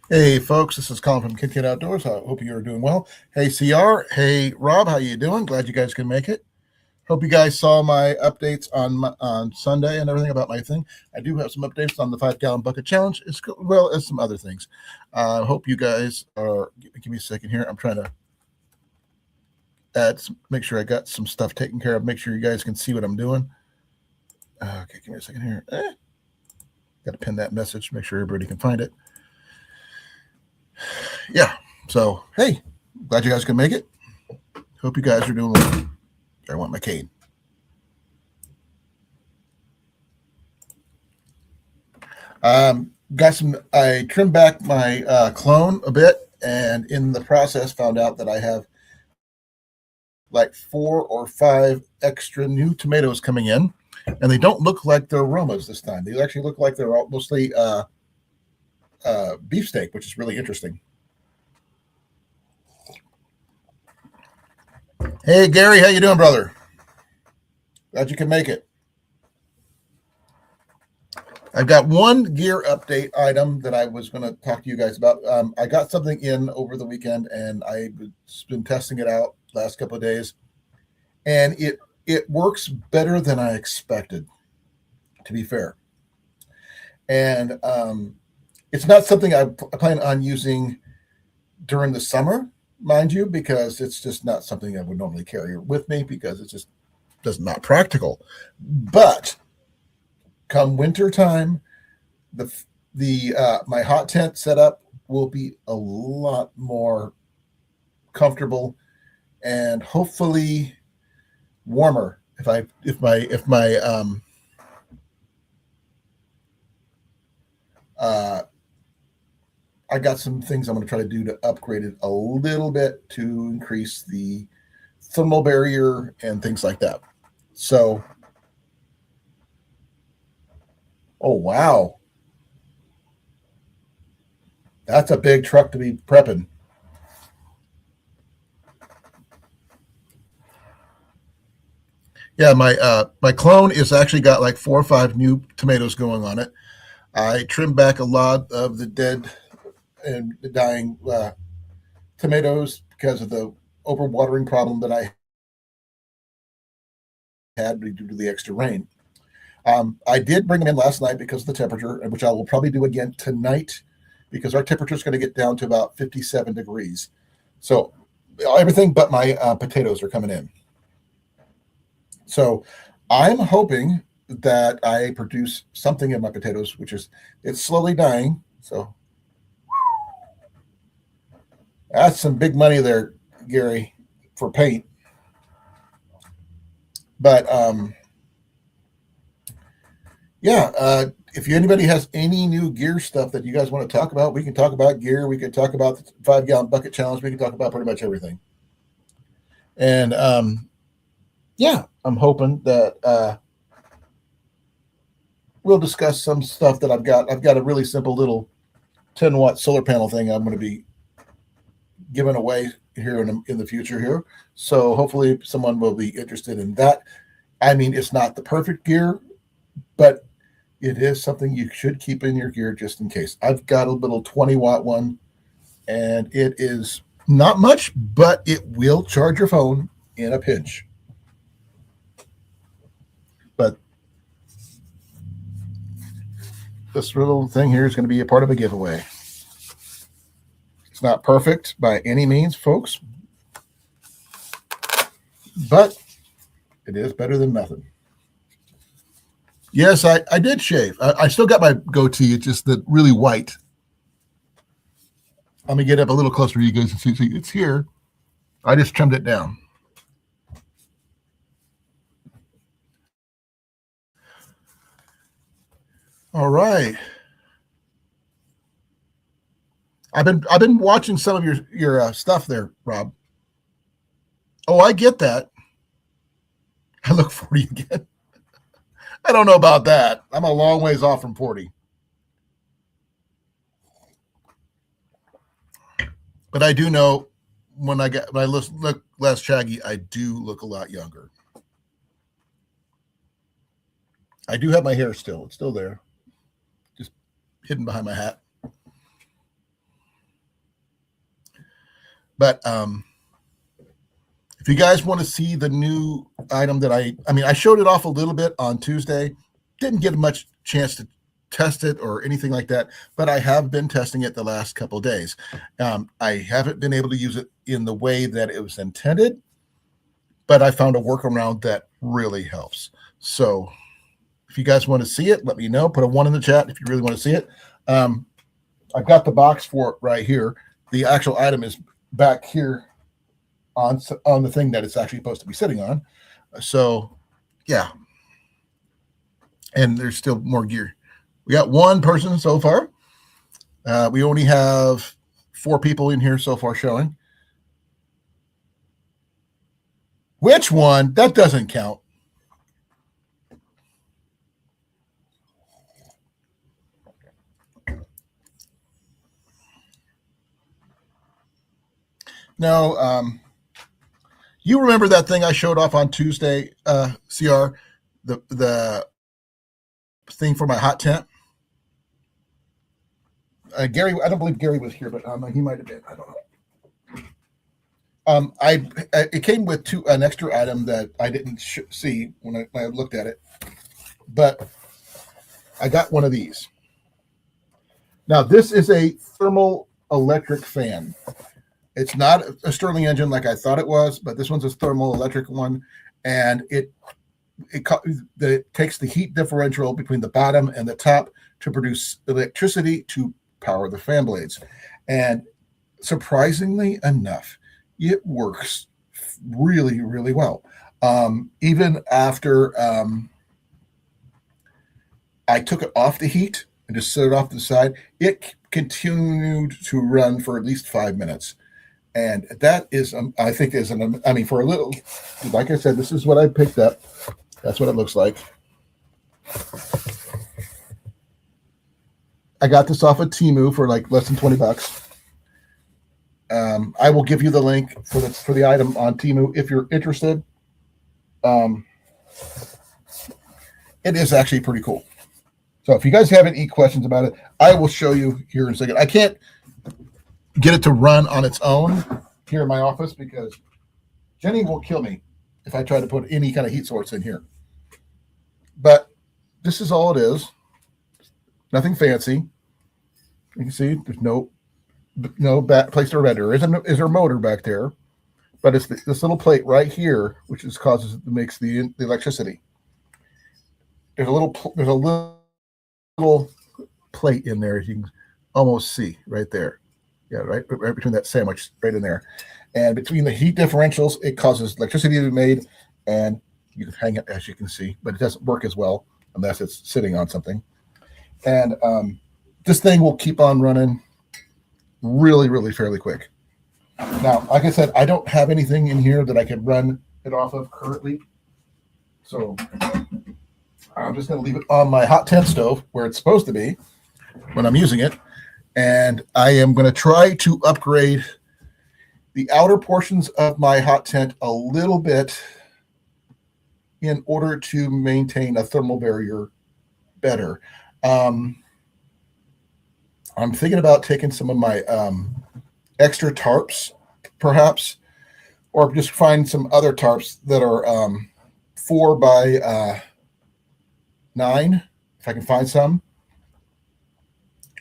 Hey folks, this is Colin from Kid Outdoors. I hope you are doing well. Hey CR, hey Rob, how you doing? Glad you guys can make it. Hope you guys saw my updates on Sunday and everything about my thing. I do have some updates on the 5 gallon bucket challenge, as well as some other things. Hope you guys are. Give me a second here. I'm trying to make sure I got some stuff taken care of. Make sure you guys can see what I'm doing. Okay, give me a second here. Got to pin that message. Make sure everybody can find it. Yeah. So hey, glad you guys can make it. Hope you guys are doing well. I want my cane. Got some. I trimmed back my clone a bit, and in the process, found out that I have like 4 or 5 extra new tomatoes coming in, and they don't look like they're aromas this time. They actually look like they're mostly beefsteak, which is really interesting. Hey Gary, how you doing, brother? Glad you can make it. I've got one gear update item that I was going to talk to you guys about. I got something in over the weekend, and I've been testing it out last couple of days, and it works better than I expected. To be fair, and it's not something I plan on using during the summer, mind you, because it's just not something I would normally carry with me because it's just not practical. But come winter time, the my hot tent setup will be a lot more comfortable and hopefully warmer if my uh I got some things I'm going to try to do to upgrade it a little bit to increase the thermal barrier and things like that. So, oh wow, that's a big truck to be prepping. Yeah, my clone is actually got like 4 or 5 new tomatoes going on it. I trimmed back a lot of the dead and dying tomatoes because of the overwatering problem that I had due to the extra rain. I did bring them in last night because of the temperature, which I will probably do again tonight because our temperature is going to get down to about 57 degrees. So everything but my potatoes are coming in. So I'm hoping that I produce something in my potatoes, which is it's slowly dying. So that's some big money there, Gary, for paint. But yeah, if anybody has any new gear stuff that you guys want to talk about, we can talk about gear. We can talk about the 5 gallon bucket challenge. We can talk about pretty much everything. And yeah, I'm hoping that we'll discuss some stuff that I've got. I've got a really simple little 10-watt solar panel thing I'm going to be giving away here in the future here. So hopefully someone will be interested in that. I mean, it's not the perfect gear, but it is something you should keep in your gear just in case. I've got a little 20-watt one, and it is not much, but it will charge your phone in a pinch. But this little thing here is going to be a part of a giveaway. It's not perfect by any means, folks, but it is better than nothing. Yes, I did shave. I still got my goatee. It's just that really white. Let me get up a little closer to you guys and see. It's here. I just trimmed it down. All right. I've been watching some of your stuff there, Rob. Oh, I get that. I look 40 again. I don't know about that. I'm a long ways off from 40. But I do know when I look less shaggy, I do look a lot younger. I do have my hair still. It's still there. Just hidden behind my hat. But if you guys want to see the new item that I showed it off a little bit on Tuesday, didn't get much chance to test it or anything like that, but I have been testing it the last couple of days. I haven't been able to use it in the way that it was intended, but I found a workaround that really helps. So if you guys want to see it, let me know. Put a 1 in the chat if you really want to see it. I've got the box for it right here. The actual item is back here on the thing that it's actually supposed to be sitting on. So, yeah. And there's still more gear. We got one person so far. We only have 4 people in here so far showing. Which one? That doesn't count. No, you remember that thing I showed off on Tuesday, CR, the thing for my hot tent? Gary, I don't believe Gary was here, but he might have been. I don't know. It came with an extra item that I didn't see when I looked at it, but I got one of these. Now, this is a thermal electric fan. It's not a Stirling engine like I thought it was, but this one's a thermal electric one, and it takes the heat differential between the bottom and the top to produce electricity to power the fan blades. And surprisingly enough, it works really, really well. Even after I took it off the heat and just set it off to the side, it continued to run for at least 5 minutes. And that is, I think, for a little, like I said, this is what I picked up. That's what it looks like. I got this off of Temu for like less than $20. I will give you the link for the item on Temu if you're interested. It is actually pretty cool. So if you guys have any questions about it, I will show you here in a second. I can't get it to run on its own here in my office because Jenny will kill me if I try to put any kind of heat source in here. But this is all it is. Nothing fancy. You can see there's no place to render. There is a motor back there, but it's this little plate right here, which makes the electricity. There's a little plate in there, as you can almost see right there. Yeah, right between that sandwich, right in there. And between the heat differentials, it causes electricity to be made, and you can hang it, as you can see, but it doesn't work as well unless it's sitting on something. And this thing will keep on running really, really fairly quick. Now, like I said, I don't have anything in here that I can run it off of currently. So I'm just going to leave it on my hot tent stove where it's supposed to be when I'm using it. And I am going to try to upgrade the outer portions of my hot tent a little bit in order to maintain a thermal barrier better. I'm thinking about taking some of my extra tarps, perhaps, or just find some other tarps that are 4 by 9, if I can find some.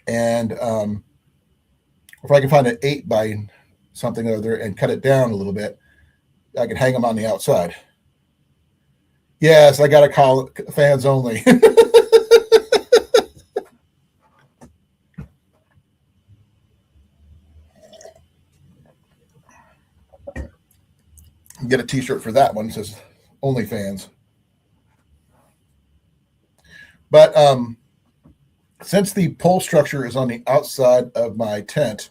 And if I can find an 8 by something or other and cut it down a little bit, I can hang them on the outside. Yes, I got to call it fans only. Get a t-shirt for that one. It says only fans. But since the pole structure is on the outside of my tent,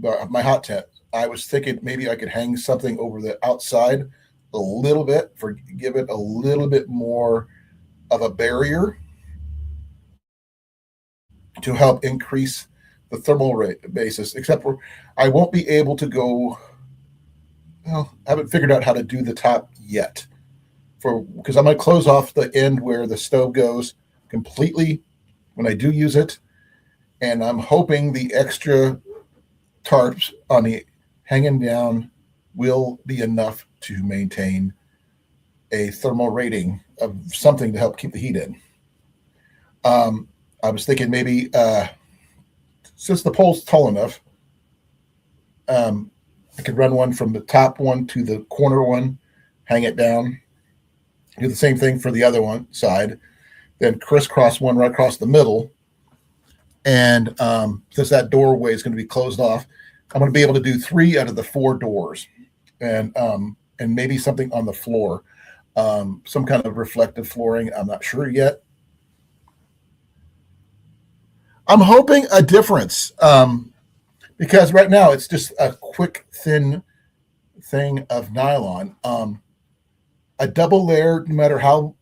my hot tent, I was thinking maybe I could hang something over the outside a little bit give it a little bit more of a barrier to help increase the thermal rate basis, except for I won't be able to go. Well, I haven't figured out how to do the top yet because I'm going to close off the end where the stove goes completely when I do use it. And I'm hoping the extra tarps on the hanging down will be enough to maintain a thermal rating of something to help keep the heat in. I was thinking maybe since the pole's tall enough, um, I could run one from the top one to the corner one, hang it down, do the same thing for the other one side, then crisscross one right across the middle. And since that doorway is going to be closed off, I'm going to be able to do 3 out of the 4 doors, and maybe something on the floor, some kind of reflective flooring. I'm not sure yet. I'm hoping a difference, because right now it's just a quick, thin thing of nylon. A double layer, no matter how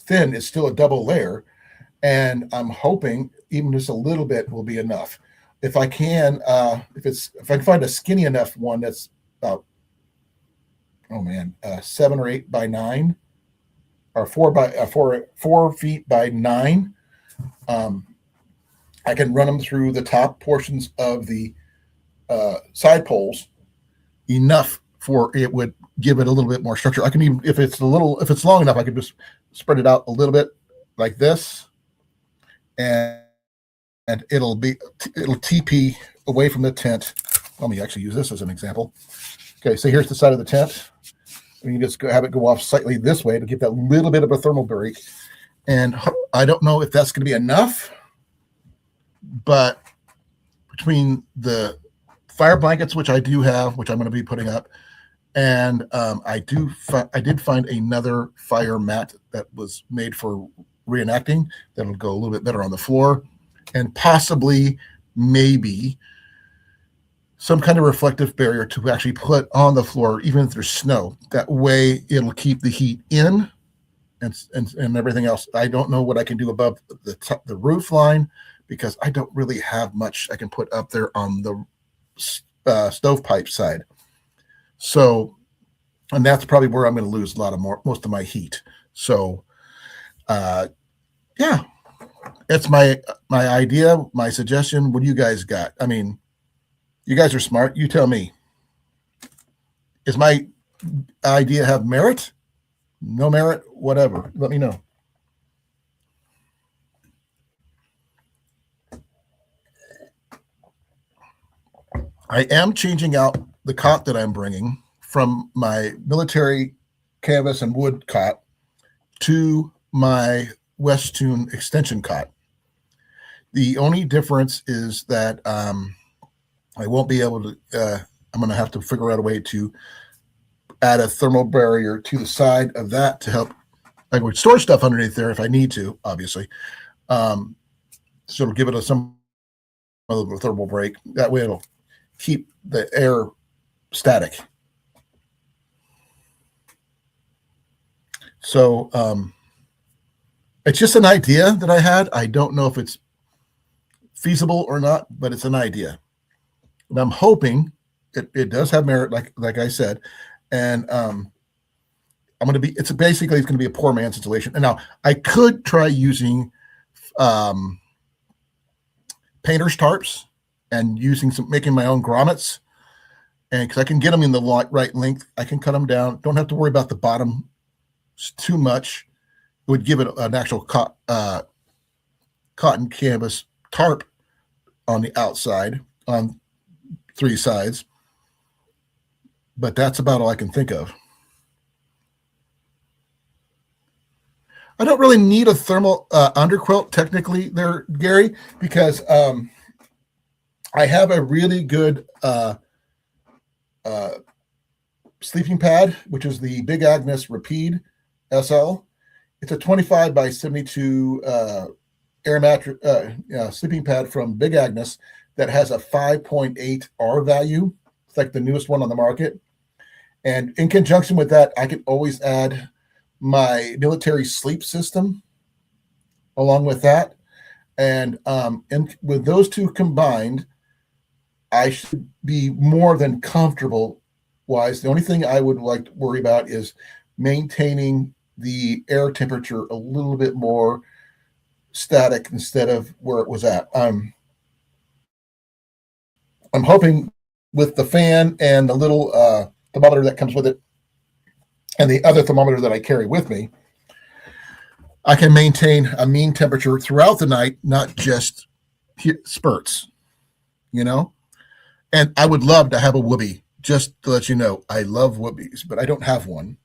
thin, is still a double layer, and I'm hoping even just a little bit will be enough. If I can, if I can find a skinny enough one that's about 7 or 8 by 9, or 4 feet by 9. I can run them through the top portions of the side poles enough for it would give it a little bit more structure. I can even, if it's long enough, I could just spread it out a little bit like this, and it'll TP away from the tent. Let me actually use this as an example. Okay, so here's the side of the tent. We can just have it go off slightly this way to give that little bit of a thermal break. And I don't know if that's going to be enough, but between the fire blankets, which I do have, which I'm going to be putting up, and I did find another fire mat that was made for reenacting that'll go a little bit better on the floor, and possibly maybe some kind of reflective barrier to actually put on the floor, even if there's snow. That way it'll keep the heat in and everything else. I don't know what I can do above the roof line, because I don't really have much I can put up there on the stovepipe side. So, and that's probably where I'm going to lose most of my heat. So, yeah, it's my idea, my suggestion. What do you guys got? I mean, you guys are smart. You tell me. Is my idea have merit? No merit? Whatever. Let me know. I am changing out the cot that I'm bringing from my military canvas and wood cot to my Westune extension cot. The only difference is that I won't be able to, I'm going to have to figure out a way to add a thermal barrier to the side of that to help. I would store stuff underneath there if I need to, obviously. So it'll give it some thermal break. That way it'll keep the air static. So it's just an idea that I had. I don't know if it's feasible or not, but it's an idea. And I'm hoping it does have merit, like I said. And it's going to be a poor man's installation. And now I could try using painter's tarps and making my own grommets, and because I can get them in the right length, I can cut them down. Don't have to worry about the bottom too much. It would give it an actual cotton canvas tarp on the outside on 3 sides, but that's about all I can think of. I don't really need a thermal underquilt technically there, Gary, because I have a really good sleeping pad, which is the Big Agnes Rapide SL. It's a 25 by 72 air mattress sleeping pad from Big Agnes that has a 5.8 R value. It's like the newest one on the market. And in conjunction with that, I can always add my military sleep system along with that. And with those two combined, I should be more than comfortable wise. The only thing I would like to worry about is maintaining the air temperature a little bit more static instead of where it was at. I'm hoping with the fan and the little thermometer that comes with it, and the other thermometer that I carry with me, I can maintain a mean temperature throughout the night, not just spurts, you know? And I would love to have a whoopee, just to let you know. I love whoopies, but I don't have one.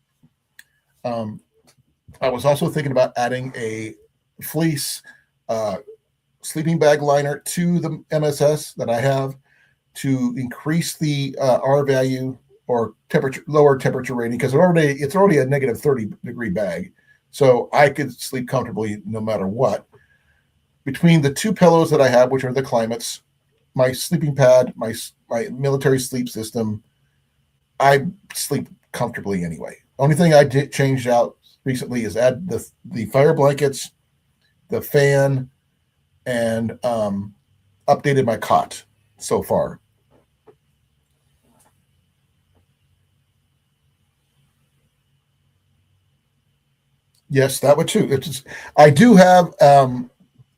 Um, I was also thinking about adding a fleece uh, sleeping bag liner to the MSS that I have to increase the R value or temperature, lower temperature rating, because it's already a negative 30-degree bag. So I could sleep comfortably no matter what. Between the two pillows that I have, which are the climates, my sleeping pad, my military sleep system, I sleep comfortably anyway. Only thing I did changed out recently is add the fire blankets, the fan, and updated my cot so far. Yes, that would too. I do have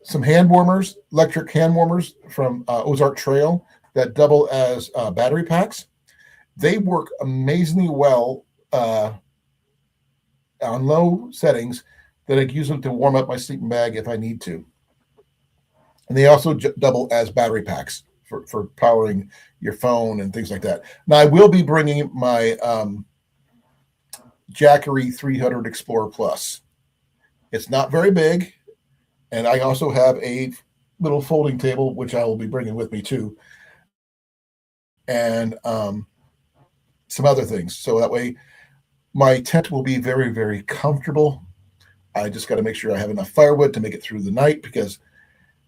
some hand warmers, electric hand warmers from Ozark Trail that double as battery packs. They work amazingly well on low settings, that I can use them to warm up my sleeping bag if I need to. And they also double as battery packs for powering your phone and things like that. Now, I will be bringing my Jackery 300 Explorer Plus. It's not very big, and I also have a little folding table, which I will be bringing with me too, and some other things. So that way, my tent will be very, very comfortable. I just got to make sure I have enough firewood to make it through the night, because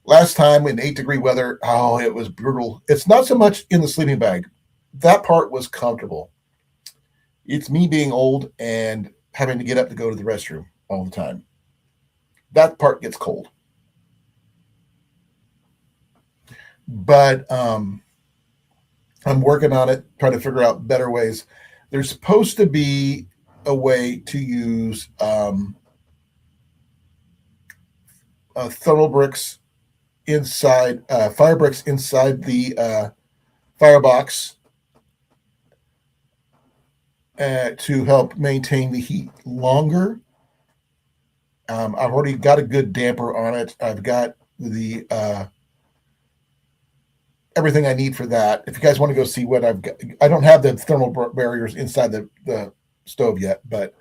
last time in 8-degree weather, oh, it was brutal. It's not so much in the sleeping bag. That part was comfortable. It's me being old and having to get up to go to the restroom all the time. That part gets cold. But I'm working on it, trying to figure out better ways. There's supposed to be a way to use thermal bricks inside, fire bricks inside the firebox to help maintain the heat longer. I've already got a good damper on it. I've got the everything I need for that. If you guys want to go see what I've got, I don't have the thermal barriers inside the stove yet, but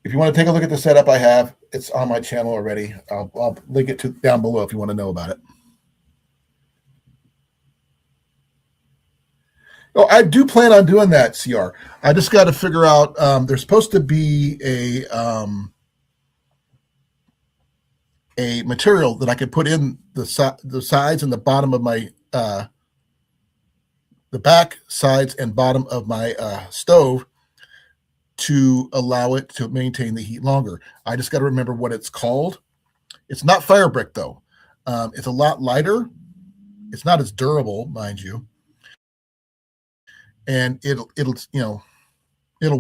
if you want to take a look at the setup I have, it's on my channel already. I'll link it to down below if you want to know about it. Oh, I do plan on doing that, CR. I just got to figure out. There's supposed to be a material that I could put in the sides and the bottom of my the back, sides, and bottom of my stove to allow it to maintain the heat longer. I just got to remember what it's called. It's not fire brick though. It's a lot lighter. It's not as durable, mind you, and it'll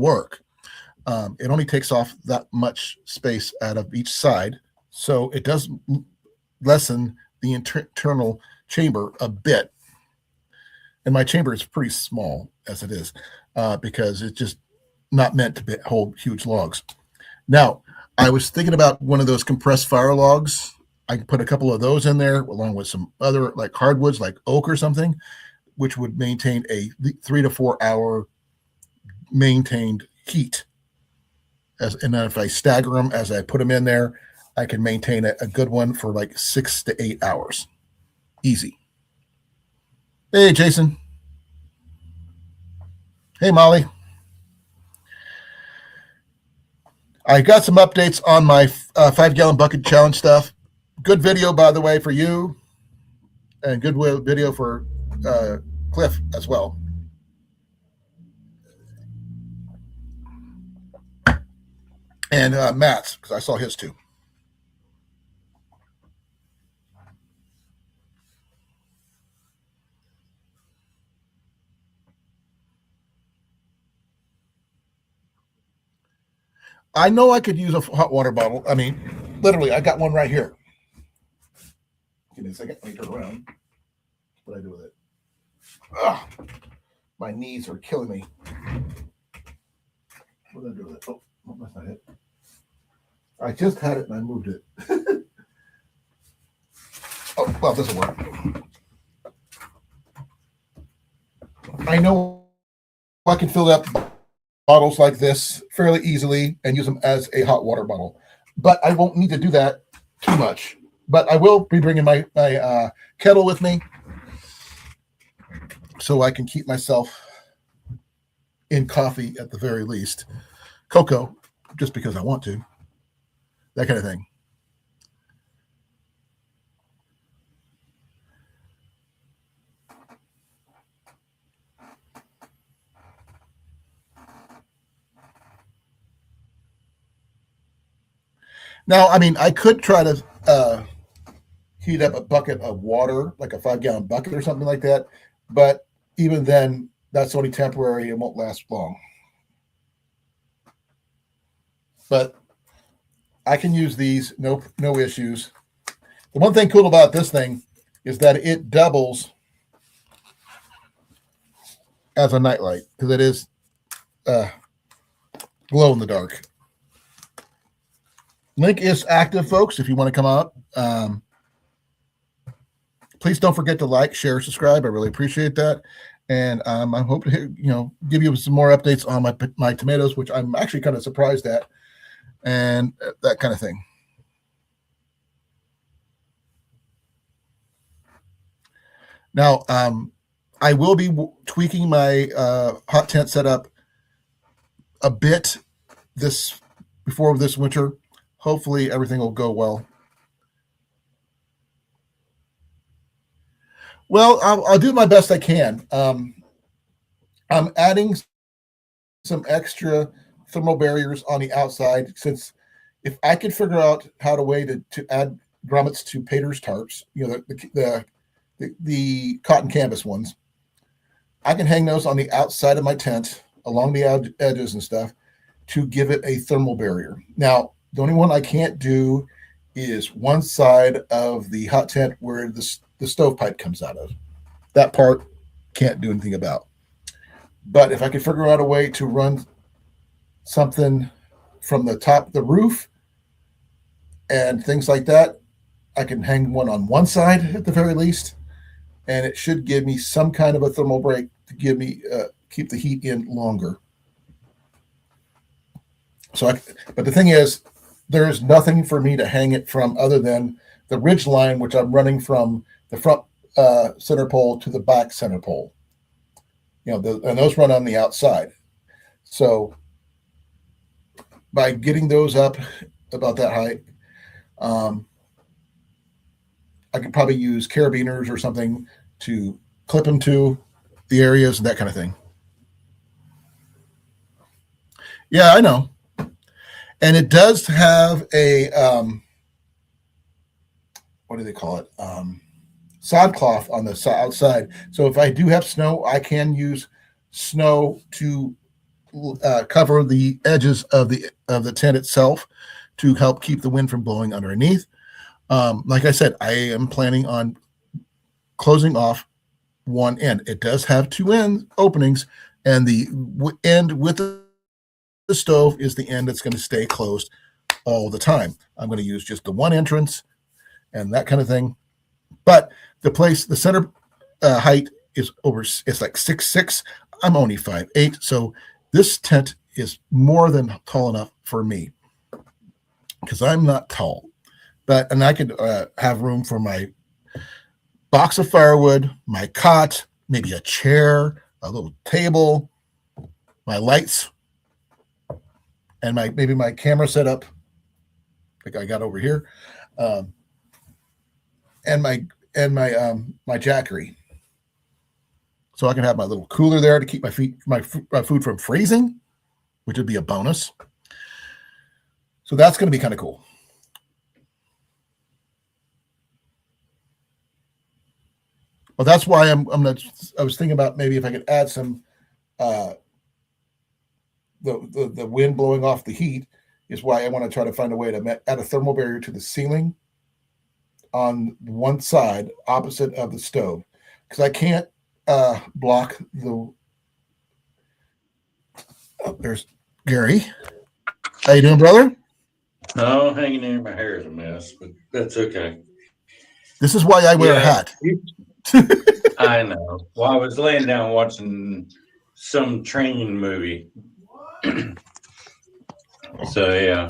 work. It only takes off that much space out of each side, so it does lessen the internal chamber a bit. And my chamber is pretty small as it is, because it's just not meant to hold huge logs. Now, I was thinking about one of those compressed fire logs. I can put a couple of those in there along with some other like hardwoods, like oak or something, which would maintain a 3 to 4 hour maintained heat. And then if I stagger them as I put them in there, I can maintain a good one for like 6 to 8 hours. Easy. Hey, Jason. Hey, Molly. I got some updates on my 5-gallon bucket challenge stuff. Good video, by the way, for you, and good video for Cliff as well. And Matt's, because I saw his too. I know I could use a hot water bottle. I mean, literally, I got one right here. Give me a second. Let me turn around. What do I do with it? Ugh, my knees are killing me. What did I do with it? Oh, that's not it. I just had it and I moved it. Oh, well, this will work. I know I can fill up bottles like this fairly easily and use them as a hot water bottle, but I won't need to do that too much. But I will be bringing my kettle with me so I can keep myself in coffee at the very least. Cocoa, just because I want to. That kind of thing. Now, I mean, I could try to heat up a bucket of water, like a 5-gallon bucket or something like that. But even then, that's only temporary. It won't last long. But I can use these, no issues. The one thing cool about this thing is that it doubles as a nightlight because it is glow in the dark. Link is active, folks. If you want to come out, please don't forget to like, share, subscribe. I really appreciate that. And I hope to give you some more updates on my tomatoes, which I'm actually kind of surprised at, and that kind of thing. Now, I will be tweaking my hot tent setup a bit before this winter. Hopefully, everything will go well. Well, I'll do my best I can. I'm adding some extra thermal barriers on the outside, since if I could figure out how to add grommets to Pater's tarps, the cotton canvas ones, I can hang those on the outside of my tent along the edges and stuff to give it a thermal barrier. Now, the only one I can't do is one side of the hot tent where the stovepipe comes out of. That part can't do anything about. But if I could figure out a way to run something from the top of the roof and things like that, I can hang one on one side at the very least, and it should give me some kind of a thermal break to give me keep the heat in longer. But the thing is, there is nothing for me to hang it from other than the ridge line, which I'm running from the front center pole to the back center pole. And those run on the outside. So by getting those up about that height, I could probably use carabiners or something to clip them to the areas and that kind of thing. Yeah, I know. And it does have a what do they call it? Sod cloth on the outside. So if I do have snow, I can use snow to cover the edges of the tent itself to help keep the wind from blowing underneath. Like I said, I am planning on closing off one end. It does have two end openings, and the end with the stove is the end that's going to stay closed all the time. I'm going to use just the one entrance and that kind of thing. But the center height is it's like 6'6". I'm only 5'8", so this tent is more than tall enough for me because I'm not tall. And I could have room for my box of firewood, my cot, maybe a chair, a little table, my lights, and maybe my camera setup, like I got over here, and my jackery. So I can have my little cooler there to keep my food from freezing, which would be a bonus. So that's going to be kind of cool. Well, that's why I was thinking about maybe if I could add some the wind blowing off the heat is why I want to try to find a way to add a thermal barrier to the ceiling on one side opposite of the stove, because I can't block the. Oh, there's Gary. How you doing, brother? No, hanging in my hair is a mess, but that's okay. This is why I wear a hat. I know. Well, I was laying down watching some training movie. So yeah.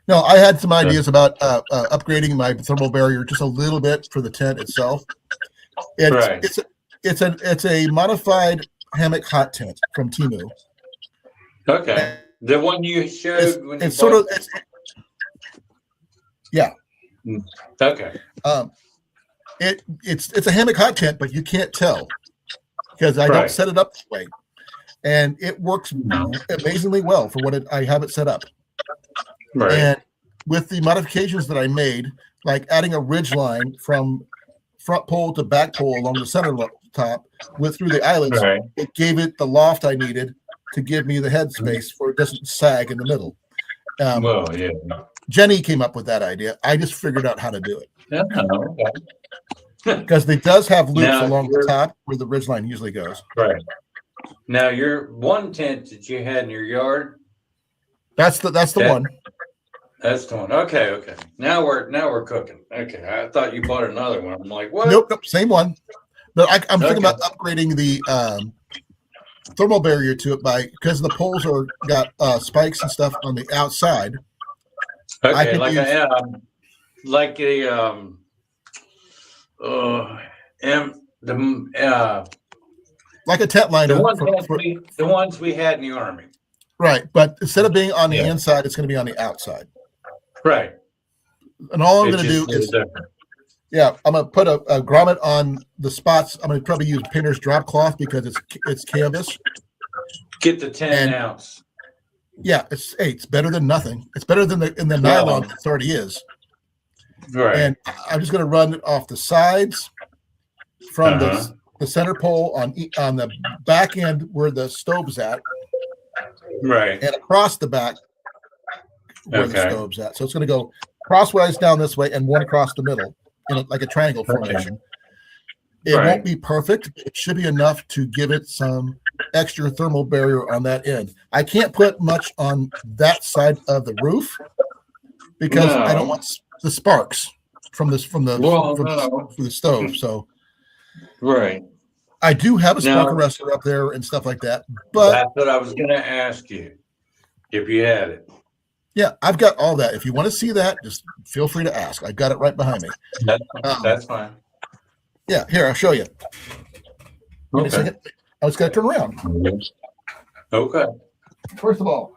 No, I had some ideas about upgrading my thermal barrier just a little bit for the tent itself. It's a modified hammock hot tent from Temu. Okay. The one you showed when it's you sort of yeah. Okay. It's a hammock hot tent, but you can't tell because I don't set it up this way, and it works amazingly well for what I have it set up. Right. And with the modifications that I made, like adding a ridge line from front pole to back pole along the center top through the eyelets, it gave it the loft I needed to give me the head space where it doesn't sag in the middle. Well, yeah. Jenny came up with that idea. I just figured out how to do it. Okay. Because it does have loops along the top where the ridgeline usually goes. Right. Now, your one tent that you had in your yard. That's the one. That's the one. Okay. Now we're cooking. Okay. I thought you bought another one. I'm like, what? Nope. Same one. But I'm thinking about upgrading the thermal barrier to it because the poles got spikes and stuff on the outside. Okay, like a tent liner. The ones we had in the Army. Right, but instead of being on the inside, it's going to be on the outside. Right. And all I'm going to do is, I'm going to put a grommet on the spots. I'm going to probably use painter's drop cloth because it's canvas. Get the 10 ounce. Yeah, it's better than nothing. It's better than the nylon that already is. Right. And I'm just going to run it off the sides from the center pole on the back end where the stove's at. Right. And across the back where the stove's at. So it's going to go crosswise down this way and one across the middle in like a triangle formation. It won't be perfect. It should be enough to give it some extra thermal barrier on that end. I can't put much on that side of the roof because I don't want the sparks from the stove. So I do have a spark arrestor up there and stuff like that. But that's what I was going to ask you if you had it. Yeah, I've got all that. If you want to see that, just feel free to ask. I've got it right behind me. That's fine. Yeah, here, I'll show you. Okay. A second. I was going to turn around. Okay. First of all,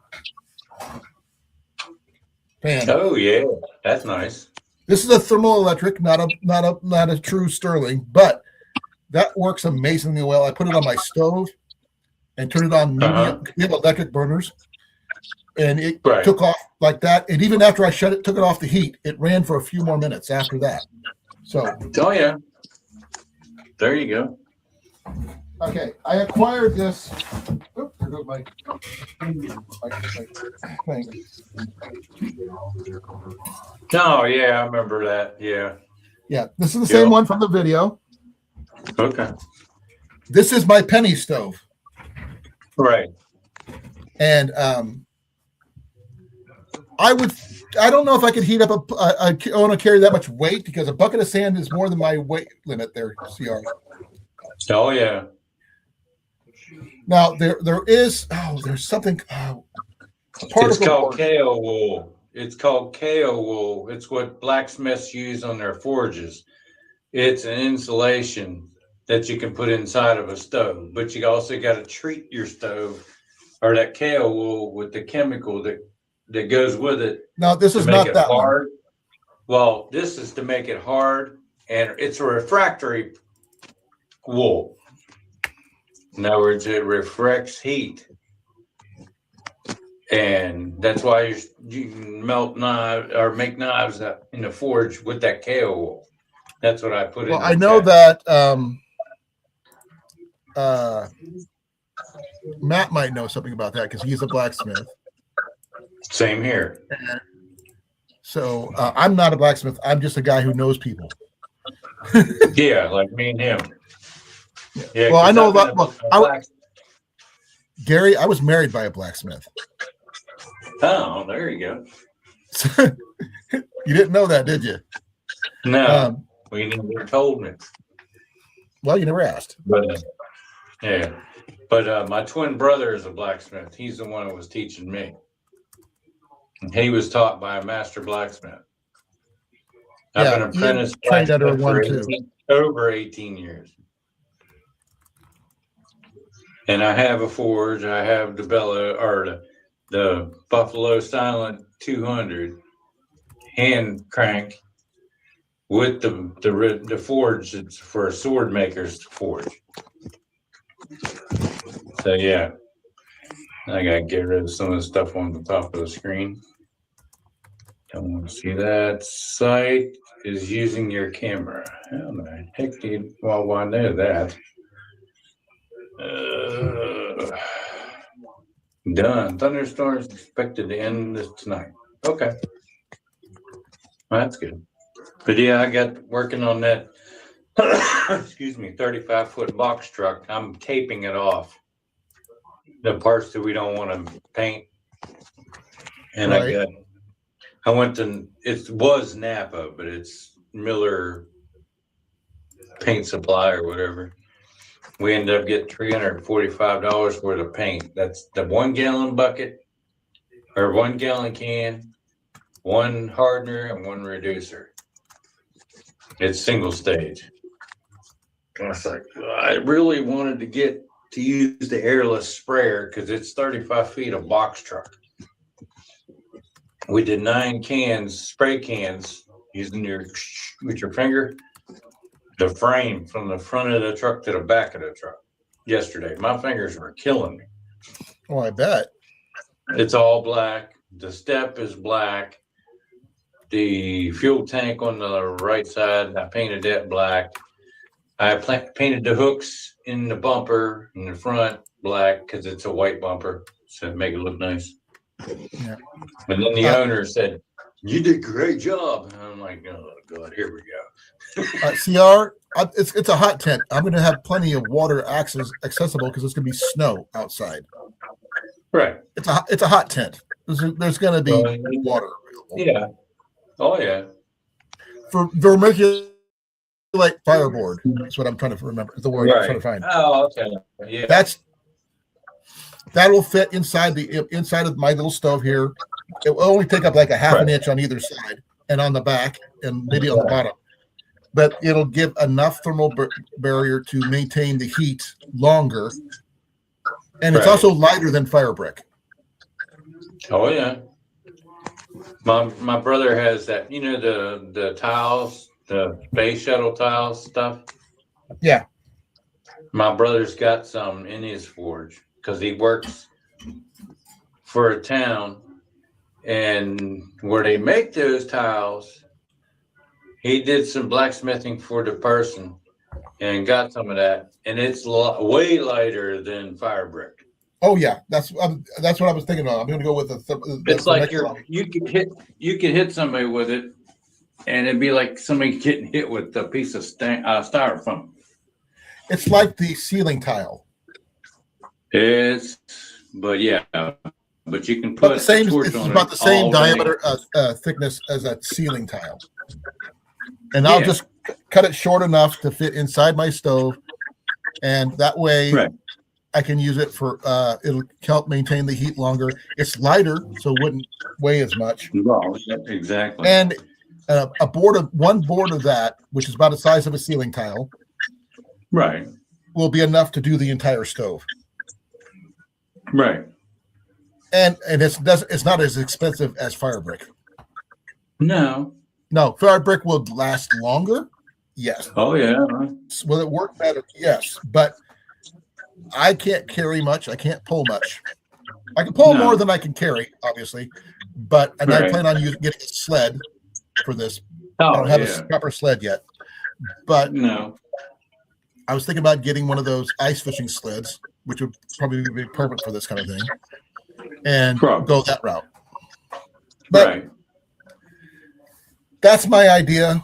fan. Oh yeah, that's nice. This is a thermoelectric, not a true Stirling, but that works amazingly well. I put it on my stove and turned it on. We have electric burners, and it took off like that. And even after I took it off the heat, it ran for a few more minutes after that. So. Oh yeah. There you go. Okay, I acquired this. Oops, there goes my thing. Oh yeah, I remember that. Yeah. Yeah, this is the same one from the video. Okay. This is my penny stove. Right. And I don't know if I could heat up I want to carry that much weight because a bucket of sand is more than my weight limit there, CR. Oh yeah. Now there's something. It's called KO wool. It's called KO wool. It's what blacksmiths use on their forges. It's an insulation that you can put inside of a stove, but you also got to treat your stove or that KO wool with the chemical that goes with it. No, this is not that hard. Well, this is to make it hard, and it's a refractory wool. In other words, it reflects heat, and that's why you can melt knives or make knives in the forge with that KO wool. That's what I put in. Well, I know that Matt might know something about that because he's a blacksmith. Same here. So I'm not a blacksmith. I'm just a guy who knows people. Yeah, like me and him. Yeah, Well, I know a I've lot. been a Gary, I was married by a blacksmith. Oh, there you go. You didn't know that, did you? No, we never told me. Well, you never asked. But yeah, but my twin brother is a blacksmith. He's the one who was teaching me. And he was taught by a master blacksmith. I've been apprentice trained under blacksmith one for too. over 18 years. And I have a forge. I have the Buffalo Silent 200 hand crank with the forge. It's for a sword maker's forge. So yeah, I gotta get rid of some of the stuff on the top of the screen. Don't want to see that. Site is using your camera. How the heck do you? Well, I know that. Done. Thunderstorms expected to end this tonight. Okay. Well, that's good. But yeah, I got working on that, excuse me, 35-foot box truck. I'm taping it off. The parts that we don't want to paint. And Right. I went to, it was Napa, but it's Miller Paint Supply or whatever. We ended up getting $345 worth of paint. That's the 1 gallon bucket or 1 gallon can, 1 hardener and 1 reducer. It's single stage. I was like, I really wanted to use the airless sprayer because it's 35 feet of box truck. We did 9 cans, spray cans, using with your finger. The frame from the front of the truck to the back of the truck yesterday. My fingers were killing me. Oh, I bet. It's all black. The step is black. The fuel tank on the right side, I painted that black. I painted the hooks in the bumper in the front black because it's a white bumper, so make it look nice. Yeah. And then the owner said, "You did a great job." And I'm like, "Oh God, here we go." CR, it's a hot tent. I'm going to have plenty of water accessible because it's going to be snow outside. Right. It's a hot tent. There's going to be water available. Yeah. Oh yeah. For vermiculite fireboard. That's what I'm trying to remember. The word I'm trying to find. Oh, okay. Yeah. That'll fit inside of my little stove here. It will only take up like a half an inch on either side and on the back and maybe on the bottom. But it'll give enough thermal barrier to maintain the heat longer. And it's also lighter than fire brick. Oh yeah. My brother has that, the tiles, the space shuttle tiles stuff. Yeah. My brother's got some in his forge because he works for a town, and where they make those tiles, he did some blacksmithing for the person and got some of that, and it's way lighter than fire brick. Oh yeah, that's what I was thinking of. I'm going to go with it's like you can hit somebody with it, and it'd be like somebody getting hit with a piece of styrofoam. It's like the ceiling tile. But you can put the same. It's about the same diameter, thickness as a ceiling tile, and I'll just cut it short enough to fit inside my stove, and that way. Right. I can use it for it'll help maintain the heat longer. It's lighter, so it wouldn't weigh as much. No, exactly. And one board of that, which is about the size of a ceiling tile, right, will be enough to do the entire stove. Right. And it's not as expensive as fire brick. No, fire brick will last longer. Yes. Oh yeah. Will it work better? Yes, but I can't carry much. I can't pull much. I can pull more than I can carry, obviously, but I plan on getting a sled for this. I don't have a proper sled yet, but I was thinking about getting one of those ice fishing sleds, which would probably be perfect for this kind of thing, and go that route. But that's my idea,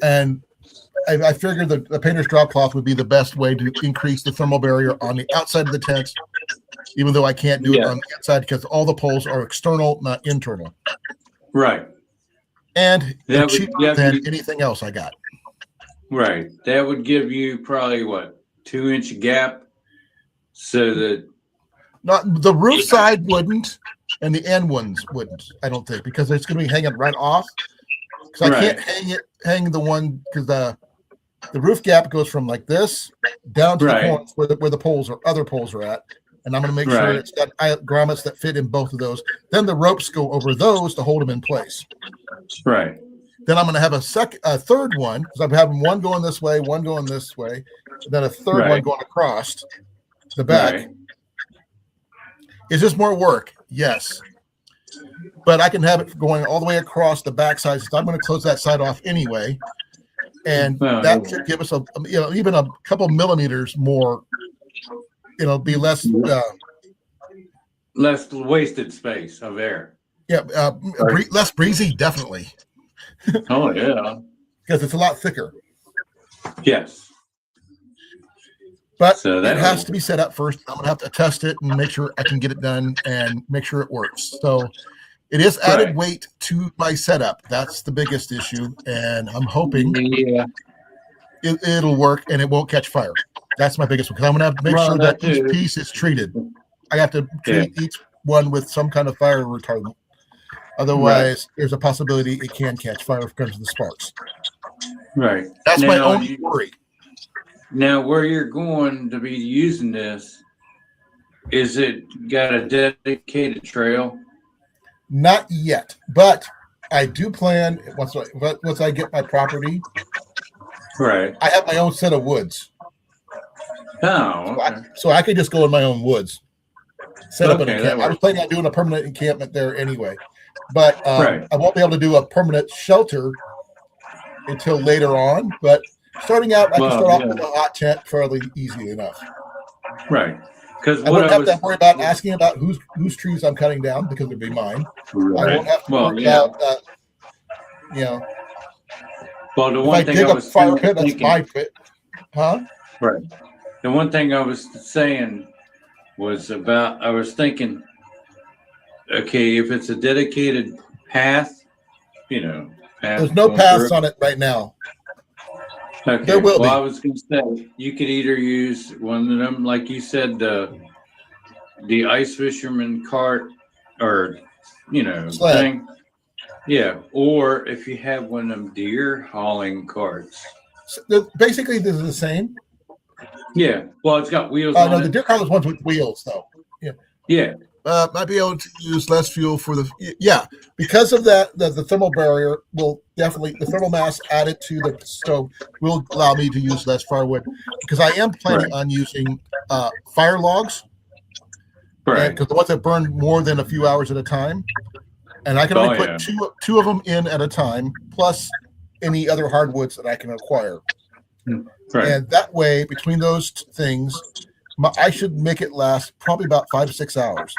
and I figured the painter's drop cloth would be the best way to increase the thermal barrier on the outside of the tent, even though I can't do it on the inside because all the poles are external, not internal. Right. And they're cheaper than anything else I got. Right. That would give you probably what, 2-inch gap, so that not the roof side wouldn't, and the end ones wouldn't. I don't think, because it's going to be hanging right off. Because I can't hang the one because the roof gap goes from like this down to the corners where the poles or other poles are at, and I'm going to make sure it's got grommets that fit in both of those. Then the ropes go over those to hold them in place. Right. Then I'm going to have a third one, because I'm having one going this way, one going this way, and then a third one going across the back. Right. Is this more work? Yes. But I can have it going all the way across the back side. So I'm going to close that side off anyway. And that should give us even a couple millimeters more, be less wasted space of air. Yeah. Less breezy, definitely. Oh, yeah. Because it's a lot thicker. Yes. But it has to be set up first. I'm going to have to test it and make sure I can get it done and make sure it works. So it is added weight to my setup. That's the biggest issue. And I'm hoping it'll work and it won't catch fire. That's my biggest one. Because I'm going to have to make sure that each piece is treated. I have to treat each one with some kind of fire retardant. Otherwise, there's a possibility it can catch fire if it comes to the sparks. Right. That's my only worry. Now, where you're going to be using this, is it got a dedicated trail? Not yet, but I do plan once I get my property. Right. I have my own set of woods. Oh, okay. So I could just go in my own woods, set up an encampment. I was planning on doing a permanent encampment there anyway, but I won't be able to do a permanent shelter until later on. But starting out, I can start off with a hot tent fairly easy enough. Right. Because I wouldn't have to worry about asking about whose trees I'm cutting down because it'd be mine. Right. I won't have to worry about Well, the one thing I dig a fire pit, that's my pit. Huh? Right. The one thing I was saying was I was thinking, okay, if it's a dedicated path, there's no paths on it right now. Okay. There will be. I was going to say, you could either use one of them, like you said, the ice fisherman cart or, sled thing. Yeah. Or if you have one of them deer hauling carts. So basically, this is the same. Yeah. Well, it's got wheels on no, it. the deer hauler's ones with wheels, though. Yeah. Yeah. Might be able to use less fuel for because of that. The thermal barrier will definitely, the thermal mass added to the stove will allow me to use less firewood, because I am planning on using fire logs, because the ones that burn more than a few hours at a time, and I can only put two of them in at a time, plus any other hardwoods that I can acquire. And that way, between those things, I should make it last probably about 5 to 6 hours.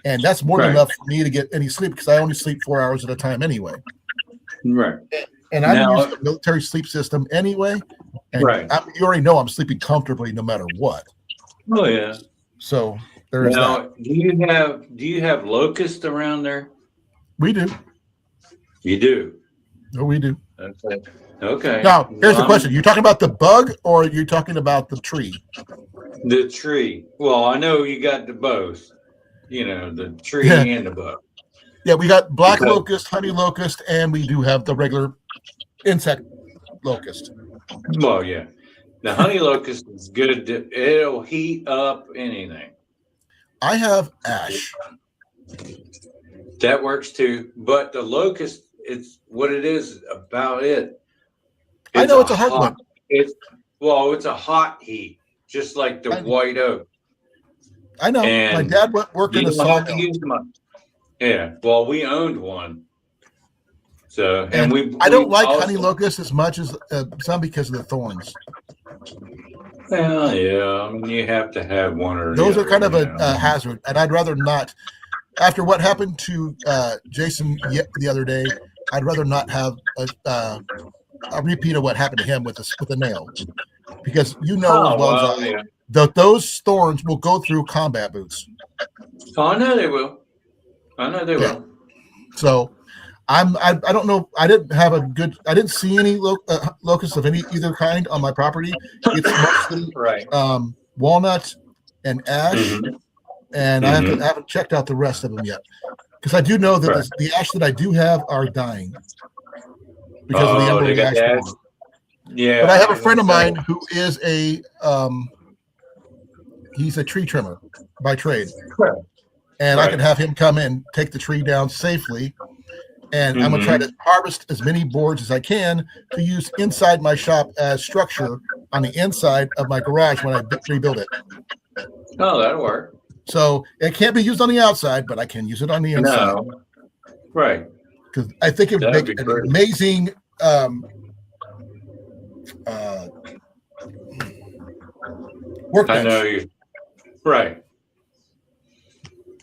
And that's more than enough for me to get any sleep, because I only sleep 4 hours at a time anyway. Right. And I'm using a military sleep system anyway. And you already know I'm sleeping comfortably no matter what. Oh, yeah. So there's that. Do you have locusts around there? We do. You do? No, we do. Okay. Now, here's the question. You're talking about the bug, or you're talking about the tree? The tree. Well, I know you got the both. The tree and the bug. Yeah, we got black locust, honey locust, and we do have the regular insect locust. Well, yeah. The honey locust is good. It'll heat up anything. I have ash. That works too. But the locust, it's what it is about it. I know it's a hard one. It's a hot heat, just like the white oak. I know. And my dad worked in a sawmill. Yeah. Well, we owned one. So, I don't like honey locust as much as some because of the thorns. Well, yeah. You have to have one or those are kind of a hazard, and I'd rather not. After what happened to Jason the other day, I'd rather not have a repeat of what happened to him with a nail, because as well as those thorns will go through combat boots. Oh, I know they will. Will. So I don't know. I didn't see any locusts of either kind on my property. It's mostly walnut and ash, and I haven't checked out the rest of them yet, because I do know that the ash that I do have are dying because of the emerald ash borer. Yeah, but I have a friend of mine who is he's a tree trimmer by trade, and I can have him come in, take the tree down safely. And I'm going to try to harvest as many boards as I can to use inside my shop as structure on the inside of my garage when I rebuild it. Oh, that'll work. So it can't be used on the outside, but I can use it on the inside. No. Right. Because I think it would make an amazing workbench. I know you. Right.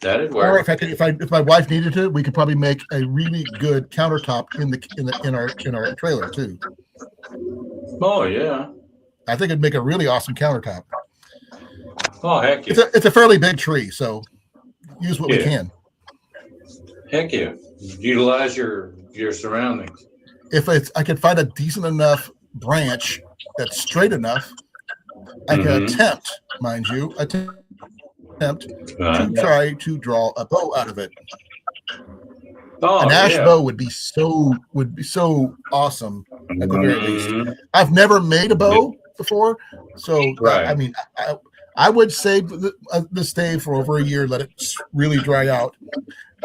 That'd work. Or if my wife needed it, we could probably make a really good countertop in our trailer too. Oh yeah. I think it'd make a really awesome countertop. Oh heck yeah! It's a fairly big tree, so use what we can. Heck yeah! Utilize your surroundings. If I could find a decent enough branch that's straight enough, I can attempt, mind you, to try to draw a bow out of it. An ash bow would be so awesome at the very least. I've never made a bow before, so I mean, I would save the stave for over a year, let it really dry out,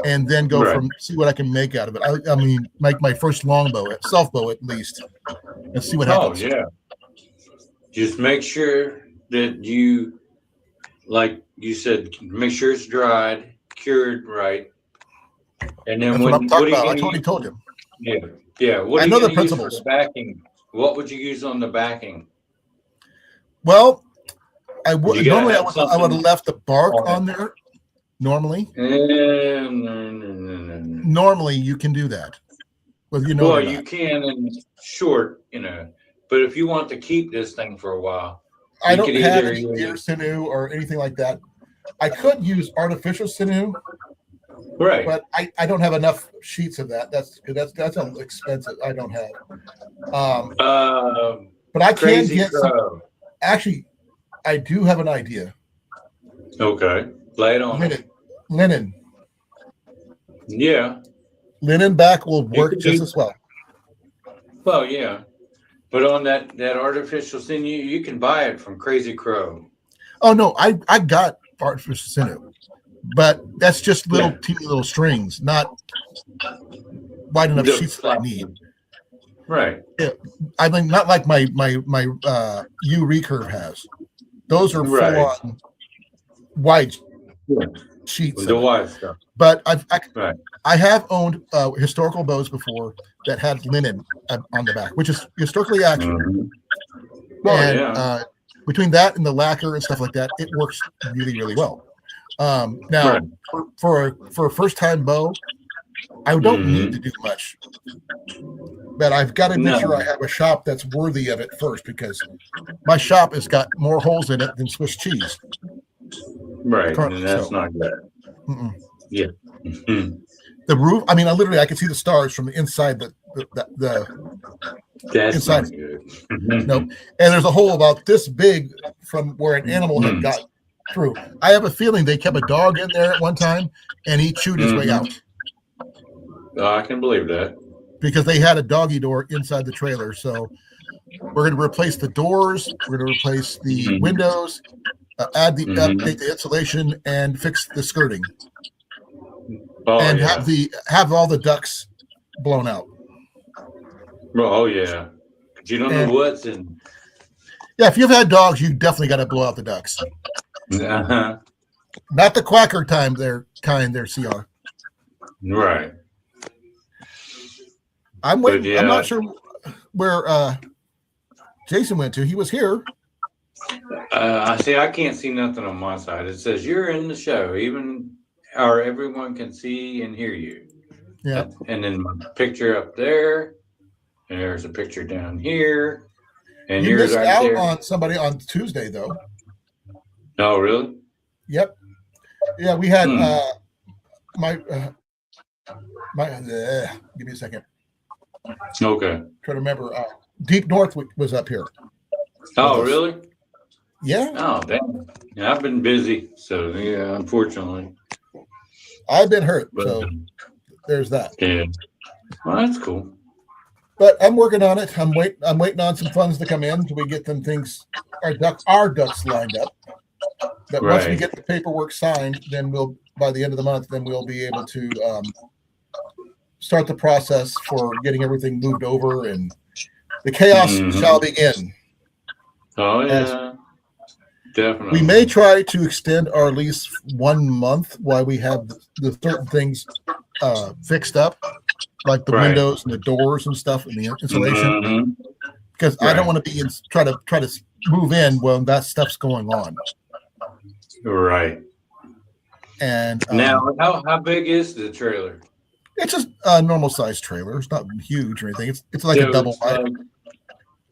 and then go see what I can make out of it. I mean, make my first longbow, self bow at least, and see what happens. Oh yeah. Just make sure that you, like you said, make sure it's dried, cured right, and then what I'm talking about. I totally told him. Yeah. What I know the principles. Backing. What would you use on the backing? Well, I would have left the bark on there. Normally, normally you can do that. Well, you can in short, but if you want to keep this thing for a while, I don't have any deer sinew or anything like that. I could use artificial sinew, right? But I don't have enough sheets of that. That's expensive. I don't have. But I can get some. Actually, I do have an idea. Okay, lay it on. Linen. Yeah. Linen back will work just as well. Well, yeah. But on that artificial sinew, you can buy it from Crazy Crow. Oh no, I got artificial sinew, but that's just teeny little strings, not wide enough sheets that I need. Right. Yeah, I mean, not like my U recurve has. Those are full on wide sheets. The wide stuff. But I have owned historical bows before that had linen on the back, which is historically accurate. Between that and the lacquer and stuff like that, it works really, really well. Now, for a first time bow, I don't need to do much, but I've got to make sure I have a shop that's worthy of it first, because my shop has got more holes in it than Swiss cheese. Right, and that's not good. Yeah. The roof. I mean, I can see the stars from the inside. That's inside. Not good. Nope. And there's a hole about this big from where an animal had got through. I have a feeling they kept a dog in there at one time, and he chewed his way out. I can believe that, because they had a doggy door inside the trailer. So we're going to replace the doors. We're going to replace the windows, update the insulation, and fix the skirting. Have all the ducts blown out. Oh yeah, you don't know what's in. Yeah, if you've had dogs, you definitely got to blow out the ducts. Not the quacker kind there, CR. Right. I'm waiting. I'm not sure where Jason went to. He was here. I can't see nothing on my side. It says you're in the show, or everyone can see and hear you. Yeah. And then my picture up there. And there's a picture down here. And You yours missed right out there. on somebody on Tuesday, though. Oh, really? Yep. Yeah, we had my give me a second. Okay. Try to remember. Deep North was up here. Oh, really? Yeah. Oh, damn. Yeah, I've been busy, so yeah, unfortunately. I've been hurt, But, so there's that. Yeah. Well, that's cool. But I'm working on it. I'm waiting on some funds to come in until we get them things, our ducks lined up. But once we get the paperwork signed, then by the end of the month, then we'll be able to start the process for getting everything moved over, and the chaos shall begin. Oh yeah, definitely. We may try to extend our lease 1 month while we have the certain things fixed up, like the windows and the doors and stuff and the insulation, because I don't want to be try to move in when that stuff's going on. Right. And now, how big is the trailer? It's just a normal size trailer. It's not huge or anything. It's like a double wide.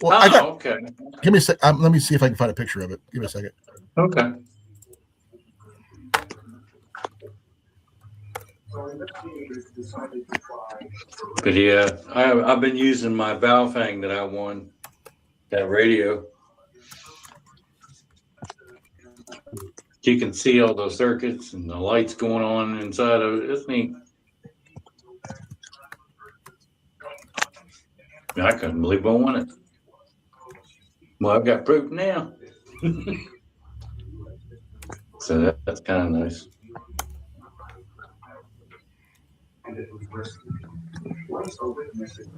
Well, okay. Give me a sec. Let me see if I can find a picture of it. Give me a second. Okay. But yeah, I've been using my Baofeng that I won, that radio. You can see all those circuits and the lights going on inside of it. It's neat. I couldn't believe I won it. Well, I've got proof now. So that's kind of nice. And it was risky. Once a witness is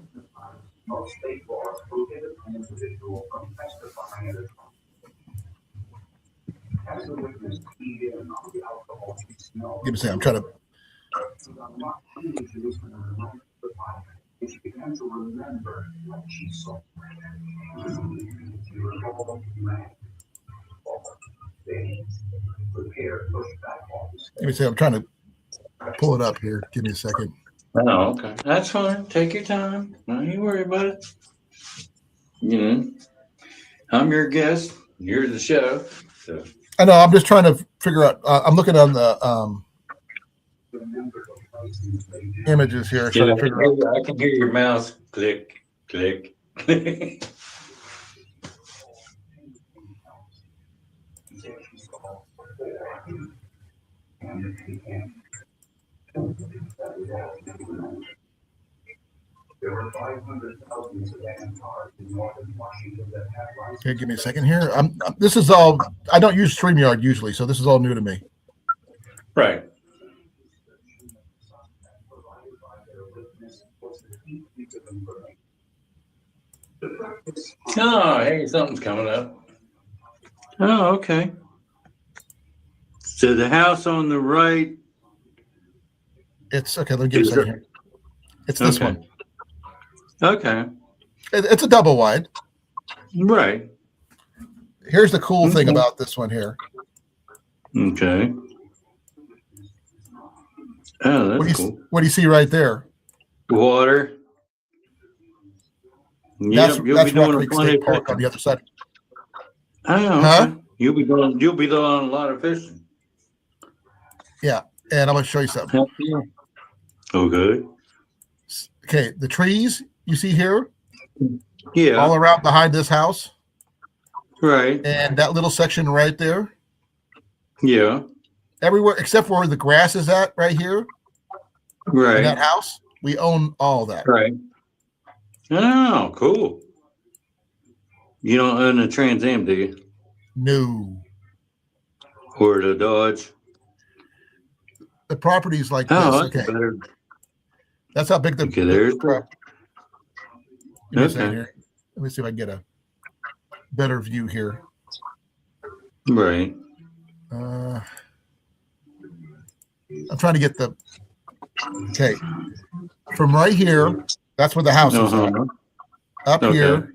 most state laws prohibit an individual from testifying at a trial. As a witness, keyed in on the alcohol she smelled. Give me a second. I'm trying to. And she began to remember what she saw. She recalled man, prepare, push back on. Give me a second. I'm trying to pull it up here. Give me a second. Oh, okay. That's fine. Take your time. Don't you worry about it. You know, I'm your guest. You're the show. So. I know. I'm just trying to figure out. I'm looking on the images here. Yeah, I can hear your mouse click, click. Okay, give me a second here. This is all. I don't use StreamYard usually, so this is all new to me. Right. Oh, hey, something's coming up. Oh, okay. So the house on the right. It's okay. Let me give you a second here. It's this one. Okay. It's a double wide. Right. Here's the cool thing about this one here. Okay. Oh, that's cool. What do you see right there? Water. That's Rock Creek State Park on the other side. Oh, okay. You'll be doing a lot of fishing. Yeah, and I'm gonna show you something. Okay. Okay, the trees you see here. Yeah. All around behind this house. Right. And that little section right there. Yeah. Everywhere except where the grass is at, right here. Right. In that house, we own all that. Right. Oh, cool. You don't own a Trans Am, do you? No. Or the Dodge? The property's like this. Okay. Better. That's how big the. Okay, there's Let me see if I can get a better view here. Right. I'm trying to get the. Okay. From right here, that's where the house is at. Up here,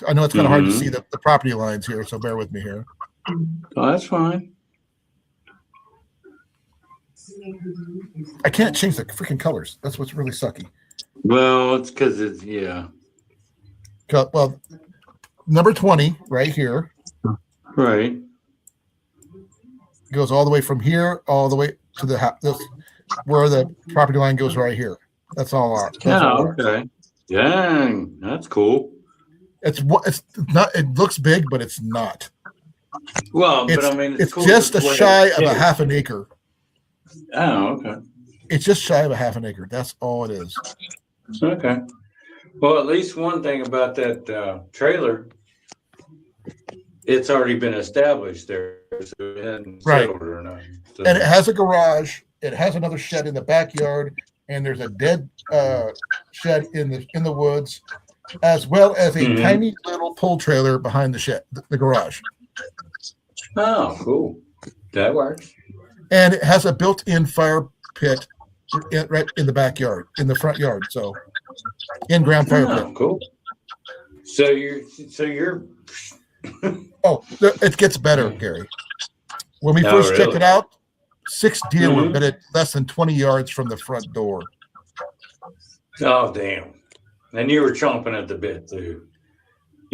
I know it's kind of hard to see the property lines here, so bear with me here. Oh, that's fine. I can't change the freaking colors. That's what's really sucky. Well, it's because it's, yeah. Well, number 20 right here. Right. Goes all the way from here all the way to the house. Where the property line goes right here. That's all ours. Okay. Dang, that's cool. It's not. It looks big, but it's not. Well, but I mean, it's cool just a shy of a half an acre. Oh, okay. It's just shy of a half an acre. That's all it is. Okay. Well, at least one thing about that trailer, it's already been established there, so it hadn't settled or nothing. So. And it has a garage. It has another shed in the backyard, and there's a dead shed in the woods, as well as a tiny little pull trailer behind the shed, the garage. Oh, cool. That works. And it has a built-in fire pit right in the backyard, in the front yard. So, in-ground fire pit. Cool. So you're. Oh, it gets better, Gary. When we first checked it out, 6 deer were bedded less than 20 yards from the front door. Oh, damn. And you were chomping at the bit, too.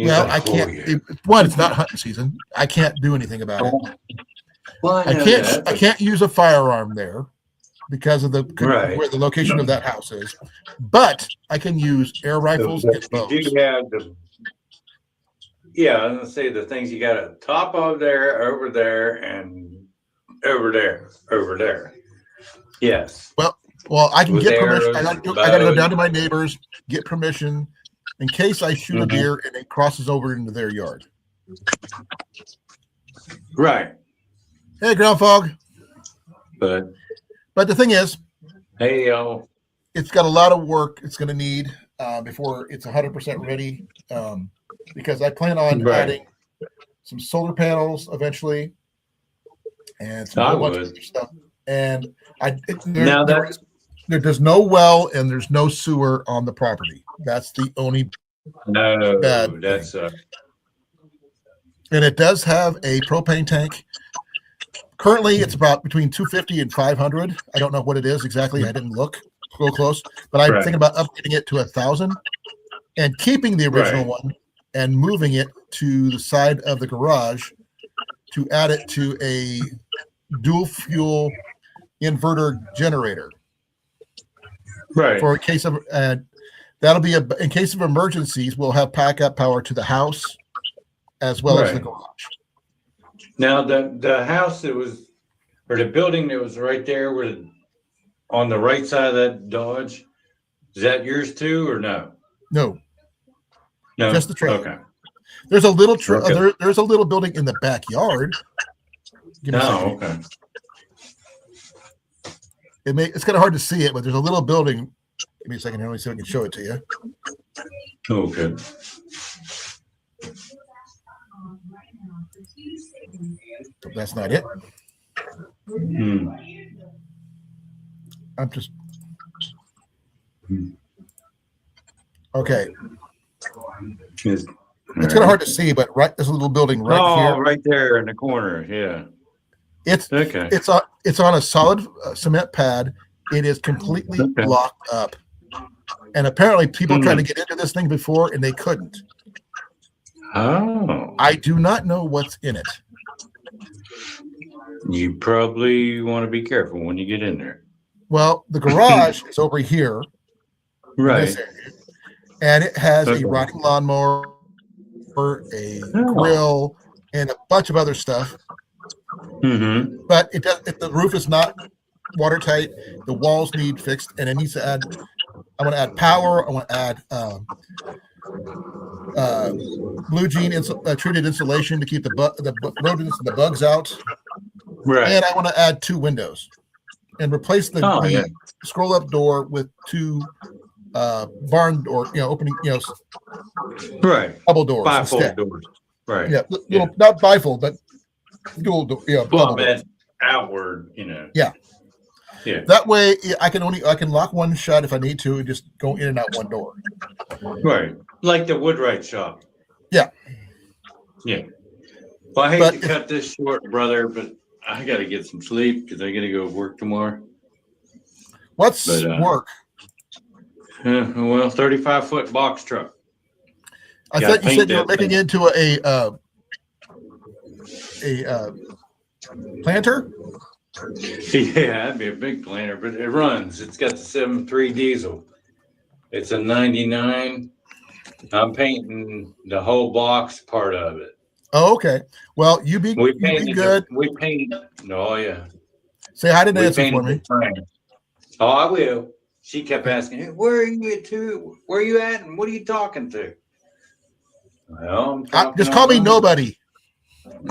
Well, I can't. It's not hunting season. I can't do anything about it. Well, I can't use a firearm there because of where the location of that house is. But I can use air rifles and bows. You do have I was gonna say the things you got at top of there, over there, and over there. Yes. Well, I can get permission. I got to go down to my neighbors, get permission in case I shoot a deer and it crosses over into their yard. Right. Hey, ground fog. But the thing is, hey, yo, it's got a lot of work it's going to need before it's 100% ready. Because I plan on adding some solar panels eventually, and some whole bunch of other stuff. And there's no well and there's no sewer on the property. That's the only bad thing. And it does have a propane tank. Currently, it's about between 250 and 500. I don't know what it is exactly. I didn't look real close, but I'm thinking about updating it to 1,000 and keeping the original one and moving it to the side of the garage to add it to a dual fuel inverter generator. Right. For a case of that'll be in case of emergencies, we'll have backup power to the house as well as the garage. Now the house that was, or the building that was right there on the right side of that Dodge, is that yours too or no? No. No, just the trailer. Okay. There's a little there's a little building in the backyard. Okay. It's kind of hard to see it, but there's a little building. Give me a second here. Let me see if I can show it to you. Okay. But that's not it. I'm just okay. It's kind of hard to see, but there's a little building here. Right there in the corner. Yeah. It's on a solid cement pad. It is completely blocked up, and apparently people tried to get into this thing before and they couldn't. Oh. I do not know what's in it. You probably want to be careful when you get in there. Well, the garage is over here, right? And it has a riding lawnmower, a grill, and a bunch of other stuff. But it does. The roof is not watertight. The walls need fixed, and it needs to add. I want to add power. I want to add blue jean treated insulation to keep the rodents and the bugs out. Right. And I want to add 2 windows and replace the scroll up door with 2 barn door, opening, double doors. Bifold doors. Right. Yeah. Not bifold, but dual door. Outward, Yeah. Yeah. That way I can lock one shut if I need to and just go in and out one door. Right. Like the Woodwright shop. Yeah. Yeah. Well, I hate to cut this short, brother, but I got to get some sleep because I got to go work tomorrow. What's work? Well, 35-foot box truck. I thought you said you were making it into a planter. Yeah, that'd be a big planter, but it runs. It's got the 7.3 diesel. It's a 99. I'm painting the whole box part of it. Oh, okay. Well, you be good. We painted. Oh yeah. Say hi to Nancy for me. Oh, I will. She kept asking, hey, "Where are you at? Where are you at? And what are you talking to?" Well, I'm talking. Just call me nobody.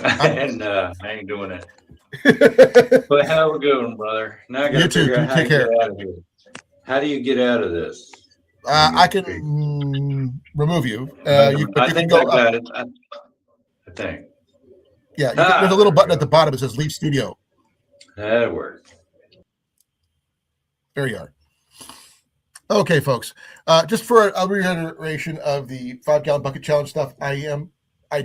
And I ain't doing it. But have a good one, brother. Now I got to figure out how to get out of here. How do you get out of this? I can remove you. You can go. I got it. I think. Yeah, there's a little button at the bottom that says "Leave Studio." That'll work. There you are. Okay, folks. Just for a reiteration of the 5-gallon bucket challenge stuff, I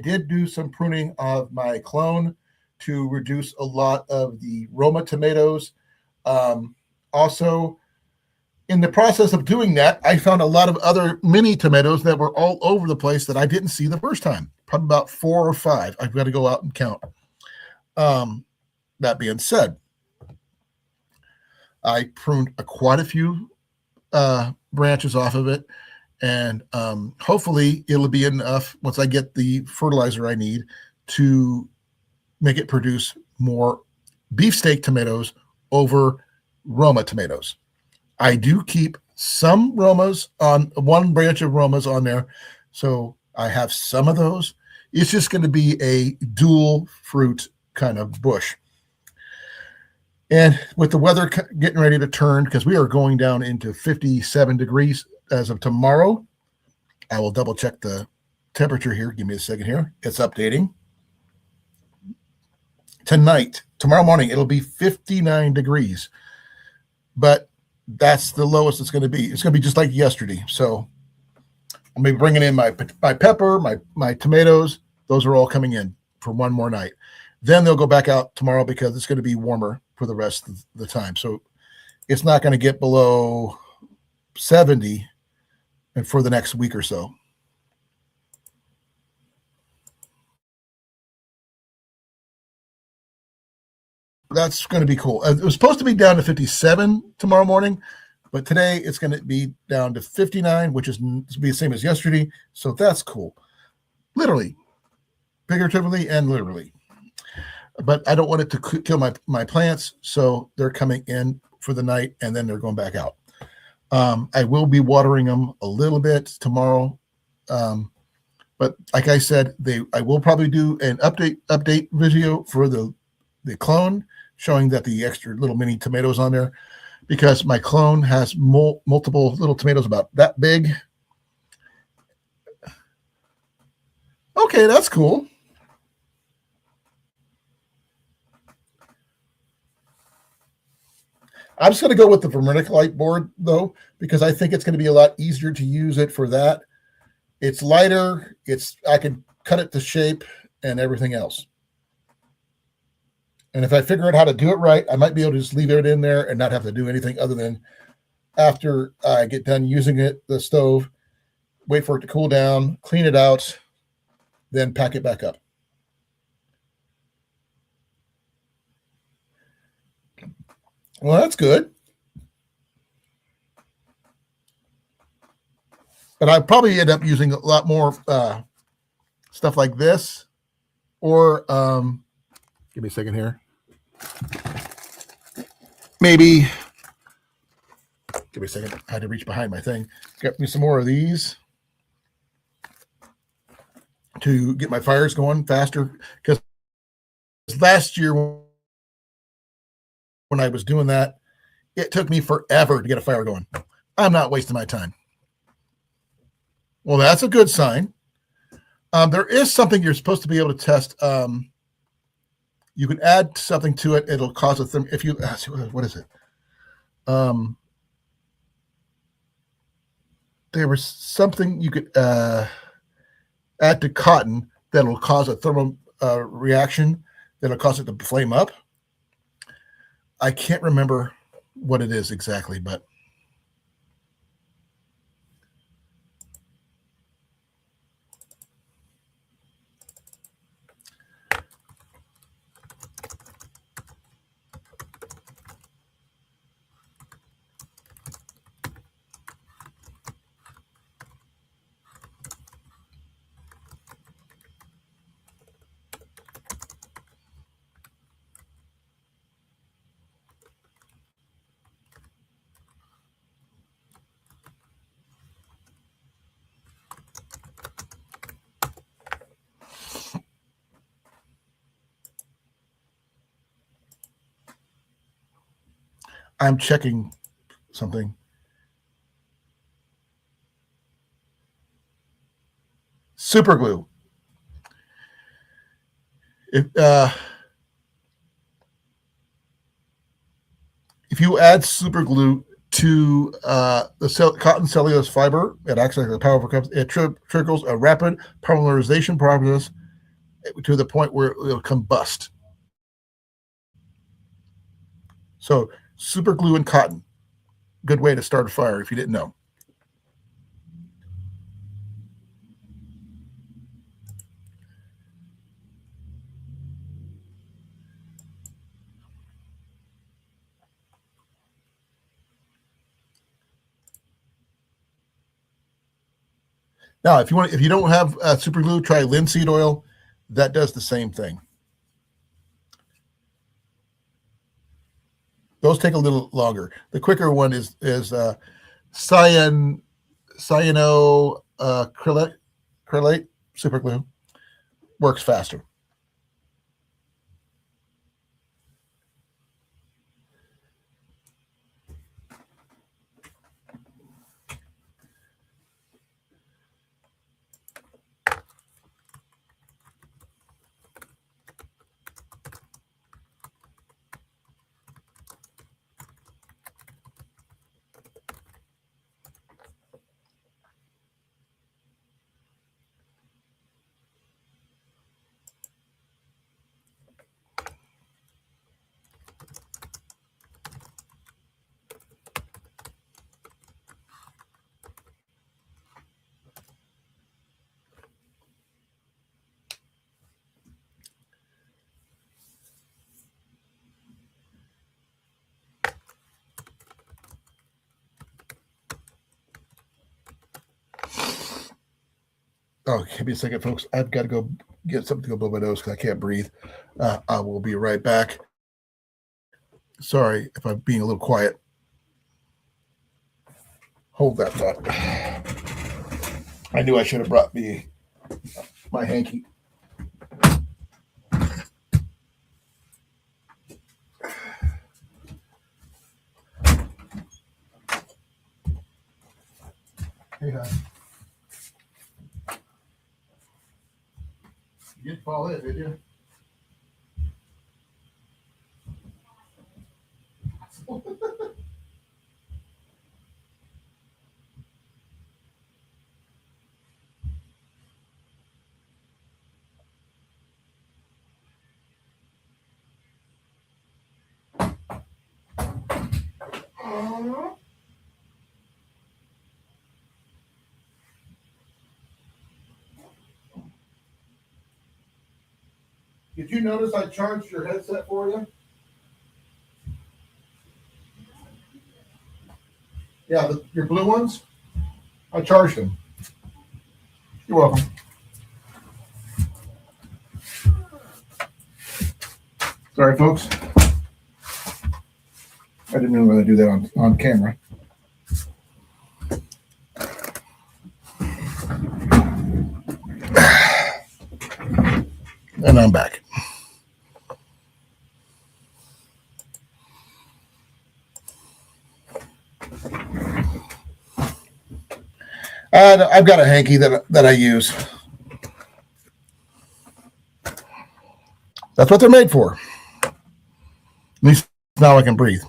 did do some pruning of my clone to reduce a lot of the Roma tomatoes. Also, in the process of doing that, I found a lot of other mini tomatoes that were all over the place that I didn't see the first time. Probably about 4 or 5. I've got to go out and count. That being said, I pruned quite a few branches off of it, and hopefully it'll be enough once I get the fertilizer I need to make it produce more beefsteak tomatoes over Roma tomatoes. I do keep some Romas on one branch of Romas on there, so I have some of those. It's just going to be a dual fruit kind of bush. And with the weather getting ready to turn, because we are going down into 57 degrees as of tomorrow, I will double check the temperature here. Give me a second here. It's updating. Tomorrow morning, it'll be 59 degrees. But that's the lowest it's going to be. It's going to be just like yesterday. So I'm going to be bringing in my pepper, my tomatoes. Those are all coming in for one more night. Then they'll go back out tomorrow because it's going to be warmer for the rest of the time. So it's not going to get below 70 and for the next week or so. That's going to be cool. It was supposed to be down to 57 tomorrow morning, but today it's going to be down to 59, which is be the same as yesterday. So that's cool. Literally, figuratively, and literally. But I don't want it to kill my plants, so they're coming in for the night, and then they're going back out. I will be watering them a little bit tomorrow. But like I said, I will probably do an update video for the clone, showing that the extra little mini tomatoes on there, because my clone has multiple little tomatoes about that big. Okay, that's cool. I'm just going to go with the vermiculite board, though, because I think it's going to be a lot easier to use it for that. It's lighter. I can cut it to shape and everything else. And if I figure out how to do it right, I might be able to just leave it in there and not have to do anything other than after I get done using the stove, wait for it to cool down, clean it out, then pack it back up. Well, that's good. But I probably end up using a lot more stuff like this, or give me a second here. Maybe, give me a second. I had to reach behind my thing. Get me some more of these to get my fires going faster. Because last year when I was doing that, it took me forever to get a fire going. I'm not wasting my time. Well, that's a good sign. There is something you're supposed to be able to test. You can add something to it. It'll cause a thing. If you, what is it? There was something you could add to cotton that'll cause a thermal reaction that'll cause it to flame up. I can't remember what it is exactly, but I'm checking something. Super glue. If you add super glue to the cotton cellulose fiber, it acts like a powerful cup. It triggers a rapid polymerization process to the point where it'll combust. So super glue and cotton, good way to start a fire if you didn't know. Now, if you don't have super glue, try linseed oil. That does the same thing. Those take a little longer. The quicker one is cyanoacrylate super glue. Works faster. Oh, give me a second, folks. I've got to go get something to go blow my nose because I can't breathe. I will be right back. Sorry if I'm being a little quiet. Hold that thought. I knew I should have brought my hanky. Hey, hon. You didn't fall in, did you? Did you notice I charged your headset for you? Yeah, your blue ones. I charged them. You're welcome. Sorry, folks. I didn't know whether to do that on camera. And I'm back. I've got a hanky that I use. That's what they're made for. At least now I can breathe.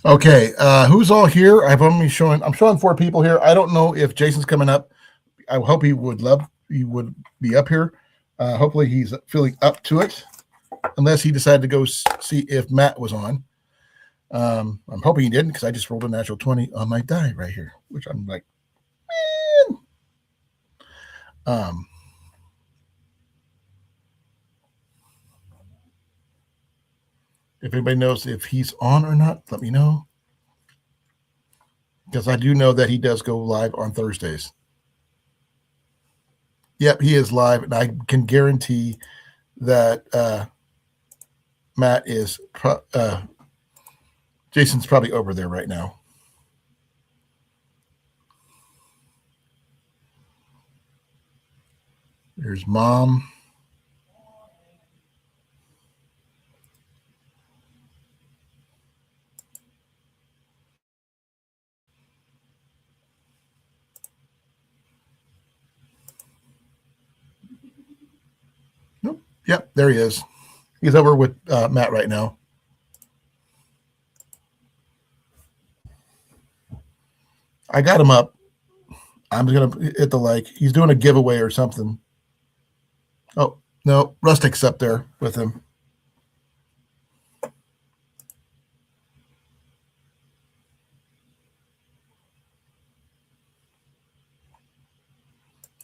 Okay, who's all here? I'm showing 4 people here. I don't know if Jason's coming up. I hope he would be up here. Hopefully he's feeling up to it, unless he decided to go see if Matt was on. I'm hoping he didn't because I just rolled a natural 20 on my die right here, which I'm like, man. If anybody knows if he's on or not, let me know. Because I do know that he does go live on Thursdays. Yep, he is live, and I can guarantee that Matt is Jason's probably over there right now. There's Mom. Nope. Yep, there he is. He's over with Matt right now. I got him up. I'm going to hit the like. He's doing a giveaway or something. Oh, no. Rustic's up there with him.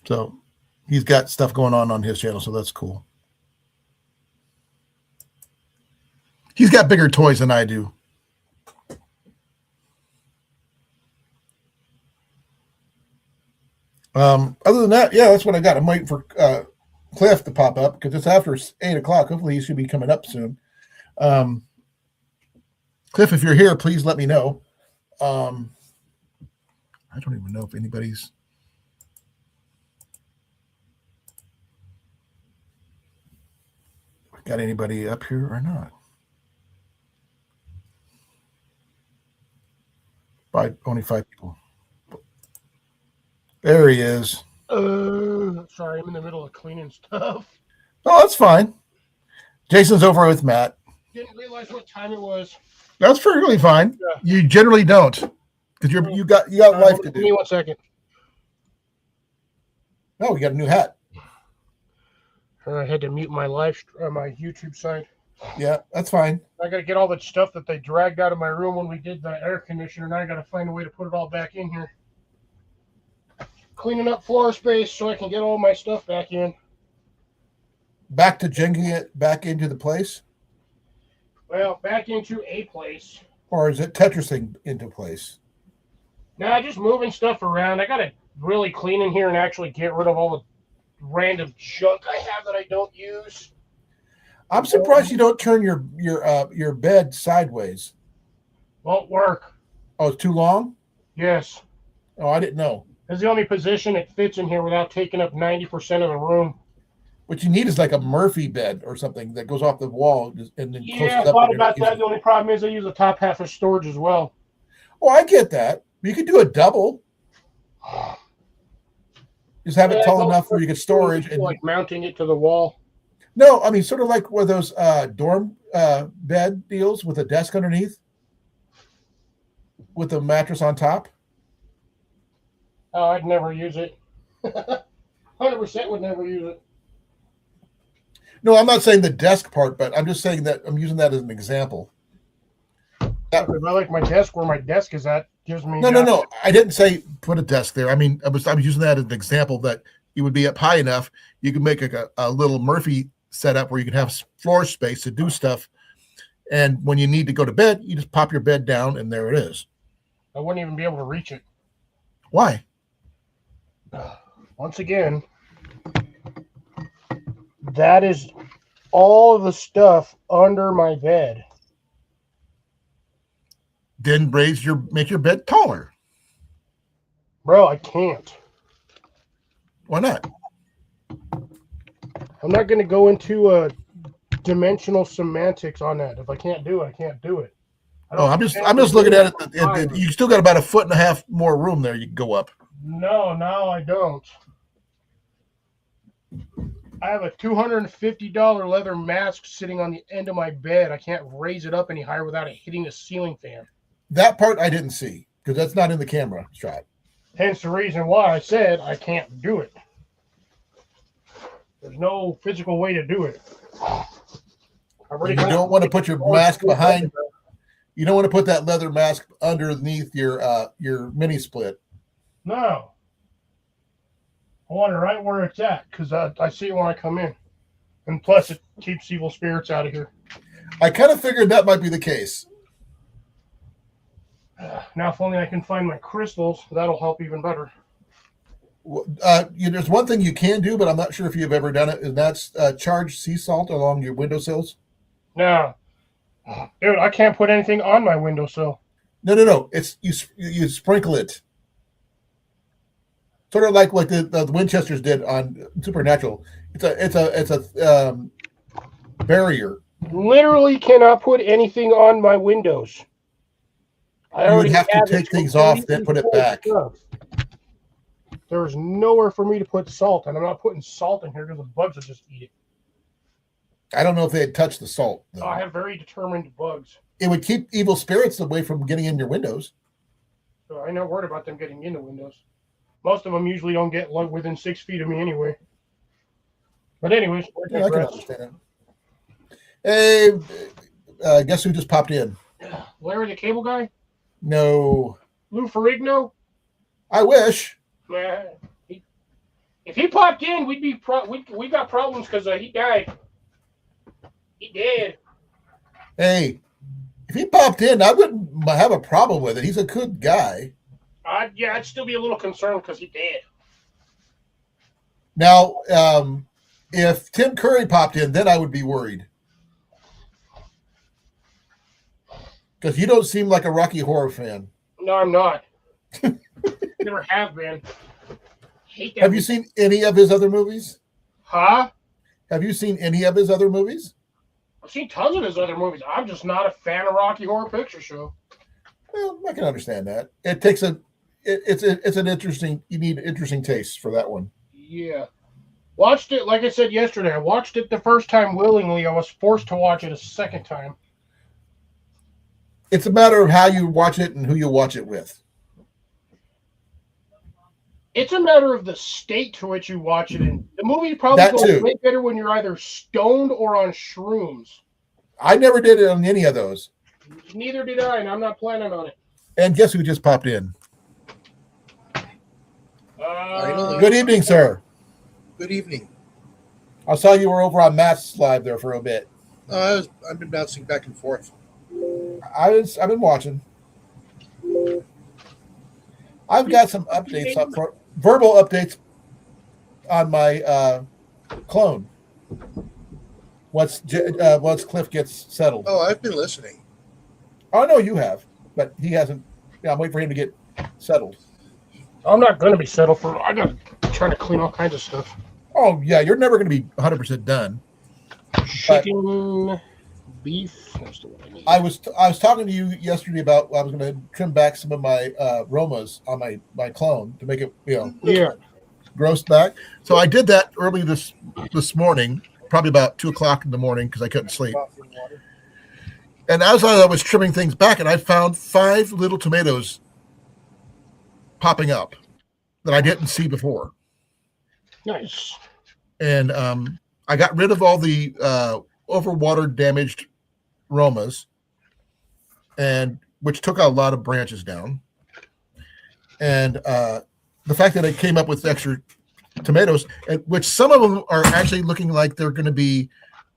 So he's got stuff going on his channel, so that's cool. He's got bigger toys than I do. Other than that, yeah, that's what I got. I'm waiting for Cliff to pop up because it's after 8 o'clock. Hopefully he should be coming up soon. Cliff, if you're here, please let me know. I don't even know if anybody's got anybody up here or not. Only 5 people. There he is. Sorry, I'm in the middle of cleaning stuff. Oh, that's fine. Jason's over with Matt. Didn't realize what time it was. That's perfectly fine. Yeah. You generally don't, because you got life to do. Give me 1 second. Oh, you got a new hat. I had to mute my my YouTube side. Yeah, that's fine. I got to get all the stuff that they dragged out of my room when we did the air conditioner, and I got to find a way to put it all back in here. Cleaning up floor space so I can get all my stuff back in. Back to jingling it back into the place? Well, back into a place. Or is it Tetrising into place? Nah, just moving stuff around. I got to really clean in here and actually get rid of all the random junk I have that I don't use. I'm surprised you don't turn your bed sideways. Won't work. Oh, it's too long? Yes. Oh, I didn't know. It's the only position it fits in here without taking up 90% of the room. What you need is like a Murphy bed or something that goes off the wall and then I thought about that. The only problem is I use the top half of storage as well. Oh, I get that. You could do a double. Just have it tall enough where you get storage and like mounting it to the wall. No, I mean sort of like one of those dorm bed deals with a desk underneath with a mattress on top. Oh, I'd never use it. 100% would never use it. No, I'm not saying the desk part, but I'm just saying that I'm using that as an example. If I like my desk where my desk is at, gives me. No. I didn't say put a desk there. I mean, I was using that as an example that it would be up high enough. You could make a little Murphy setup where you can have floor space to do stuff. And when you need to go to bed, you just pop your bed down and there it is. I wouldn't even be able to reach it. Why? Once again, that is all the stuff under my bed. Then make your bed taller. Bro, I can't. Why not? I'm not going to go into dimensional semantics on that. If I can't do it, I can't do it. I'm just looking at it. You still got about 1.5 feet more room there. You can go up. No, I don't. I have a $250 leather mask sitting on the end of my bed. I can't raise it up any higher without it hitting the ceiling fan. That part I didn't see because that's not in the camera shot. Hence the reason why I said I can't do it. There's no physical way to do it. You don't want to put your mask behind. You don't want to put that leather mask underneath your mini split. No. I want it right where it's at because I see it when I come in. And plus, it keeps evil spirits out of here. I kind of figured that might be the case. Now, if only I can find my crystals, that'll help even better. There's one thing you can do, but I'm not sure if you've ever done it, and that's charge sea salt along your windowsills. No. Dude, I can't put anything on my windowsill. No. It's you sprinkle it. Sort of like what the Winchesters did on Supernatural. It's a barrier. Literally cannot put anything on my windows. You would have to take things off, then put it back. There is nowhere for me to put salt, and I'm not putting salt in here because the bugs will just eat it. I don't know if they'd touch the salt, though. I have very determined bugs. It would keep evil spirits away from getting in your windows. So I'm not worried about them getting into windows. Most of them usually don't get within 6 feet of me anyway. But anyways, I can understand. Hey, guess who just popped in? Larry the Cable Guy? No. Lou Ferrigno? I wish. If he popped in, we got problems because he died. He did. Hey, if he popped in, I wouldn't have a problem with it. He's a good guy. I'd still be a little concerned because he did. Now, if Tim Curry popped in, then I would be worried. Because you don't seem like a Rocky Horror fan. No, I'm not. Never have been. Hate that. Have you seen any of his other movies? Huh? Have you seen any of his other movies? I've seen tons of his other movies. I'm just not a fan of Rocky Horror Picture Show. Well, I can understand that. It takes it's an interesting. You need interesting taste for that one. Yeah. Watched it, like I said yesterday. I watched it the first time willingly. I was forced to watch it a second time. It's a matter of how you watch it and who you watch it with. It's a matter of the state to which you watch it in. The movie probably goes way better when you're either stoned or on shrooms. I never did it on any of those. Neither did I, and I'm not planning on it. And guess who just popped in? Good evening, sir. Good evening. I saw you were over on Matt's live there for a bit. I've been bouncing back and forth. I've been watching. I've got some updates up for verbal updates on my clone. Once Cliff gets settled. Oh, I've been listening. Oh, I know you have, but he hasn't. Yeah, I'm waiting for him to get settled. I'm not going to be settled for. I got to try to clean all kinds of stuff. Oh yeah, you're never going to be 100% done. Chicken, beef. That's the one I need. I was talking to you yesterday about I was going to trim back some of my Romas on my clone to make it gross back. So I did that early this morning, probably about 2:00 in the morning because I couldn't sleep. And as I was trimming things back, and I found 5 little tomatoes popping up that I didn't see before. Nice. And I got rid of all the overwatered, damaged Romas, and which took a lot of branches down. And the fact that I came up with extra tomatoes, which some of them are actually looking like they're going to be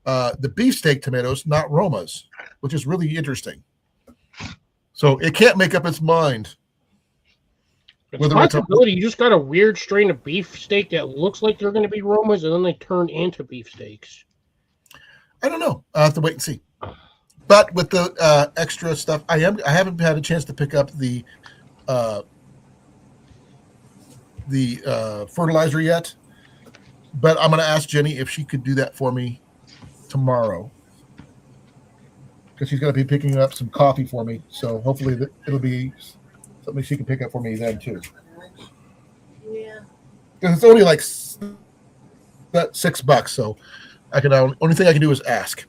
the beefsteak tomatoes, not Romas, which is really interesting. So it can't make up its mind. It's a possibility you just got a weird strain of beefsteak that looks like they're going to be Romas, and then they turn into beefsteaks. I don't know. I'll have to wait and see. But with the extra stuff, I haven't had a chance to pick up the fertilizer yet. But I'm going to ask Jenny if she could do that for me tomorrow, because she's going to be picking up some coffee for me. So hopefully it'll be something she can pick up for me then too. Yeah. Because it's only like $6, so I can only thing I can do is ask.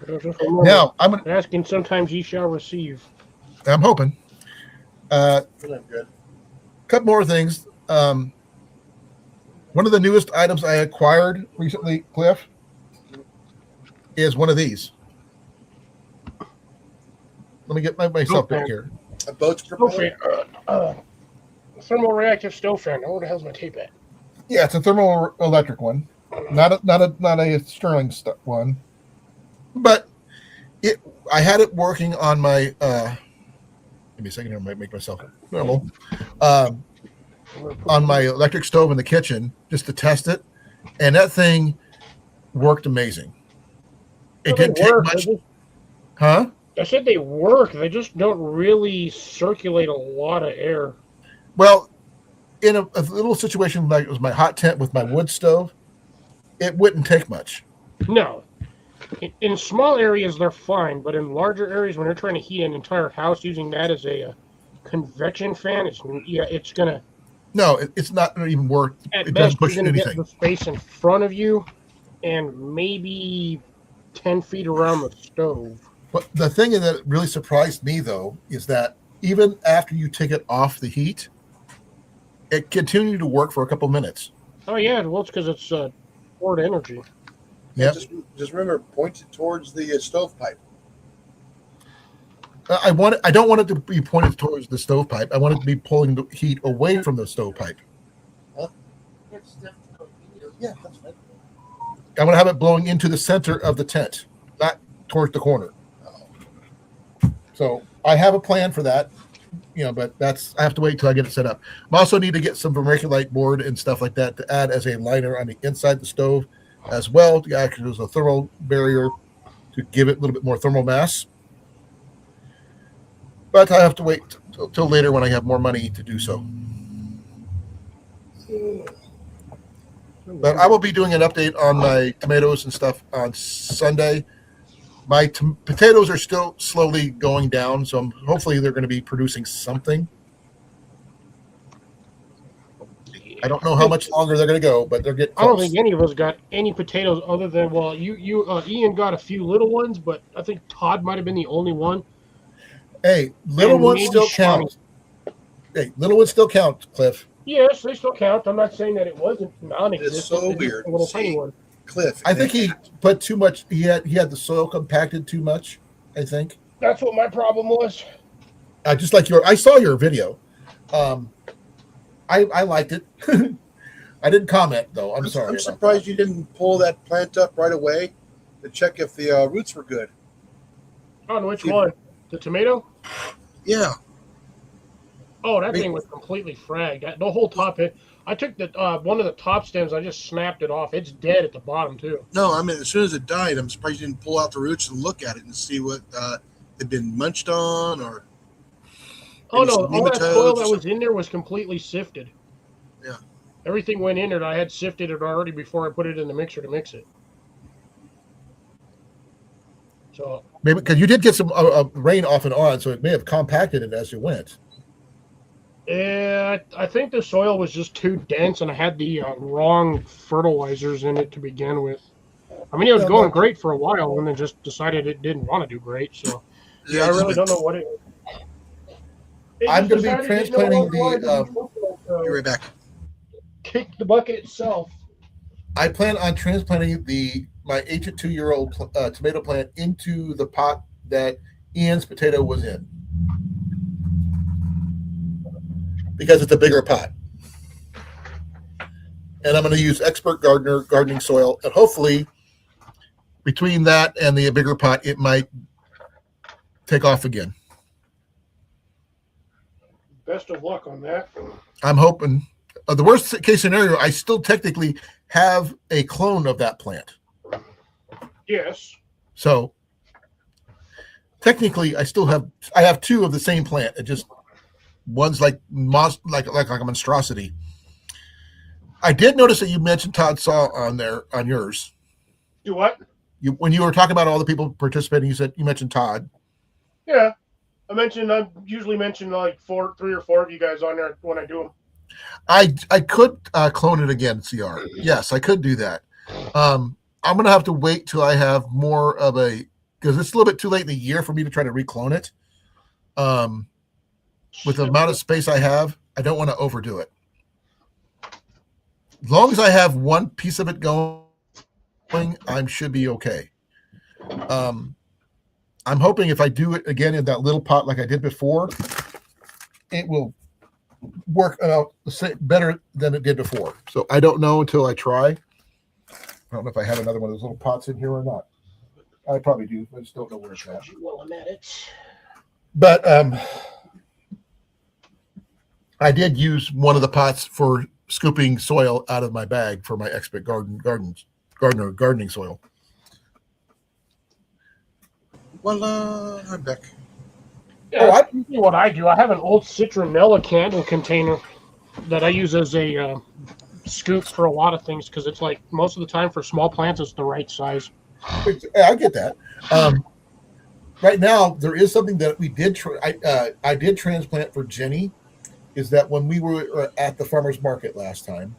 Now I'm asking. Sometimes ye shall receive. I'm hoping. I'm good. Couple more things. One of the newest items I acquired recently, Cliff, is one of these. Let me get myself back here. A boat's Stove propeller? fan. Thermoreactive stove fan. Now, where the hell's my tape at? Yeah, it's a thermoelectric one, not a Stirling one. But I had it working on my. Give me a second here. I might make myself normal. On my electric stove in the kitchen, just to test it, and that thing worked amazing. It didn't take much. Huh? I said they work. They just don't really circulate a lot of air. Well, in a little situation like it was my hot tent with my wood stove, it wouldn't take much. No. In small areas, they're fine, but in larger areas, when you're trying to heat an entire house using that as a convection fan, it's gonna. No, it's not going to even work. It doesn't push anything. Get the space in front of you, and maybe 10 feet around the stove. But the thing that really surprised me, though, is that even after you take it off the heat, it continued to work for a couple minutes. Oh yeah, well it's because it's stored energy. Yeah. Just remember, point it towards the stovepipe. I don't want it to be pointed towards the stovepipe. I want it to be pulling the heat away from the stovepipe. Huh? Yeah, that's right. I want to have it blowing into the center of the tent, not towards the corner. So I have a plan for that, but I have to wait till I get it set up. I also need to get some vermiculite board and stuff like that to add as a liner on the inside the stove as well, to act as a thermal barrier to give it a little bit more thermal mass. But I have to wait till later when I have more money to do so. But I will be doing an update on my tomatoes and stuff on Sunday. My potatoes are still slowly going down, so hopefully they're going to be producing something. I don't know how much longer they're going to go, but they're getting close. I don't think any of us got any potatoes other than, Ian got a few little ones, but I think Todd might have been the only one. Hey, little ones still count. Hey, little ones still count, Cliff. Yes, they still count. I'm not saying that it wasn't non-existent. It's so weird. A little tiny one. Cliff. I think he put too much. He had the soil compacted too much. I think that's what my problem was. Just like I saw your video. I liked it. I didn't comment though. I'm sorry. I'm surprised you didn't pull that plant up right away to check if the roots were good. On which one? The tomato? Yeah. Oh, that thing was completely fragged. The whole top hit. I took the one of the top stems. I just snapped it off. It's dead at the bottom too. No, I mean as soon as it died, I'm surprised you didn't pull out the roots and look at it and see what had been munched on or. Oh no! All that soil that was in there was completely sifted. Yeah. Everything went in it. I had sifted it already before I put it in the mixer to mix it. So maybe because you did get some rain off and on, so it may have compacted it as you went. Yeah, I think the soil was just too dense, and I had the wrong fertilizers in it to begin with. I mean, it was going great for a while, and then just decided it didn't want to do great. So yeah, I really don't know what it. I'm going to be transplanting the. Be right back. Kick the bucket itself. I plan on transplanting my 2-year-old tomato plant into the pot that Ian's potato was in, because it's a bigger pot. And I'm going to use expert gardening soil, and hopefully between that and the bigger pot, it might take off again. Best of luck on that. I'm hoping. The worst case scenario, I still technically have a clone of that plant. Yes. So technically, I have two of the same plant. It just one's like a monstrosity. I did notice that you mentioned Todd Saw on yours. Do what? When you were talking about all the people participating, you mentioned Todd. Yeah. I usually mention like 3 or 4 of you guys on there when I do them. I could clone it again, CR. Yes, I could do that. I'm going to have to wait till I have more of because it's a little bit too late in the year for me to try to reclone it. With the amount of space I have, I don't want to overdo it. As long as I have one piece of it going, I should be okay. I'm hoping if I do it again in that little pot like I did before, it will work out better than it did before. So I don't know until I try. I don't know if I have another one of those little pots in here or not. I probably do. I just don't know where it's at. But I did use one of the pots for scooping soil out of my bag for my expert gardening soil. Well, I'm back. Yeah, that's usually what I do. I have an old citronella candle container that I use as a scoop for a lot of things because it's like most of the time for small plants it's the right size. I get that. Right now, there is something that we did. I did transplant for Jenny. Is that when we were at the farmers market last time,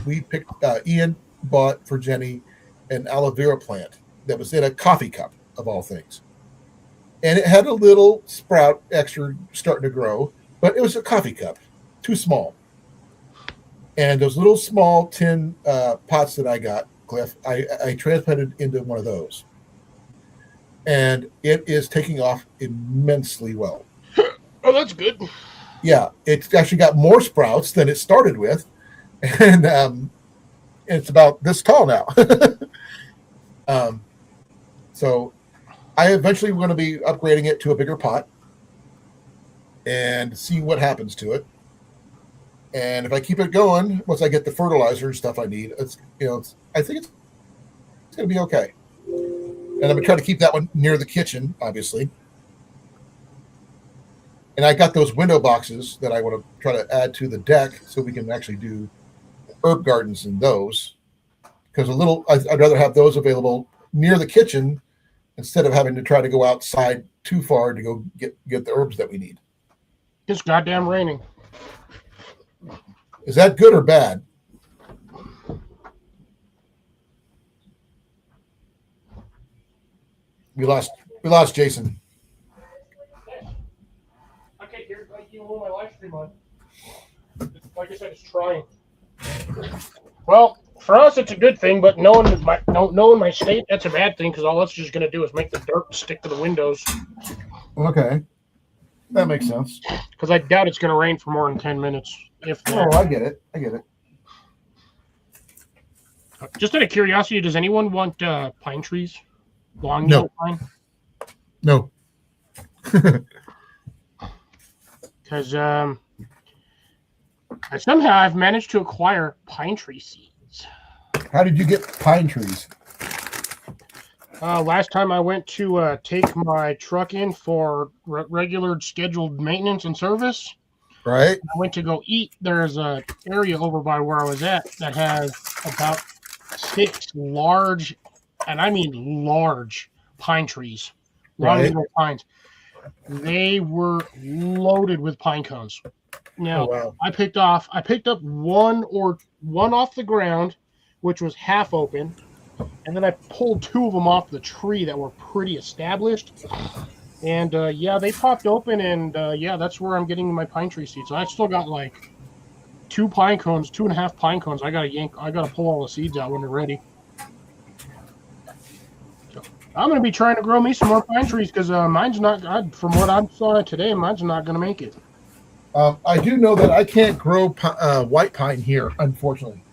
we picked. Ian bought for Jenny an aloe vera plant that was in a coffee cup of all things, and it had a little sprout extra starting to grow, but it was a coffee cup, too small. And those little small tin pots that I got, Cliff, I transplanted into one of those. And it is taking off immensely well. Oh, that's good. Yeah, it's actually got more sprouts than it started with. And it's about this tall now. So I eventually going to be upgrading it to a bigger pot and see what happens to it. And if I keep it going, once I get the fertilizer and stuff I need, I think it's going to be okay. And I'm going to try to keep that one near the kitchen, obviously. And I got those window boxes that I want to try to add to the deck so we can actually do herb gardens in those. Because I'd rather have those available near the kitchen instead of having to try to go outside too far to go get the herbs that we need. It's goddamn raining. Is that good or bad? We lost Jason. I can't hear you on my live stream on. Like I said, it's trying. Well, for us, it's a good thing, but knowing my state, that's a bad thing because all that's just going to do is make the dirt stick to the windows. Okay. That makes sense. Because I doubt it's going to rain for more than 10 minutes. I get it. Just out of curiosity, does anyone want pine trees? Long No. Pine? No. Because somehow I've managed to acquire pine tree seeds. How did you get pine trees? Last time I went to take my truck in for regular scheduled maintenance and service. Right. I went to go eat. There's an area over by where I was at that has about 6 large, and I mean large, pine trees. Long little pines. They were loaded with pine cones. Now, I picked up one off the ground, which was half open, and then I pulled 2 of them off the tree that were pretty established. And they popped open, and that's where I'm getting my pine tree seeds. So I still got like 2 pine cones, 2.5 pine cones. I gotta pull all the seeds out when they're ready. So I'm gonna be trying to grow me some more pine trees because mine's not. From what I saw today, mine's not gonna make it. I do know that I can't grow white pine here, unfortunately.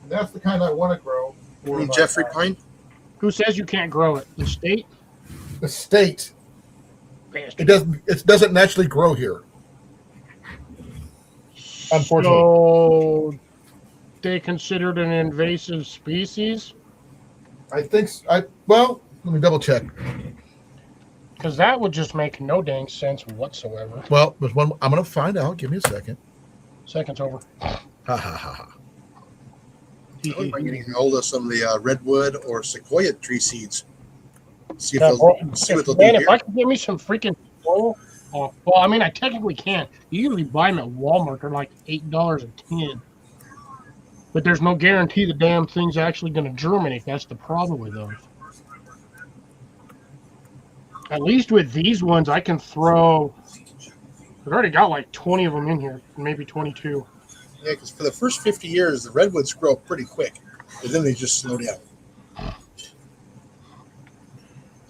That's the kind I want to grow. Jeffrey pine? Who says you can't grow it? The state? The state. Bastard. It doesn't naturally grow here. Unfortunately. So they considered an invasive species? I think let me double check. Because that would just make no dang sense whatsoever. Well, there's one. I'm going to find out. Give me a second. Second's over. Ha ha ha ha. I might get a hold of some of the redwood or sequoia tree seeds. See what they'll do here. If I can get me some freaking soil, well, I mean, I technically can. You usually buy them at Walmart. They're like $8 a tin. But there's no guarantee the damn thing's actually going to germinate. That's the problem with those. At least with these ones, I can throw. I've already got like 20 of them in here, maybe 22. Yeah, because for the first 50 years, the redwoods grow pretty quick, but then they just slow down.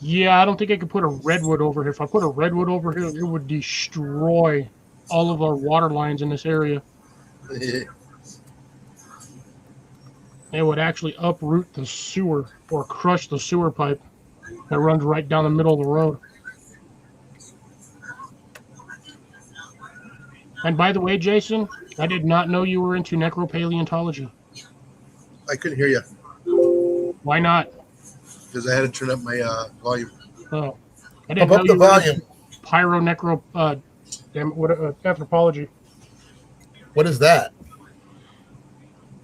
Yeah, I don't think I could put a redwood over here. If I put a redwood over here, it would destroy all of our water lines in this area. It would actually uproot the sewer or crush the sewer pipe that runs right down the middle of the road. And by the way, Jason, I did not know you were into necropaleontology. I couldn't hear you Why not? because I had to turn up my volume. Oh, I didn't Pump know up the you were volume. into anthropology. What is that?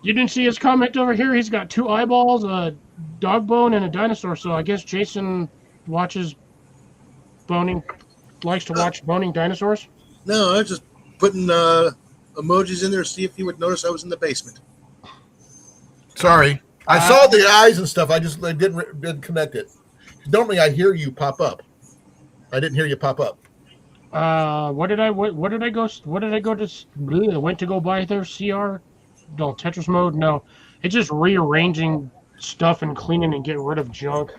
You didn't see his comment over here? He's got 2 eyeballs, a dog bone, and a dinosaur. So I guess Jason likes to watch boning dinosaurs. No, I was just putting emojis in there to see if you would notice I was in the basement. Sorry. I saw the eyes and stuff. I didn't connect it. Normally I hear you pop up. I didn't hear you pop up. What did I go to? I went to go buy their CR. No, Tetris mode. No, it's just rearranging stuff and cleaning and getting rid of junk,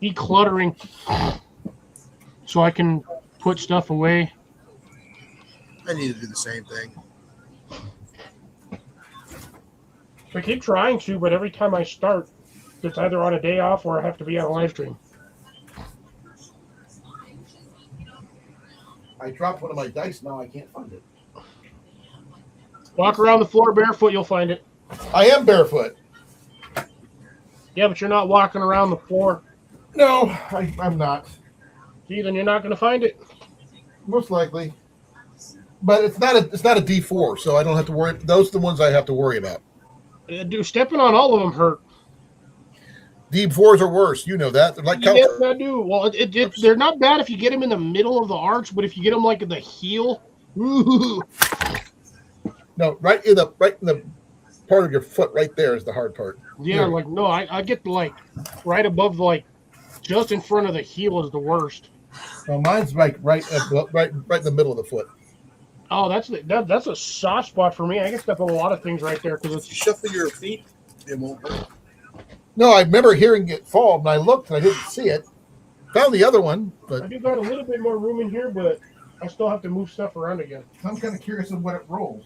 decluttering, so I can put stuff away. I need to do the same thing. I keep trying to, but every time I start, it's either on a day off or I have to be on a live stream. I dropped one of my dice. Now I can't find it. Walk around the floor barefoot, you'll find it. I am barefoot. Yeah, but you're not walking around the floor. No, I'm not. See, then you're not going to find it. Most likely. But it's not a D4, so I don't have to worry. Those are the ones I have to worry about. Dude, stepping on all of them hurt. D4s are worse. You know that. They're like Yes, I do. Well, they're not bad if you get them in the middle of the arch, but if you get them like in the heel, ooh. No, right in the part of your foot right there is the hard part. Yeah, like no, I get like right above like just in front of the heel is the worst. Well, mine's like right in the middle of the foot. Oh, that's a soft spot for me. I can step on a lot of things right there because it's Shuffle your feet, it won't hurt. No, I remember hearing it fall, and I looked and I didn't see it. Found the other one, but I do got a little bit more room in here, but I still have to move stuff around again. I'm kind of curious of what it rolls.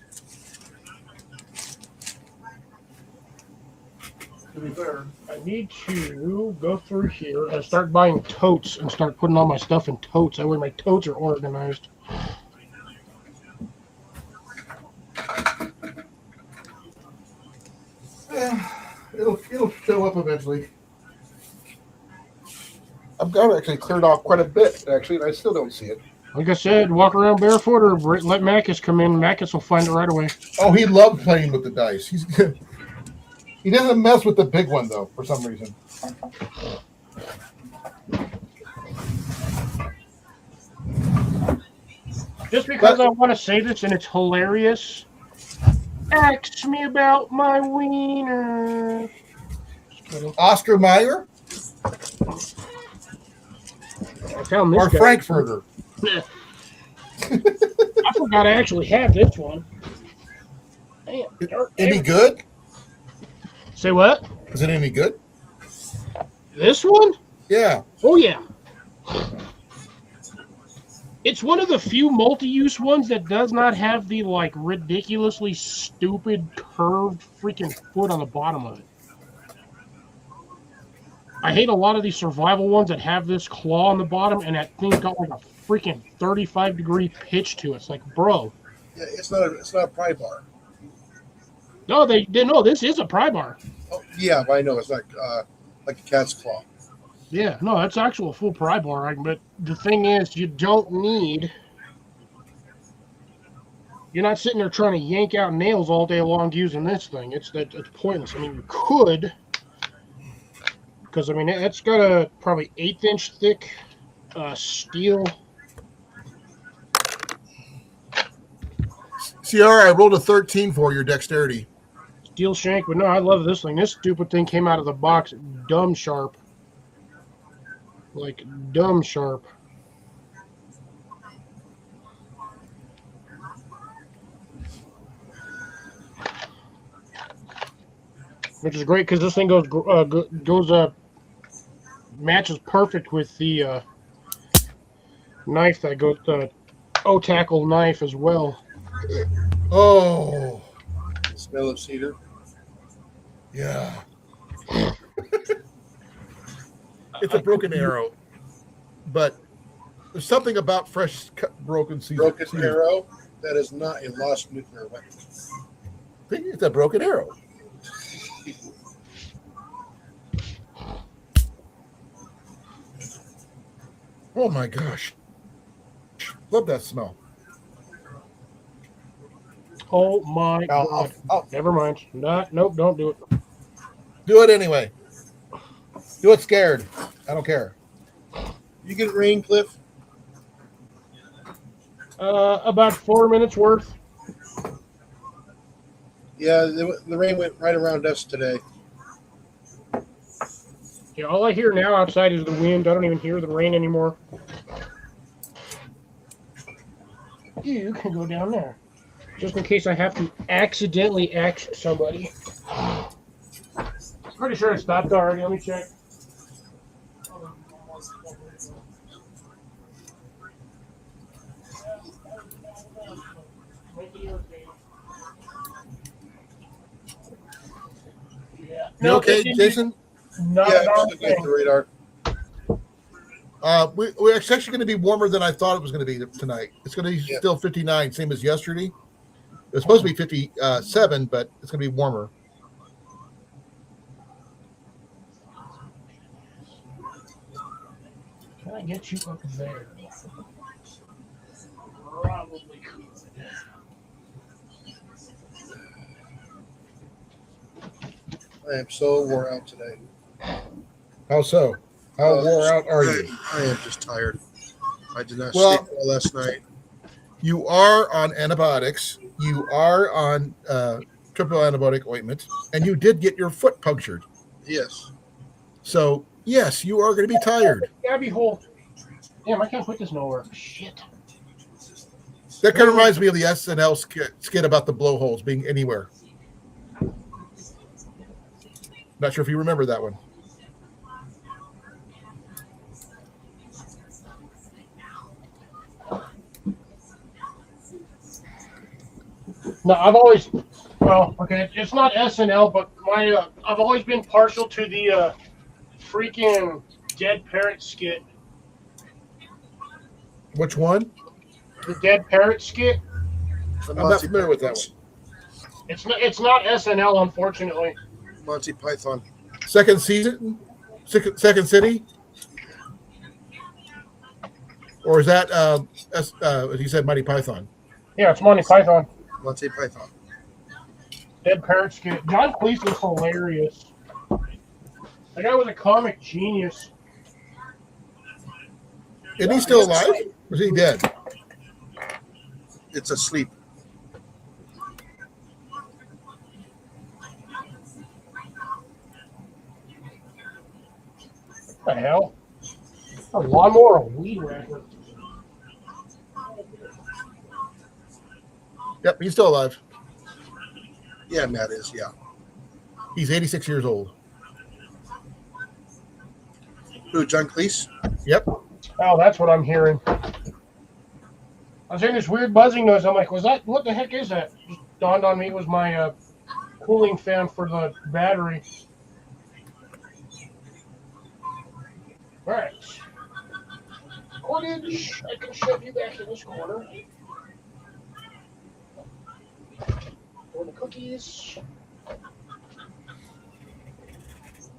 To be fair, I need to go through here and start buying totes and start putting all my stuff in totes. That way my totes are organized. It'll show up eventually. I've got actually cleared off quite a bit, actually, and I still don't see it. Like I said, walk around barefoot or let Macus come in. Macus will find it right away. Oh, he loved playing with the dice. He's good. He doesn't mess with the big one, though, for some reason. Just because I want to say this and it's hilarious, ask me about my wiener. Oscar Mayer or guy. Frankfurter? I forgot I actually have this one. Damn, Any good? Say what? Is it any good? This one? Yeah. Oh, yeah. It's one of the few multi-use ones that does not have the, like, ridiculously stupid curved freaking foot on the bottom of it. I hate a lot of these survival ones that have this claw on the bottom and that thing's got like a freaking 35-degree pitch to it. It's like, bro. Yeah, it's not a pry bar. No, they didn't know this is a pry bar. Oh, yeah, but I know it's like a cat's claw. Yeah, no, that's actual full pry bar. But the thing is, you don't need. You're not sitting there trying to yank out nails all day long using this thing. It's pointless. I mean, you could, because I mean it's got a probably 1/8-inch thick steel. Ciara, I rolled a 13 for your dexterity. Steel shank, but no, I love this thing. This stupid thing came out of the box dumb sharp. Like, dumb sharp. Which is great because this thing goes matches perfect with the knife that goes the O-tackle knife as well. Oh, The smell of cedar. yeah. It's a broken arrow, but there's something about fresh broken cedar. Broken arrow. That is not a lost nuclear weapon. I think it's a broken arrow. Oh my gosh. Love that smell. Oh my God. Never mind. Nope, don't do it. Do it anyway. Do it scared. I don't care. You get rain, Cliff? About 4 minutes worth. Yeah, the rain went right around us today. Yeah, all I hear now outside is the wind. I don't even hear the rain anymore. You can go down there. Just in case I have to accidentally axe somebody. Pretty sure it stopped already. Let me check. You okay, Jason? Not Yeah, a I'm darn just looking at thing. the radar. We're actually going to be warmer than I thought it was going to be tonight. It's going to be still 59, same as yesterday. It was supposed to be 57, but it's going to be warmer. Can I get you up there? Probably could. I am so wore out today. How so? How wore out are you? I am just tired. I did not Well, sleep well last night. You are on antibiotics. You are on triple antibiotic ointment, and you did get your foot punctured. Yes. So, yes, you are going to be tired. Gabby hole. Damn, I can't put this nowhere. Shit. That kind of reminds me of the SNL skit about the blowholes being anywhere. Not sure if you remember that one. No, I've always, well, okay, it's not SNL, but I've always been partial to the freaking dead parrot skit. Which one? The dead parrot skit. I'm not familiar with that one. It's not SNL, unfortunately. Monty Python. Second season? Second City? Or is that, as you said, Monty Python? Yeah, it's Monty Python. Monty Python. Dead parrot skit. John Cleese was hilarious. That guy was a comic genius. Isn't he still alive? Or is he dead? It's asleep. What the hell? A lawnmower, a weed whacker. Yep, he's still alive. Yeah, Matt is, yeah. He's 86 years old. Who, John Cleese? Yep. Oh, that's what I'm hearing. I was hearing this weird buzzing noise. I'm like, what the heck is that? Just dawned on me it was my cooling fan for the battery. All right. Cordage, I can shove you back in this corner. For the cookies.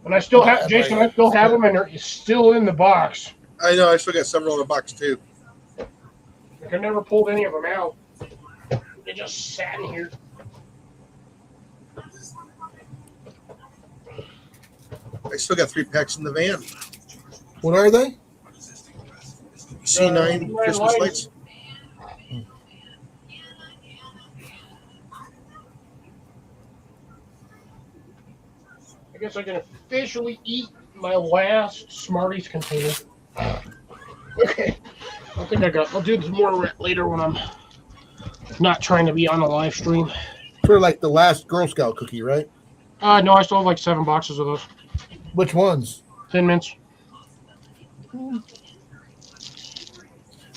And I still have, Jason, I still have them, and they're still in the box. I know, I still got several in the box, too. Like, I never pulled any of them out. They just sat in here. I still got 3 packs in the van. What are they? C9 Christmas lights. I guess I can officially eat my last Smarties container. Okay. I think I'll do this more later when I'm not trying to be on a live stream. Sort of like the last Girl Scout cookie, right? No, I still have like 7 boxes of those. Which ones? Thin Mints.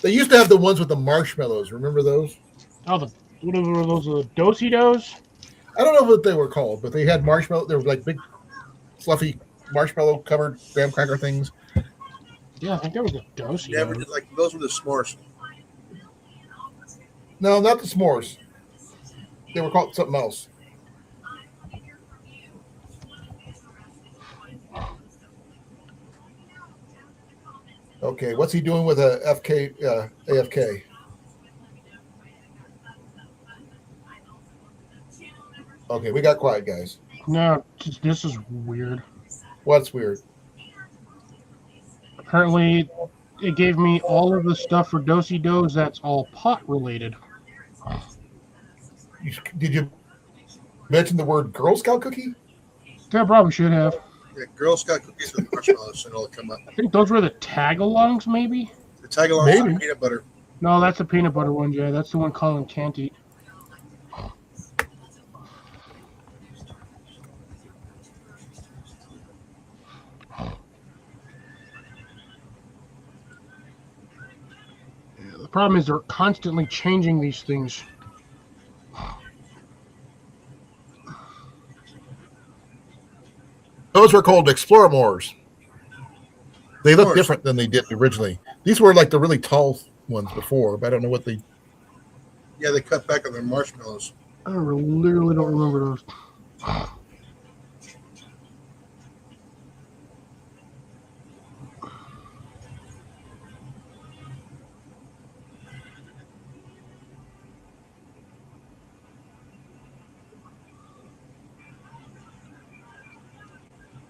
They used to have the ones with the marshmallows. Remember those? Oh, what were those? The Do-si-dos? I don't know what they were called, but they had marshmallow. They were like big, fluffy marshmallow covered graham cracker things. Yeah, I think that was the Do-si-dos. Never did like those were the s'mores. No, not the s'mores. They were called something else. Okay, what's he doing with a AFK? Okay, we got quiet, guys. No, this is weird. What's weird? Apparently, it gave me all of the stuff for Do-si-dos that's all pot related. Did you mention the word Girl Scout cookie? Yeah, probably should have. Yeah, Girl Scout cookies with marshmallows, and it'll come up. I think those were the tagalongs, maybe? The tagalongs Maybe. with peanut butter. No, that's the peanut butter one, Jay. That's the one Colin can't eat. Yeah, the problem is they're constantly changing these things. Those were called Exploramores. They look S'mores. different than they did originally. These were like the really tall ones before, but I don't know what they. Yeah, they cut back on their marshmallows. I literally don't remember those.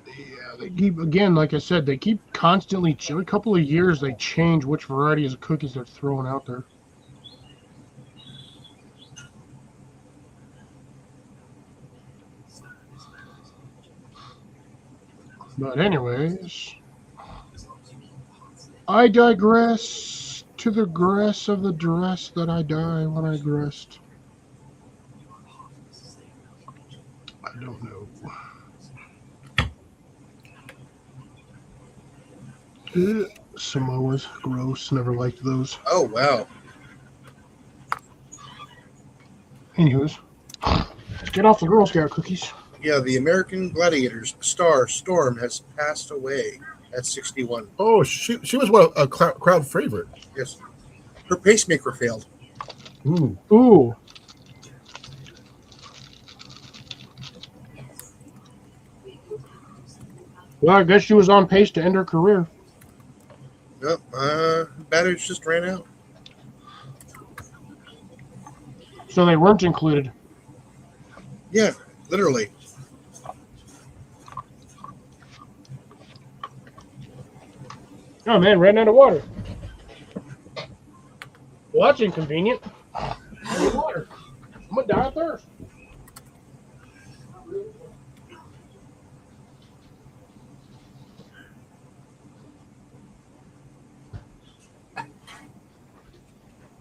Yeah, they keep, again, like I said, they keep constantly, every couple of years, they change which varieties of cookies they're throwing out there. But anyways, I digress to the grass of the dress that I die when I dressed. I don't know. Samoas, gross, never liked those. Oh wow! Anyways, let's get off the Girl Scout cookies. Yeah, the American Gladiators star Storm has passed away at 61. Oh, she was a crowd favorite. Yes, her pacemaker failed. Ooh. Ooh. Well, I guess she was on pace to end her career. Nope, batteries just ran out. So they weren't included. Yeah, literally. Oh man, ran out of water. Well, that's inconvenient. I need water. I'm gonna die of thirst.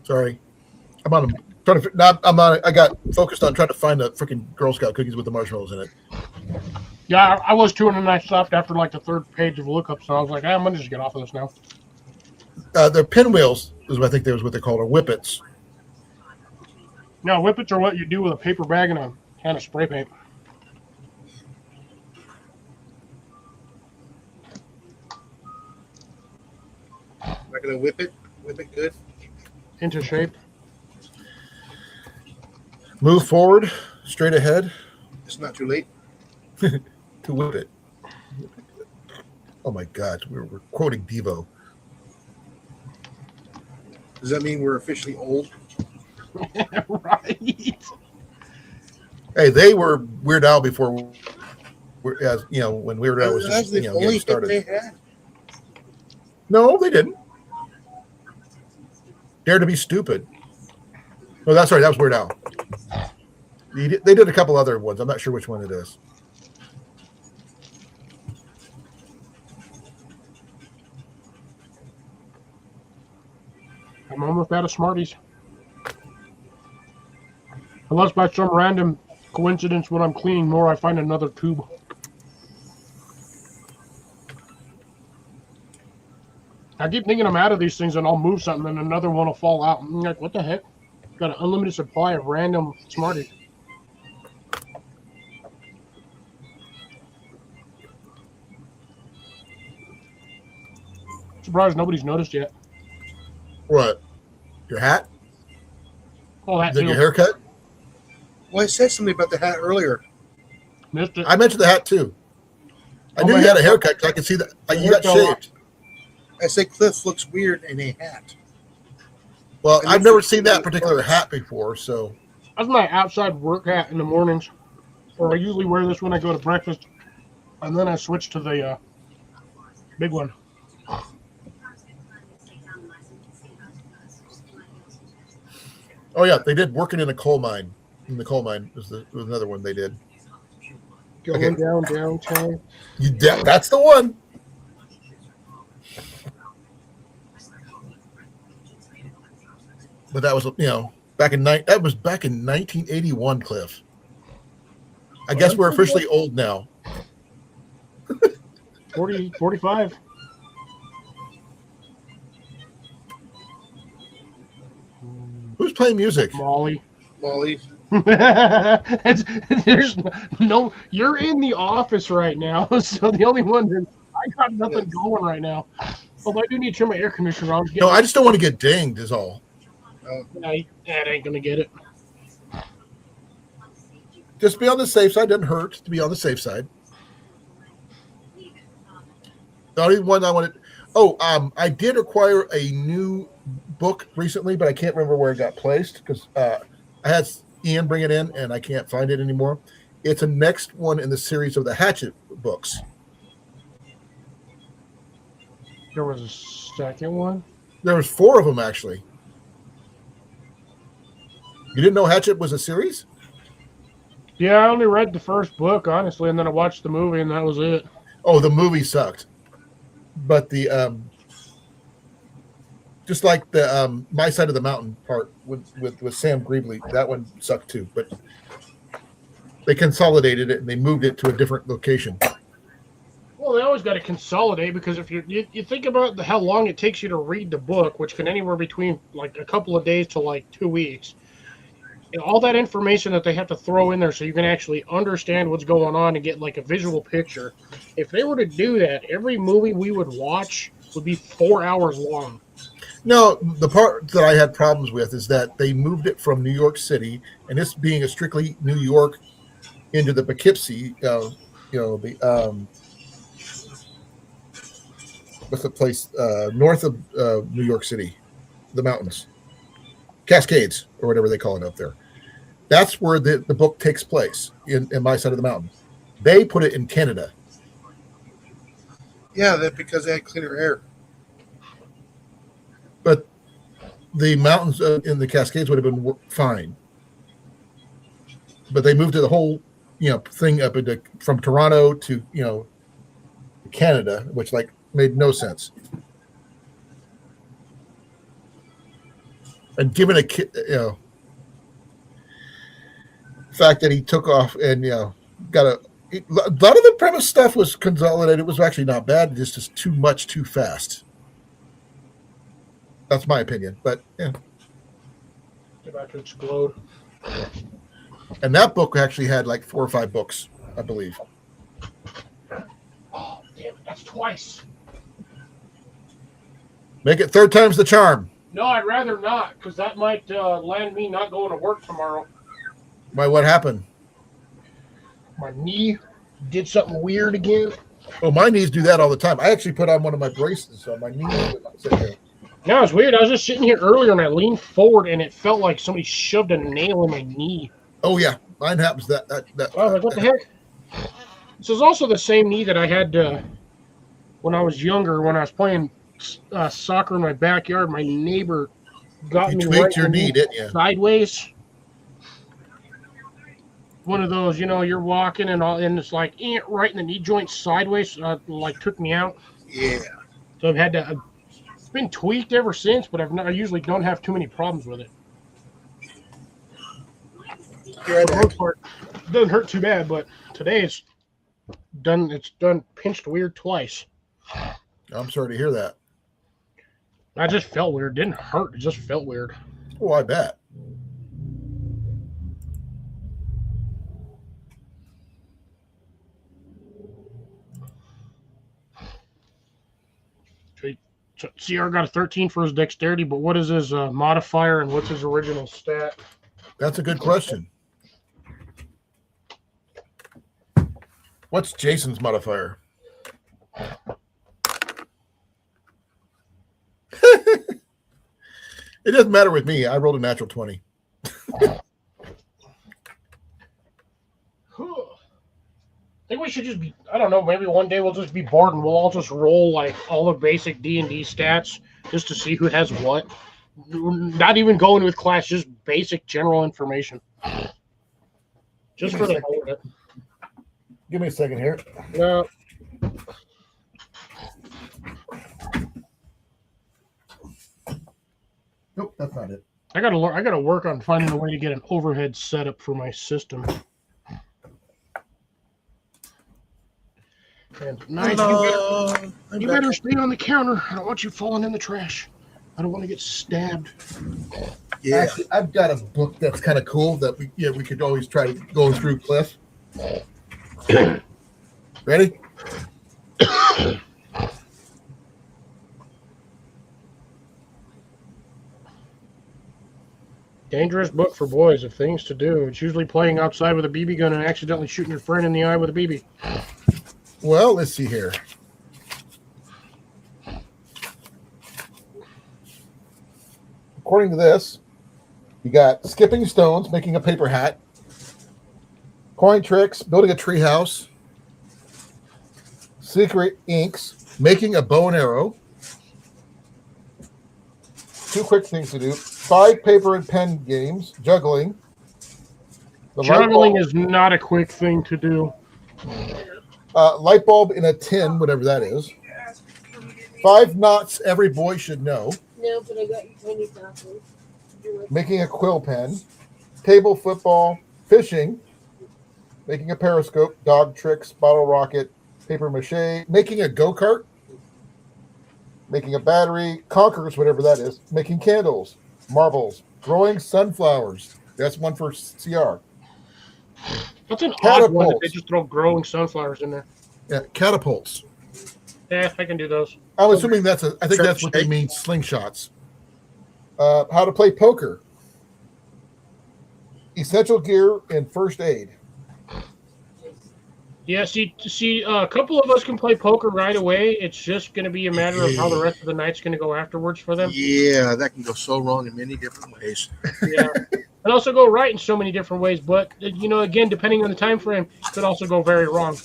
Sorry, I'm on. Trying to. Not. I'm on. I got focused on trying to find the freaking Girl Scout cookies with the marshmallows in it. Yeah, I was too, and then I stopped after like the third page of lookup, so I was like, I'm gonna just get off of this now. They're pinwheels, is what I think that was what they called, or whippets. No, whippets are what you do with a paper bag and a can of spray paint. Not gonna whip it good. Into shape. Move forward, straight ahead, It's not too late. to whip it. Oh my God, we're quoting Devo. Does that mean we're officially old? Right. Hey, they were Weird Al before, as you know, when Weird Al was That's just the getting only hit started. they had. No, they didn't. Dare to be Stupid. Oh, that's right. That was Weird Al. They did a couple other ones. I'm not sure which one it is. I'm almost out of Smarties. Unless by some random coincidence when I'm cleaning more, I find another tube. I keep thinking I'm out of these things, and I'll move something, and another one will fall out. I'm like, what the heck? Got an unlimited supply of random Smarties. Surprised nobody's noticed yet. What? Your hat? Oh, that Is that too. your haircut? Well, I said something about the hat earlier. Missed it. I mentioned the hat too. I Oh, knew my you had a hair- haircut because I could see that my you hair got fell shaved. I said Cliff looks weird in a hat. Well, It I've looks never like seen that somebody particular close. hat before, so That's my outside work hat in the mornings. Or I usually wear this when I go to breakfast. And then I switch to the big one. oh yeah, they did working in a coal mine. In the coal mine was another one they did. Going Okay. down downtown. That's the one. But that was back in 1981, Cliff. I guess we're officially old now. 45. Who's playing music? Molly. Molly. There's no. You're in the office right now, so the only one that I got nothing going right now. Although I do need to turn my air conditioner on. No, I just don't want to get dinged. Is all. That ain't gonna get it. Just be on the safe side. Doesn't hurt to be on the safe side. The only one I wanted. Oh, I did acquire a new book recently, but I can't remember where it got placed because I had Ian bring it in, and I can't find it anymore. It's a next one in the series of the Hatchet books. There was a second one. There was 4 of them actually. You didn't know Hatchet was a series? Yeah, I only read the first book, honestly, and then I watched the movie, and that was it. Oh, the movie sucked. But the just like the My Side of the Mountain part with Sam Greavely, that one sucked too. But they consolidated it and they moved it to a different location. Well, they always got to consolidate because if you think about how long it takes you to read the book, which can anywhere between like a couple of days to like 2 weeks, and all that information that they have to throw in there so you can actually understand what's going on and get like a visual picture. If they were to do that, every movie we would watch would be 4 hours long. No, the part that I had problems with is that they moved it from New York City, and this being a strictly New York, into the Poughkeepsie, what's the place north of New York City, the mountains, Cascades, or whatever they call it up there. That's where the book takes place in My Side of the Mountain. They put it in Canada. Yeah, that because they had cleaner air. But the mountains in the Cascades would have been fine. But they moved the whole, thing up from Toronto to, Canada, which made no sense. And given a kid, fact that he took off and got a lot of the premise stuff was consolidated. It was actually not bad, just too much too fast. That's my opinion, but yeah. About to explode. And that book actually had 4 or 5 books, I believe. Oh, damn it, that's twice. Make it 3rd time's the charm. No, I'd rather not, because that might land me not going to work tomorrow. Why? What happened? My knee did something weird again. Oh, my knees do that all the time. I actually put on one of my braces on my knee. No, it's weird. I was just sitting here earlier and I leaned forward and it felt like somebody shoved a nail in my knee. Oh yeah, mine happens. That. I was like, what the heck? This is also the same knee that I had when I was younger. When I was playing soccer in my backyard, my neighbor got You me tweaked right your in the knee, didn't you? sideways. One of those, you're walking and it's like right in the knee joint sideways, took me out. Yeah. So I've had to. It's been tweaked ever since, but I usually don't have too many problems with it. You're For the most part, it doesn't hurt too bad, but today it's done. It's done pinched weird twice. I'm sorry to hear that. I just felt weird. It didn't hurt. It just felt weird. Oh, I bet. CR got a 13 for his dexterity, but what is his modifier and what's his original stat? That's a good question. What's Jason's modifier? It doesn't matter with me. I rolled a natural 20. I think we should just be, I don't know, maybe one day we'll just be bored and we'll all just roll like all the basic D&D stats just to see who has what. Not even going with class, just basic general information. Just for the hell of it. Give me a second here. Yeah. Nope, that's not it. I gotta work on finding a way to get an overhead setup for my system. And nice, you better stay on the counter. I don't want you falling in the trash. I don't want to get stabbed. Yeah, actually, I've got a book that's kind of cool that we could always try to go through. Cliff, ready? Dangerous book for boys of things to do. It's usually playing outside with a BB gun and accidentally shooting your friend in the eye with a BB. Well, let's see here. According to this, you got skipping stones, making a paper hat, coin tricks, building a tree house, secret inks, making a bow and arrow. 2 quick things to do. 5 paper and pen games, juggling. Juggling is not a quick thing to do. Light bulb in a tin, whatever that is. 5 knots every boy should know. No, but I got you tiny samples. Making a quill pen. Table football, fishing. Making a periscope, dog tricks, bottle rocket, paper mache. Making a go-kart. Making a battery, conkers, whatever that is. Making candles, marbles, growing sunflowers. That's one for CR. That's an odd one that they just throw growing sunflowers in there. Yeah, catapults. Yeah, I can do those. I'm assuming I think that's what they mean, slingshots. How to play poker. Essential gear and first aid. Yeah, see, a couple of us can play poker right away. It's just going to be a matter of how the rest of the night's going to go afterwards for them. Yeah, that can go so wrong in many different ways. Yeah, and also go right in so many different ways. But again, depending on the time frame, it could also go very wrong.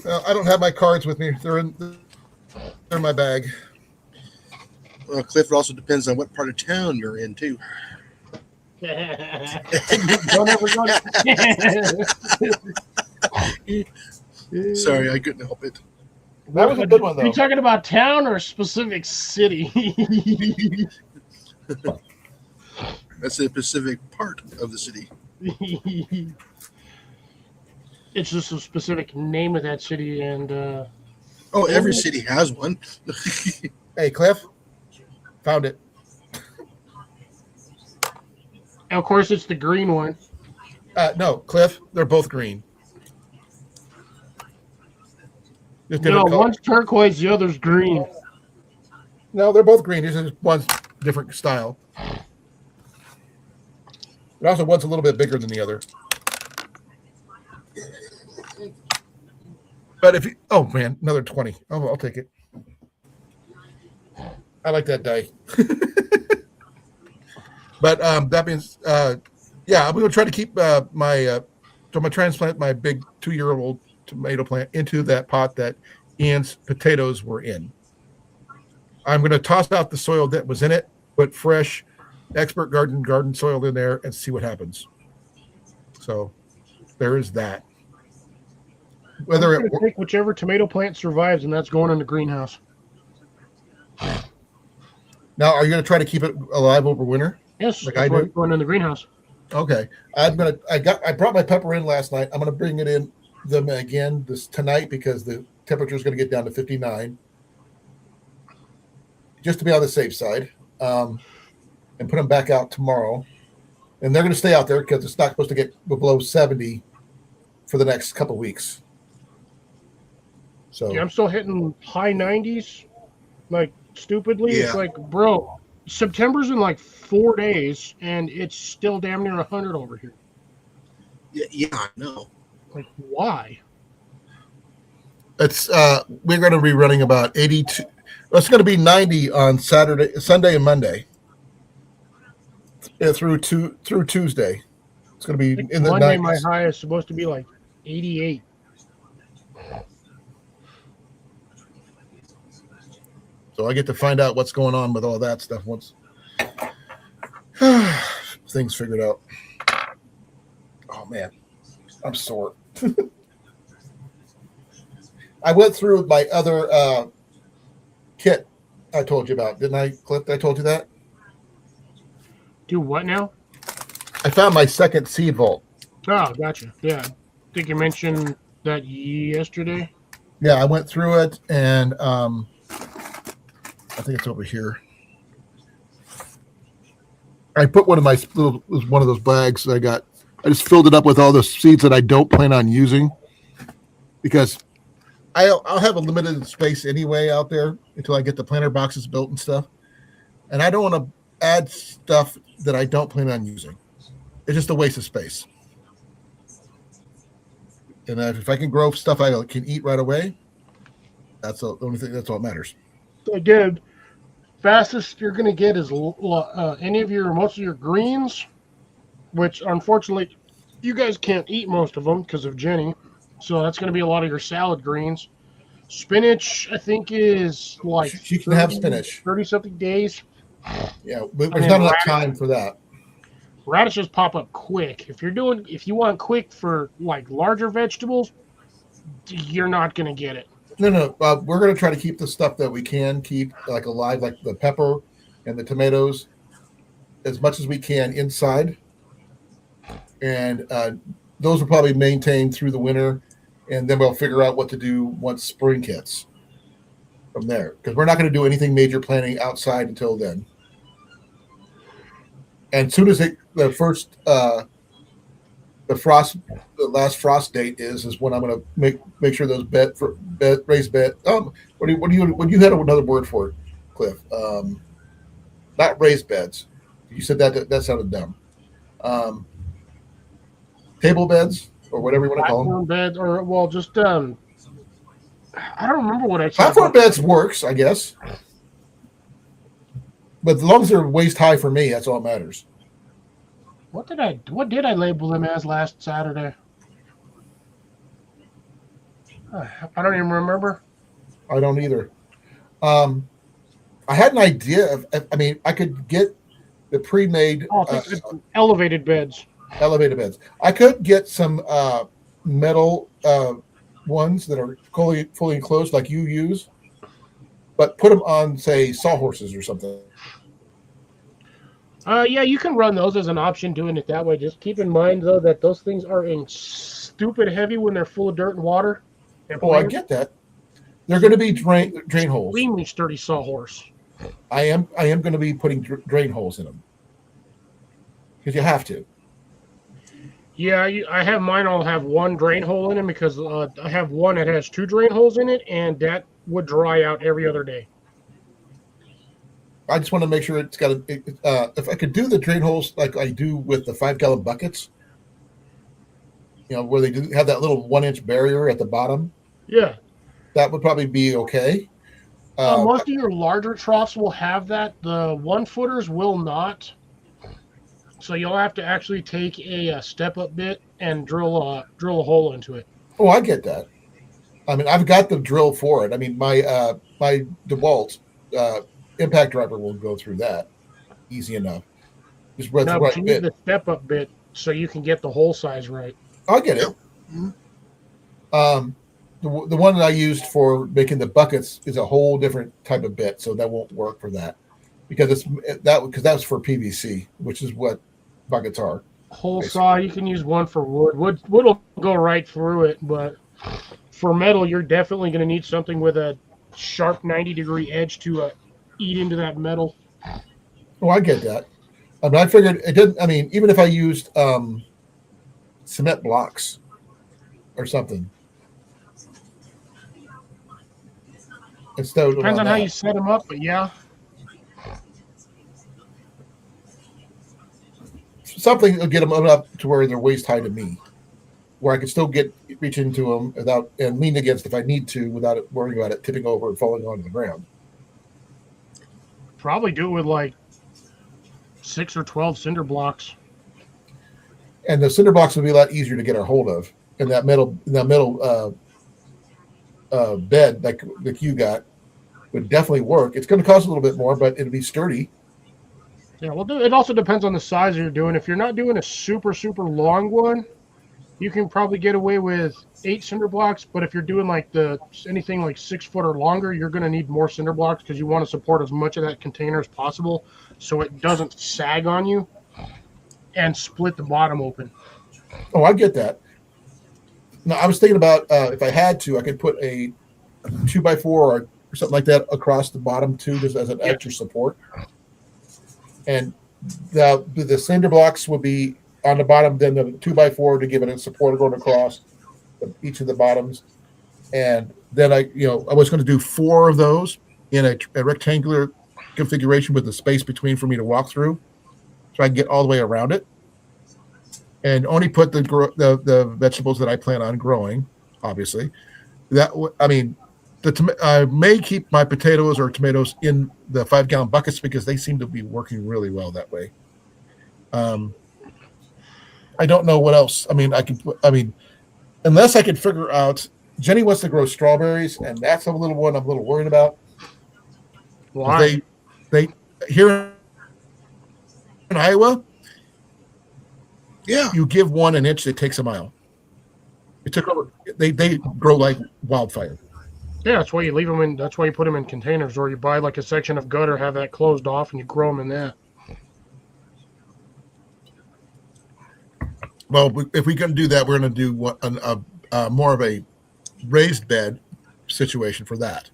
I don't have my cards with me. They're in my bag. Well, Cliff, it also depends on what part of town you're in, too. Don't ever go Sorry, I couldn't help it. That was a good one, though. Are you talking about town or a specific city? That's the Pacific part of the city. It's just a specific name of that city, and every city has one. Hey, Cliff, found it. of course it's the green one. No, Cliff, they're both green. No, one's turquoise, the other's green. No, they're both green. This is one's different style. But also one's a little bit bigger than the other. But if you, oh man, another 20. Oh, I'll take it. I like that die. But that means, yeah, I'm going to try to keep so I'm going to transplant my big 2-year-old tomato plant into that pot that Ian's potatoes were in. I'm going to toss out the soil that was in it, put fresh expert garden soil in there, and see what happens. So there is that. Whether it take whichever tomato plant survives, and that's going in the greenhouse. Now, are you going to try to keep it alive over winter? Yes, like that's I why do. it's going in the greenhouse. Okay, I brought my pepper in last night. I'm going to bring it in them again tonight because the temperature is going to get down to 59. just to be on the safe side, and put them back out tomorrow. And they're going to stay out there because it's not supposed to get below 70 for the next couple of weeks. So Yeah, I'm still hitting high 90s, like stupidly. Yeah. It's like, bro, September's in like 4 days, and it's still damn near 100 over here. Yeah, I know. Like, why? it's we're going to be running about 82. It's going to be 90 on Sunday, and Monday. Through Tuesday. It's going to be in the Monday, 90s. my high is supposed to be like 88. So I get to find out what's going on with all that stuff once things figured out. Oh man, I'm sore. I went through my other kit I told you about, didn't I, Cliff? I told you that. Do what now? I found my second seed vault. Oh, gotcha. Yeah. I think you mentioned that yesterday. Yeah, I went through it, and I think it's over here. I put one of my one of those bags that I got. I just filled it up with all the seeds that I don't plan on using, because I'll have a limited space anyway out there until I get the planter boxes built and stuff, and I don't want to add stuff that I don't plan on using. It's just a waste of space. And if I can grow stuff I can eat right away, that's the only thing. That's all that matters. Again, fastest you're going to get is most of your greens, which unfortunately you guys can't eat most of them because of Jenny. So that's going to be a lot of your salad greens. Spinach, I think, is like She can have spinach. 30-something days. Yeah, but there's not enough time for that. Radishes pop up quick. If you want quick for like larger vegetables, you're not going to get it. No. We're going to try to keep the stuff that we can keep like alive, like the pepper and the tomatoes, as much as we can inside. And those will probably maintain through the winter, and then we'll figure out what to do once spring hits from there. Because we're not going to do anything major planting outside until then. And as soon as the last frost date is when I'm going to make sure those raised bed. What you had another word for it, Cliff? Not raised beds. You said that sounded dumb. Table beds or whatever you want to call them. Beds, or just I don't remember what I said. Platform beds works, I guess. But as long as they're waist high for me, that's all that matters. What did I label them as last Saturday? I don't even remember. I don't either. I had an idea of. I could get the pre-made elevated beds. Elevated beds. I could get some metal ones that are fully enclosed, like you use, but put them on, say, sawhorses or something. Yeah, you can run those as an option doing it that way. Just keep in mind, though, that those things are in stupid heavy when they're full of dirt and water. I get that. They're going to be drain holes. Extremely sturdy sawhorse. I am going to be putting drain holes in them because you have to. Yeah, I have mine. I'll have one drain hole in it because I have one that has 2 drain holes in it, and that would dry out every other day. I just want to make sure it's got if I could do the drain holes like I do with the 5-gallon buckets, where they do have that little 1-inch barrier at the bottom. Yeah, that would probably be okay. Most of your larger troughs will have that. The 1-footers will not. So you'll have to actually take a step-up bit and drill a hole into it. Oh, I get that. I've got the drill for it. My DeWalt impact driver will go through that easy enough. Just with the right you bit. need the step-up bit so you can get the hole size right. I get it. Mm-hmm. The one that I used for making the buckets is a whole different type of bit, so that won't work for that because that was for PVC, which is what buckets are. Hole saw, you can use one for wood. Wood will go right through it, but for metal, you're definitely going to need something with a sharp 90-degree edge to it. eat into that metal. Oh, I get that. I figured it didn't. I mean, even if I used cement blocks or something instead of Depends on how you that. set them up, but yeah. Something to get them up to where they're waist high to me, where I can still reach into them without and lean against if I need to without worrying about it tipping over and falling onto the ground. Probably do it with like 6 or 12 cinder blocks. And the cinder blocks would be a lot easier to get a hold of. And that middle bed like you got would definitely work. It's going to cost a little bit more, but it'll be sturdy. Yeah, well, it also depends on the size you're doing. If you're not doing a super, super long one, you can probably get away with 8 cinder blocks. But if you're doing like anything like 6 foot or longer, you're going to need more cinder blocks because you want to support as much of that container as possible so it doesn't sag on you and split the bottom open. Oh, I get that. Now, I was thinking about if I had to, I could put a 2x4 or something like that across the bottom too, just as an extra support. And the cinder blocks would be on the bottom, then the 2x4 to give it a support going across each of the bottoms. And then I was going to do 4 of those in a rectangular configuration with the space between for me to walk through, so I can get all the way around it. And only put the vegetables that I plan on growing, obviously. I may keep my potatoes or tomatoes in the 5-gallon buckets because they seem to be working really well that way. I don't know what else. Unless I can figure out, Jenny wants to grow strawberries, and that's a little one I'm a little worried about. Why? They here in Iowa, Yeah. you give one an inch, it takes a mile. They grow like wildfire. Yeah, that's why you leave them in. That's why you put them in containers, or you buy like a section of gutter, have that closed off, and you grow them in there. Well, if we're going to do that, we're going to do more of a raised bed situation for that.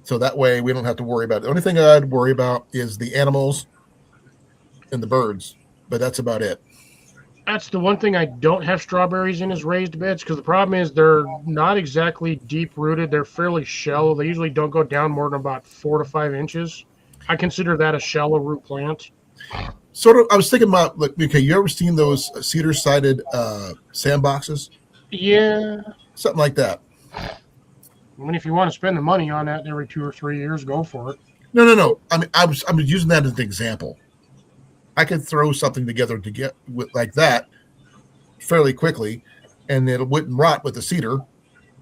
So that way we don't have to worry about it. The only thing I'd worry about is the animals and the birds, but that's about it. That's the one thing I don't have strawberries in is raised beds, because the problem is they're not exactly deep rooted. They're fairly shallow. They usually don't go down more than about 4 to 5 inches. I consider that a shallow root plant. Sort of. I was thinking about, okay, you ever seen those cedar-sided sandboxes? Yeah. Something like that. I mean, if you want to spend the money on that every 2 or 3 years, go for it. No. I'm using that as an example. I could throw something together to get with like that fairly quickly, and it wouldn't rot with the cedar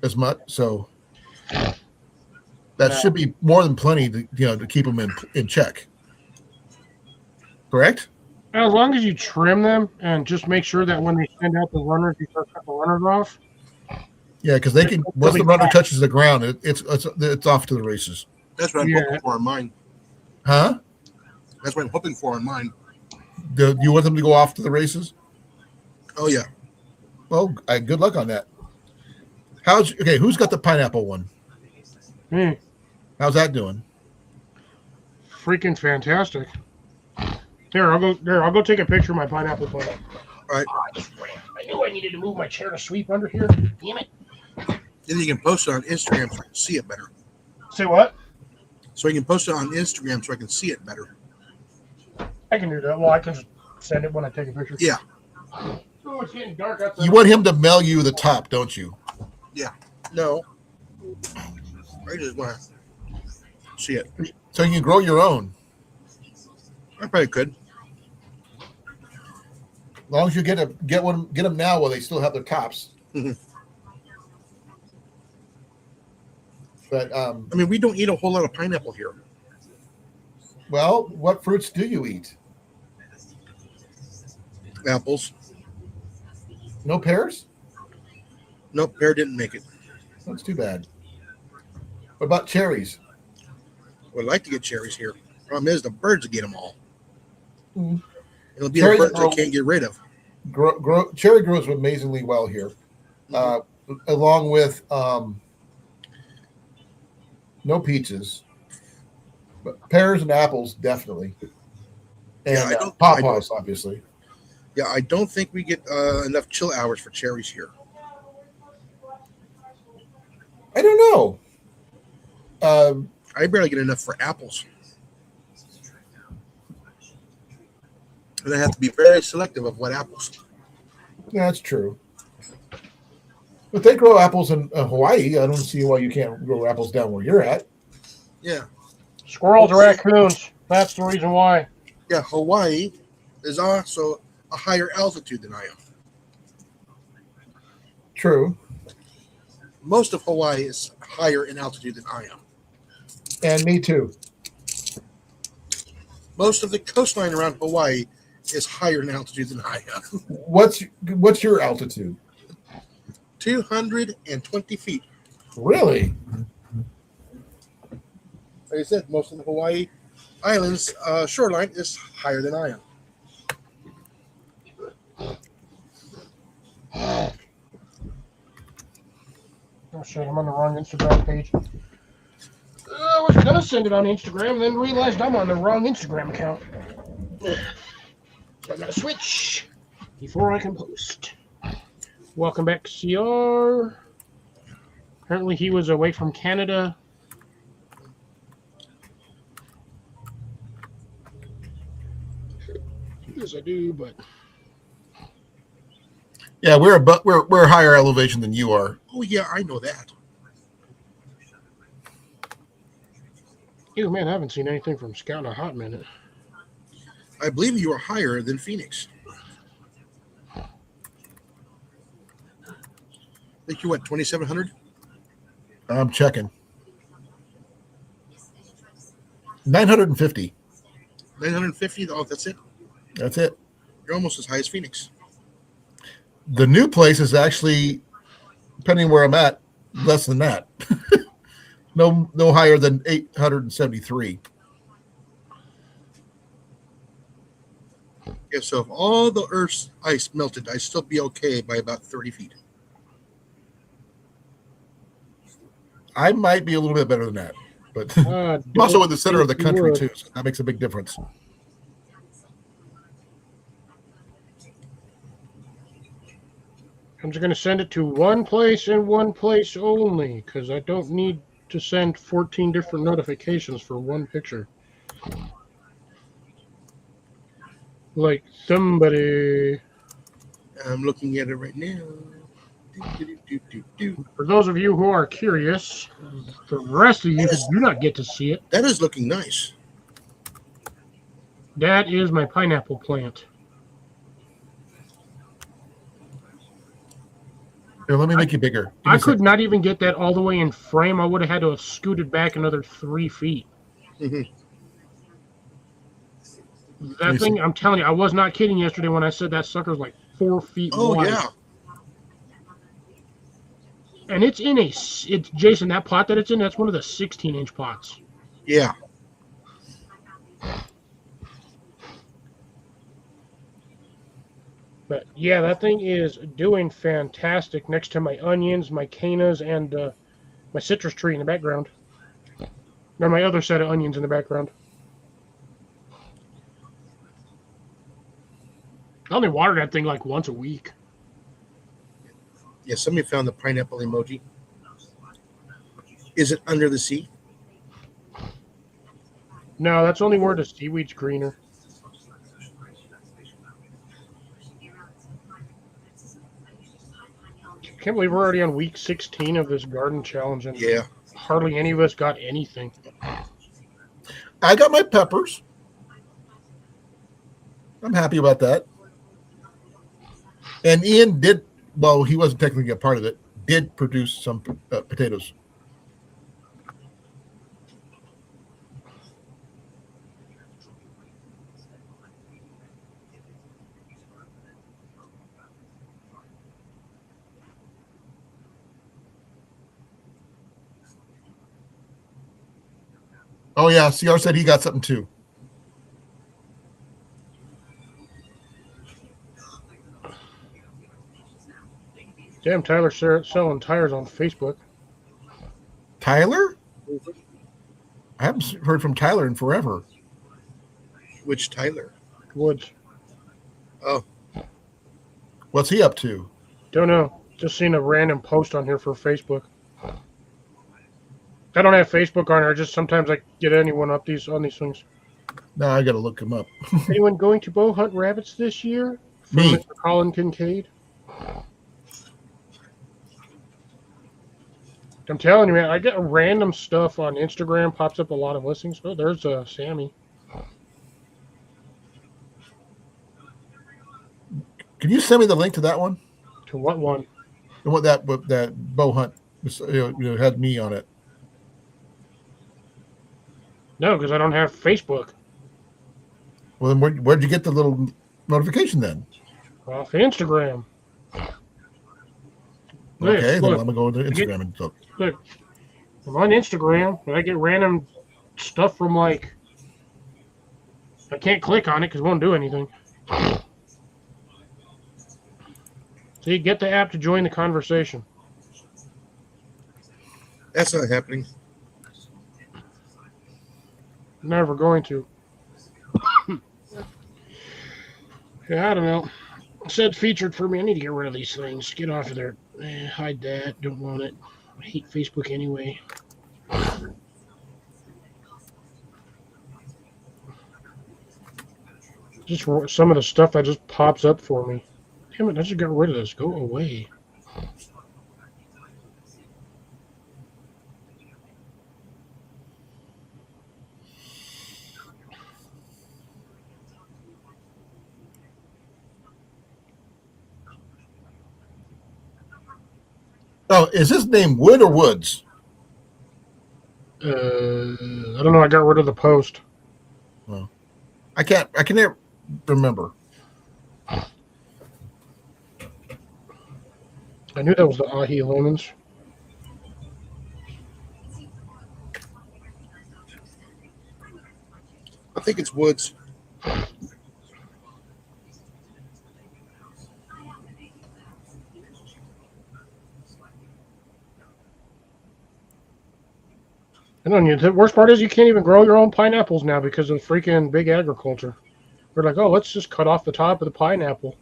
as much. So that should be more than plenty to keep them in check. Correct? As long as you trim them and just make sure that when they send out the runners, you start cutting the runners off. Yeah, because they can. Once the runner touches the ground, it's off to the races. That's what I'm hoping for on mine. Huh? That's what I'm hoping for on mine. Do you want them to go off to the races? Oh yeah. Well, good luck on that. Who's got the pineapple one? Me. How's that doing? Freaking fantastic. Here, I'll go take a picture of my pineapple plant. All right. I knew I needed to move my chair to sweep under here. Damn it. Then you can post it on Instagram so I can see it better. Say what? So you can post it on Instagram so I can see it better. I can do that. Well, I can just send it when I take a picture. Yeah. Oh, it's getting dark outside. You want him to mail you the top, don't you? Yeah. No. I just want to see it. So you can grow your own. I probably could. As long as you get them now while they still have their tops. But we don't eat a whole lot of pineapple here. Well, what fruits do you eat? Apples. No pears? Nope, pear didn't make it. That's too bad. What about cherries? Would like to get cherries here. Problem is the birds will get them all. Mm. It'll be the birds I can't get rid of. Cherry grows amazingly well here, along with no peaches, But pears and apples, definitely. And Yeah, I don't- pawpaws, obviously. Yeah, I don't think we get enough chill hours for cherries here. I don't know. I barely get enough for apples. And I have to be very selective of what apples. Yeah, that's true. But they grow apples in Hawaii. I don't see why you can't grow apples down where you're at. Yeah. Squirrels or raccoons. That's the reason why. Yeah, Hawaii is also a higher altitude than I am. True. Most of Hawaii is higher in altitude than I am. And me too. Most of the coastline around Hawaii is higher in altitude than I am. What's your altitude? 220 feet. Really? Like I said, most of the Hawaii Islands shoreline is higher than I am. Oh shit, I'm on the wrong Instagram page. I was gonna send it on Instagram, then realized I'm on the wrong Instagram account. So I gotta switch before I can post. Welcome back, CR. Apparently he was away from Canada. Yes, I do, but Yeah, we're higher elevation than you are. Oh, yeah, I know that. ew, man, I haven't seen anything from Scout in a hot minute. I believe you are higher than Phoenix. I think you what, 2,700? I'm checking. 950. 950? Oh, that's it? That's it. You're almost as high as Phoenix. The new place is actually, depending where I'm at, less than that. No higher than 873. Yeah, so if all the Earth's ice melted, I'd still be okay by about 30 feet. I might be a little bit better than that, but I'm also in the center of the country too, so that makes a big difference. I'm just going to send it to one place and one place only, because I don't need to send 14 different notifications for one picture. Like somebody. I'm looking at it right now. For those of you who are curious, the rest of you who do not get to see it, That is looking nice. that is my pineapple plant. Here, let me make you bigger. Give me I a could second. not even get that all the way in frame. I would have had to have scooted back another 3 feet. Mhm. That thing, I'm telling you, I was not kidding yesterday when I said that sucker's like 4 feet Oh, wide. yeah. And it's in it's Jason, that pot that it's in, that's one of the 16-inch pots. Yeah. But yeah, that thing is doing fantastic next to my onions, my cannas, and my citrus tree in the background. Or my other set of onions in the background. I only water that thing like once a week. Yeah, somebody found the pineapple emoji. Is it under the sea? No, that's only where the seaweed's greener. I can't believe we're already on week 16 of this garden challenge, and Yeah. hardly any of us got anything. I got my peppers. I'm happy about that. And Ian did, well, he wasn't technically a part of it, did produce some potatoes. Oh, yeah. CR said he got something too. Damn, Tyler's selling tires on Facebook. Tyler? I haven't heard from Tyler in forever. Which Tyler? Woods. Oh, What's he up to? Don't know. Just seen a random post on here for Facebook. I don't have Facebook on here. Just sometimes I get anyone up on these things. No, I got to look him up. Anyone going to bow hunt rabbits this year? From Me. Mr. Colin Kincaid. I'm telling you, man, I get random stuff on Instagram, pops up a lot of listings. Oh, there's Sammy. Can you send me the link to that one? To what one? And what that bow hunt had me on it. No, because I don't have Facebook. Well, then where'd you get the little notification then? Off Instagram. Look, Okay, then look, I'm gonna go into Instagram and look. look. I'm on Instagram, but I get random stuff from like. I can't click on it because it won't do anything. So you get the app to join the conversation. that's not happening. Never going to. Yeah, I don't know. It said featured for me. I need to get rid of these things. Get off of there. Hide that. Don't want it. I hate Facebook anyway. Just some of the stuff that just pops up for me. Damn it, I just got rid of this. Go away. Oh, is his name Wood or Woods? I don't know. I got rid of the post. I can never remember. I knew that was the ahi lemons. I think it's Woods. I don't know. The worst part is you can't even grow your own pineapples now because of freaking big agriculture. They're like, oh, let's just cut off the top of the pineapple.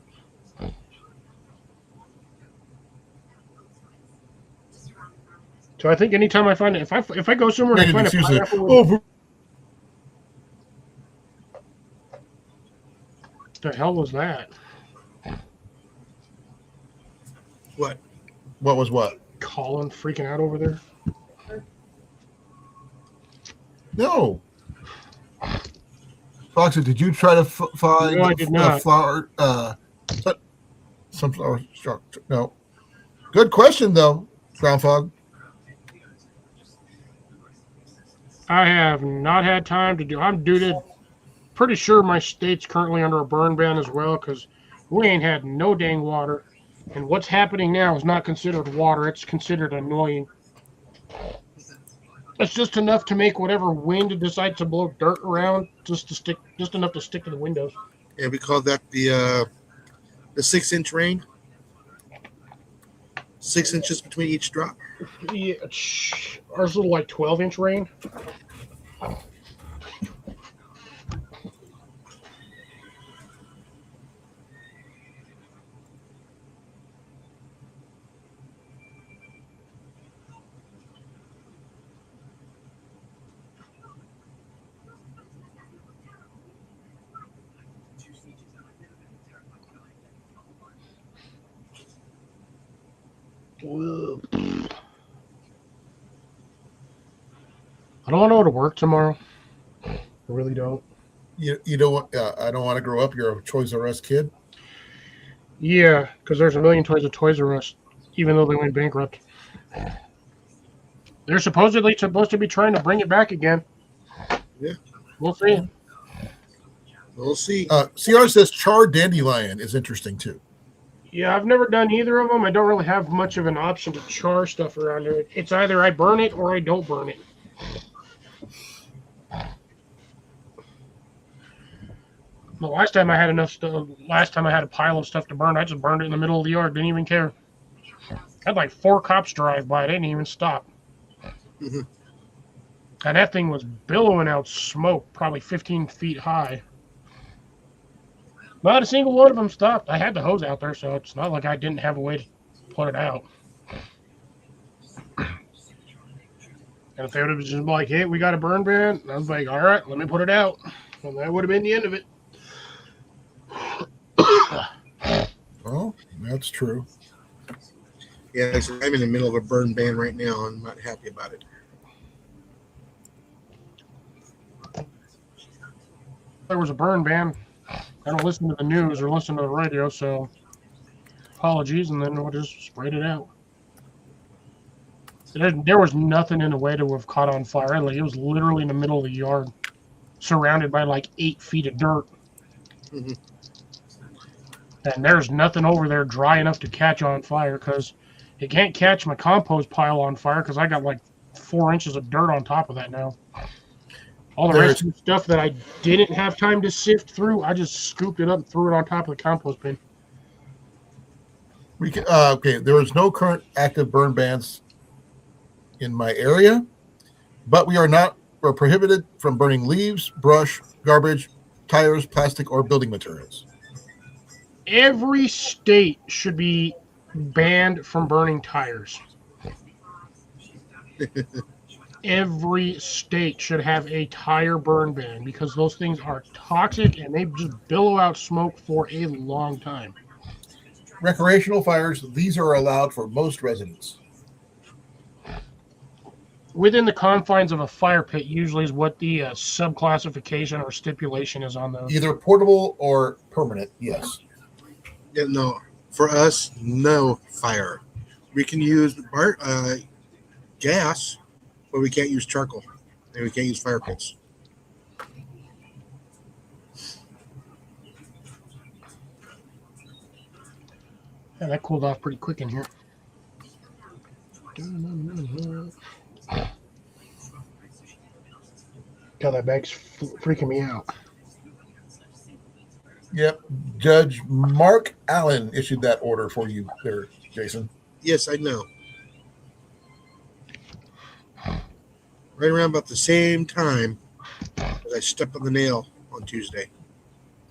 So I think anytime I find it, if I go somewhere and I find a pineapple, the hell was that? What? What was what? Colin freaking out over there. No. Foxy, did you try to find No, I did not. flower? Sunflower structure? No. Good question though, Groundfog. I have not had time to do. I'm pretty sure my state's currently under a burn ban as well because we ain't had no dang water. And what's happening now is not considered water. It's considered annoying. It's just enough to make whatever wind decides to blow dirt around just enough to stick to the windows. Yeah, we call that the 6-inch rain. 6 inches between each drop. Yeah, ours is like 12-inch rain. I don't want to go to work tomorrow. I really don't. You don't want? I don't want to grow up. You're a Toys R Us kid. Yeah, because there's a million toys at Toys R Us, even though they went bankrupt. They're supposed to be trying to bring it back again. Yeah. We'll see. We'll see. CR says charred dandelion is interesting too. Yeah, I've never done either of them. I don't really have much of an option to char stuff around here. It's either I burn it or I don't burn it. The last time I had enough stuff, last time I had a pile of stuff to burn, I just burned it in the middle of the yard. Didn't even care. I had like 4 cops drive by. They didn't even stop. Mm-hmm. And that thing was billowing out smoke, probably 15 feet high. Not a single one of them stopped. I had the hose out there, so it's not like I didn't have a way to put it out. And if they would have just been like, hey, we got a burn ban, I was like, all right, let me put it out. And that would have been the end of it. Well, that's true. Yeah, so I'm in the middle of a burn ban right now. I'm not happy about it. There was a burn ban. I don't listen to the news or listen to the radio, so apologies, and then we'll just sprayed it out. There was nothing in the way to have caught on fire. Like, it was literally in the middle of the yard, surrounded by like 8 feet of dirt. Mm-hmm. And there's nothing over there dry enough to catch on fire, because it can't catch my compost pile on fire because I got like 4 inches of dirt on top of that now. All the rest of the stuff that I didn't have time to sift through, I just scooped it up and threw it on top of the compost bin. We can, okay, there is no current active burn bans in my area, but we're prohibited from burning leaves, brush, garbage, tires, plastic, or building materials. Every state should be banned from burning tires. Every state should have a tire burn ban, because those things are toxic and they just billow out smoke for a long time. Recreational fires, these are allowed for most residents. Within the confines of a fire pit usually is what the subclassification or stipulation is on those. Either portable or permanent, yes. Yeah, no, for us, no fire. We can use gas, but we can't use charcoal, and we can't use fire pits. Yeah, that cooled off pretty quick in here. God, that bag's freaking me out. Yep. Judge Mark Allen issued that order for you there, Jason. Yes, I know. Right around about the same time as I stepped on the nail on Tuesday.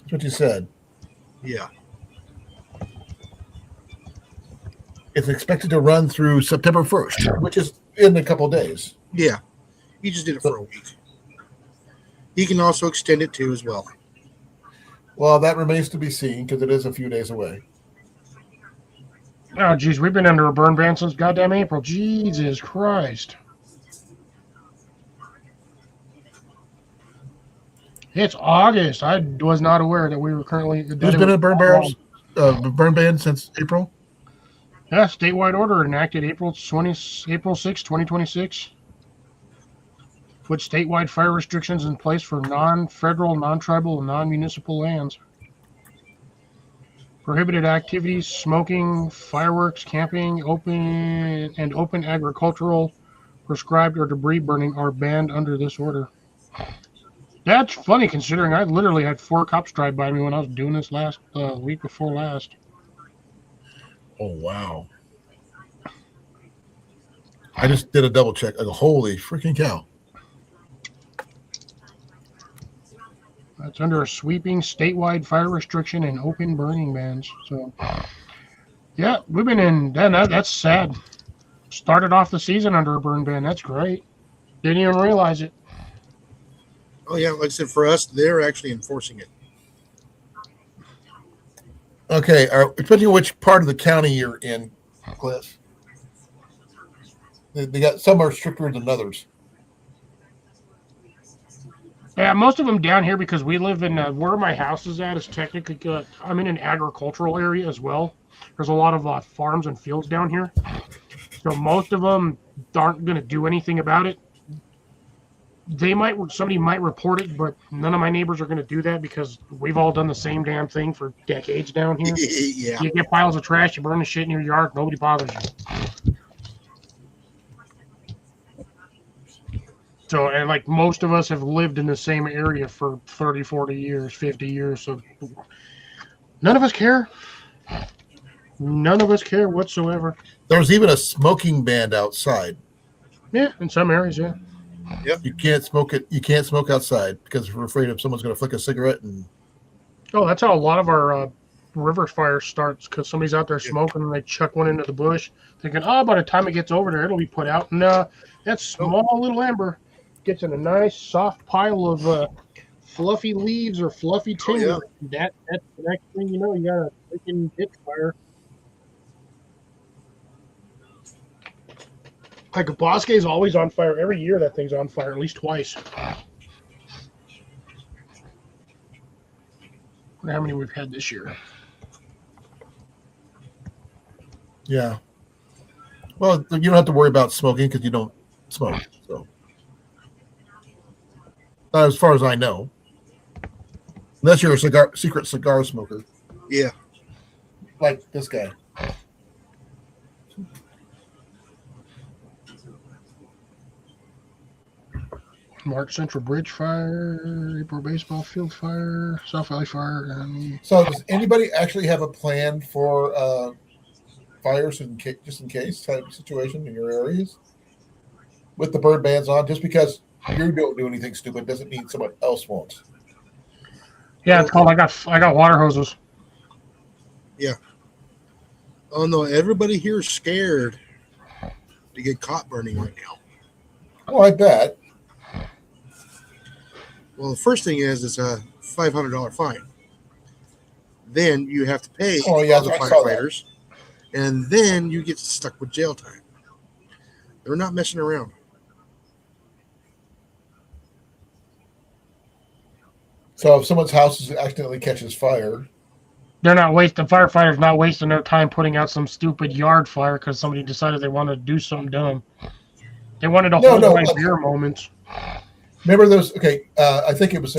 That's what you said. Yeah. It's expected to run through September 1st, which is in a couple of days. Yeah. He just did it for a week. He can also extend it too as well. Well, that remains to be seen because it is a few days away. Oh, geez, we've been under a burn ban since goddamn April. Jesus Christ. It's August. I was not aware that we were currently... There's been a burn ban since April? Yeah, statewide order enacted April 6, 2026. Put statewide fire restrictions in place for non-federal, non-tribal, and non-municipal lands. Prohibited activities, smoking, fireworks, camping, open agricultural, prescribed or debris burning are banned under this order. That's funny, considering I literally had 4 cops drive by me when I was doing this last week before last. Oh, wow. I just did a double check. I go, holy freaking cow. That's under a sweeping statewide fire restriction and open burning bans. So, yeah, we've been in. That's sad. Started off the season under a burn ban. That's great. Didn't even realize it. Oh, yeah. Like I said, for us, they're actually enforcing it. Okay. Depending on which part of the county you're in, Cliff, they got some are stricter than others. Yeah, most of them down here, because we live in where my house is at is technically I'm in an agricultural area as well. There's a lot of farms and fields down here, so most of them aren't going to do anything about it. Somebody might report it, but none of my neighbors are going to do that because we've all done the same damn thing for decades down here. Yeah. You get piles of trash, you burn the shit in your yard, nobody bothers you. So, and like most of us have lived in the same area for 30, 40 years, 50 years. So none of us care. None of us care whatsoever. There's even a smoking ban outside. Yeah, in some areas, yeah. Yep. You can't smoke it. You can't smoke outside because we're afraid if someone's going to flick a cigarette and. Oh, that's how a lot of our river fire starts, because somebody's out there Yeah. smoking and they chuck one into the bush, thinking, oh, by the time it gets over there, it'll be put out. No, that small little ember gets in a nice soft pile of fluffy leaves or fluffy Oh, tinder. yeah. That's the next thing you know, you got a freaking ditch fire. Like Bosque is always on fire. Every year that thing's on fire at least twice. I wonder how many we've had this year. Yeah. Well, you don't have to worry about smoking because you don't smoke. So, as far as I know, unless you're a secret cigar smoker, Yeah. like this guy. March Central Bridge fire, April baseball field fire, South Valley fire, and So, does anybody actually have a plan for fires just in case type situation in your areas with the bird bands on? Just because you don't do anything stupid doesn't mean someone else won't. yeah, it's called. I got water hoses. Oh no, everybody here is scared to get caught burning right now. Oh, I bet. Well, the first thing is a $500 fine. Then you have to pay Oh, yeah, the I saw that. firefighters, and then you get stuck with jail time. They're not messing around. So if someone's house accidentally catches fire, They're not wasting. Firefighters not wasting their time putting out some stupid yard fire because somebody decided they wanted to do something dumb. They wanted to hold my beer moments. Remember those? Okay, I think it was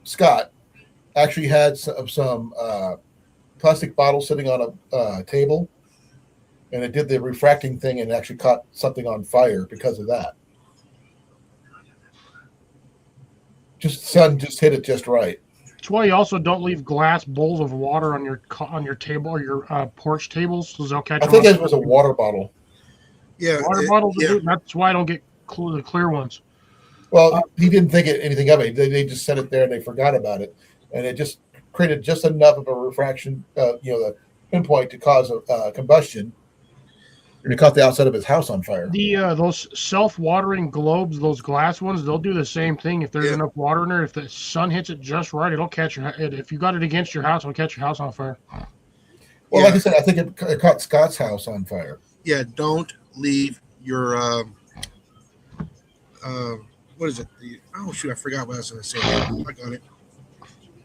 Scott actually had some plastic bottle sitting on a table, and it did the refracting thing and actually caught something on fire because of that. Just sun just hit it just right. That's why you also don't leave glass bowls of water on your table or your porch tables, because they'll catch. I think it was a water bottle. Yeah, water bottles. Yeah. That's why I don't get the clear ones. Well, he didn't think anything of it. They just set it there and they forgot about it, and it just created just enough of a refraction, the pinpoint to cause a combustion, and it caught the outside of his house on fire. Those self-watering globes, those glass ones, they'll do the same thing. If there's enough water in there, if the sun hits it just right, it'll catch if you got it against your house, it'll catch your house on fire. Well, like I said, I think it caught Scott's house on fire. Yeah, don't leave your what is it? Oh shoot, I forgot what I was going to say. I got it.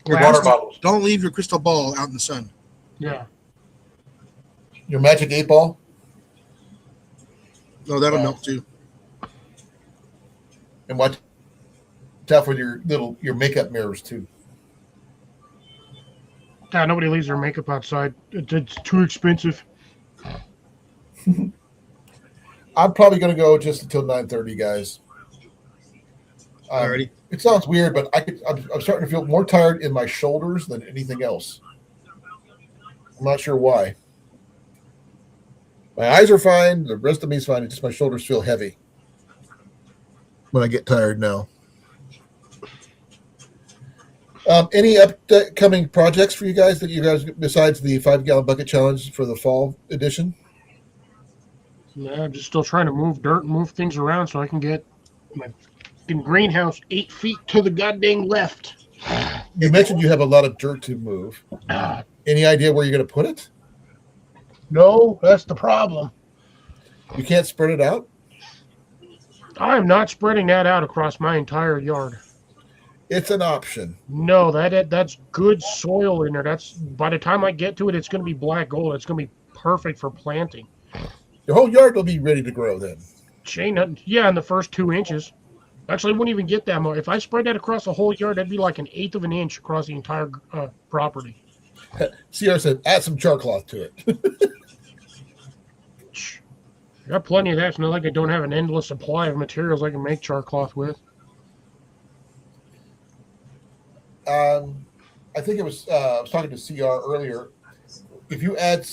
Your water bottles. Don't leave your crystal ball out in the sun. Yeah. Your magic 8-ball. No, that'll melt too. And watch out for your makeup mirrors too. Yeah, nobody leaves their makeup outside. It's too expensive. I'm probably going to go just until 9:30, guys. Alrighty. It sounds weird, but I'm starting to feel more tired in my shoulders than anything else. I'm not sure why. My eyes are fine. The rest of me is fine. It's just my shoulders feel heavy when I get tired now. Any upcoming projects for you guys besides the 5-gallon bucket challenge for the fall edition? Yeah, I'm just still trying to move dirt and move things around so I can get my greenhouse 8 feet to the goddamn left. You mentioned you have a lot of dirt to move. Any idea where you're going to put it? No, that's the problem. You can't spread it out? I'm not spreading that out across my entire yard. It's an option. No, that's good soil in there. That's by the time I get to it, it's going to be black gold. It's going to be perfect for planting. Your whole yard will be ready to grow then. In the first 2 inches. Actually, I wouldn't even get that much. If I spread that across the whole yard, that'd be like 1/8 of an inch across the entire property. CR said, add some char cloth to it. I got plenty of that. It's not like I don't have an endless supply of materials I can make char cloth with. I think it was, I was talking to CR earlier. If you add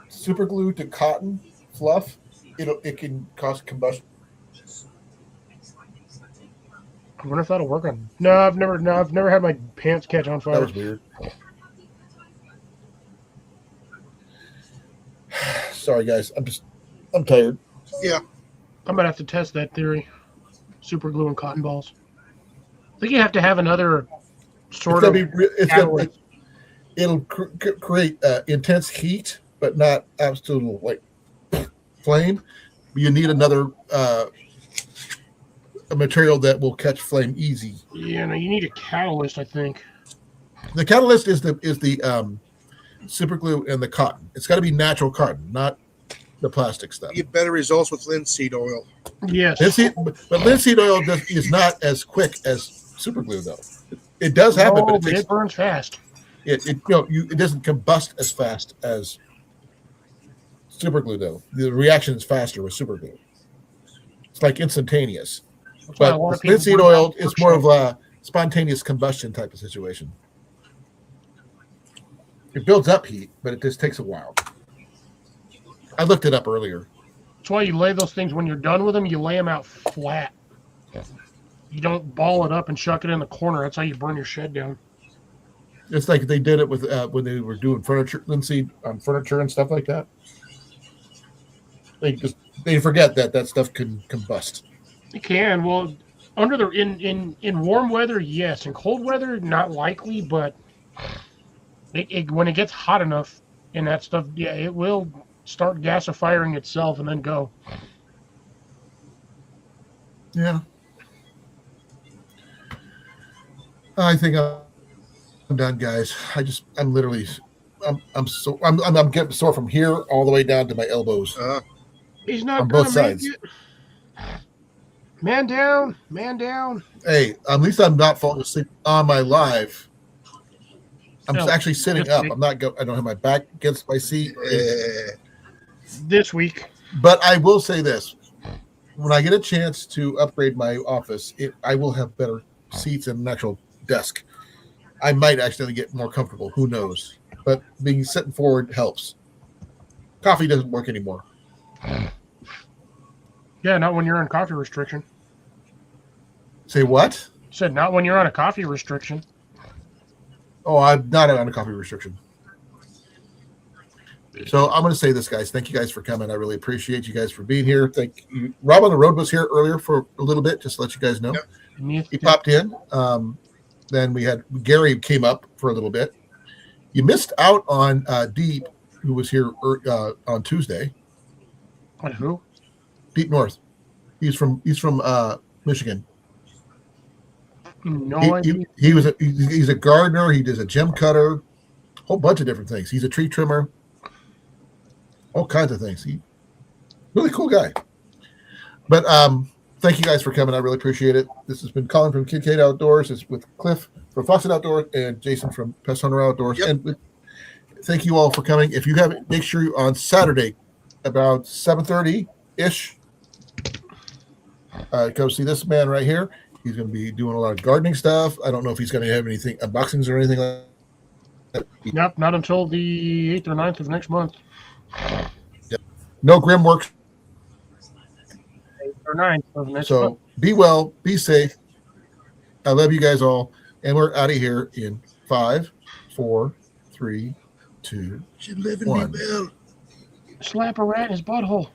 super glue to cotton fluff, it can cause combustion. I wonder if that'll work on. No, I've never had my pants catch on fire. That was weird. Sorry, guys. I'm tired. Yeah. I'm gonna have to test that theory. Super glue and cotton balls. I think you have to have another sort of. It'll create intense heat, but not absolute like flame. You need another a material that will catch flame easy. Yeah, no, you need a catalyst, I think. The catalyst is the super glue and the cotton. It's got to be natural cotton, not the plastic stuff. You get better results with linseed oil. Yes. But linseed oil is not as quick as super glue, though. It does happen, but it burns fast. It doesn't combust as fast as super glue, though. The reaction is faster with super glue. It's like instantaneous. But linseed oil is more of a spontaneous combustion type of situation. It builds up heat, but it just takes a while. I looked it up earlier. That's why you lay those things when you're done with them. You lay them out flat. You don't ball it up and chuck it in the corner. That's how you burn your shed down. It's like they did it with when they were doing furniture, linseed on furniture and stuff like that. They forget that stuff can combust. It can. Well, under the in warm weather, yes. In cold weather, not likely. But when it gets hot enough in that stuff, yeah, it will start gasifying itself and then go. Yeah. I think I'm done, guys. I'm literally, I'm getting sore from here all the way down to my elbows. He's not on both sides. It. Man down, man down. Hey, at least I'm not falling asleep on my live. I'm actually sitting up. I'm not. I don't have my back against my seat. This week. But I will say this: when I get a chance to upgrade my office, I will have better seats and an actual desk. I might actually get more comfortable. Who knows? But being sitting forward helps. Coffee doesn't work anymore. Yeah, not when you're on coffee restriction. Say what? Said not when you're on a coffee restriction. Oh, I'm not on a coffee restriction. So I'm going to say this, guys. Thank you guys for coming. I really appreciate you guys for being here. Thank you. Rob on the Road was here earlier for a little bit, just to let you guys know. Yep. He popped in. Then we had Gary came up for a little bit. You missed out on Deep, who was here on Tuesday. On who? Deep North. He's from Michigan. No idea. He's a gardener. He does a gem cutter, a whole bunch of different things. He's a tree trimmer, all kinds of things. Really cool guy. But thank you guys for coming. I really appreciate it. This has been Colin from Kid Kate Outdoors. It's with Cliff from Foxit Outdoors and Jason from Pest Hunter Outdoors. Yep. And thank you all for coming. If you haven't, make sure you on Saturday about 7:30-ish. Go see this man right here. He's going to be doing a lot of gardening stuff. I don't know if he's going to have anything unboxings or anything like that. Nope, not until the 8th or 9th of next month. Yep. No Grimworks. 8th or 9th of next month. So be well, be safe. I love you guys all. And we're out of here in 5, 4, 3, 2, 1. Slap a rat in his butthole.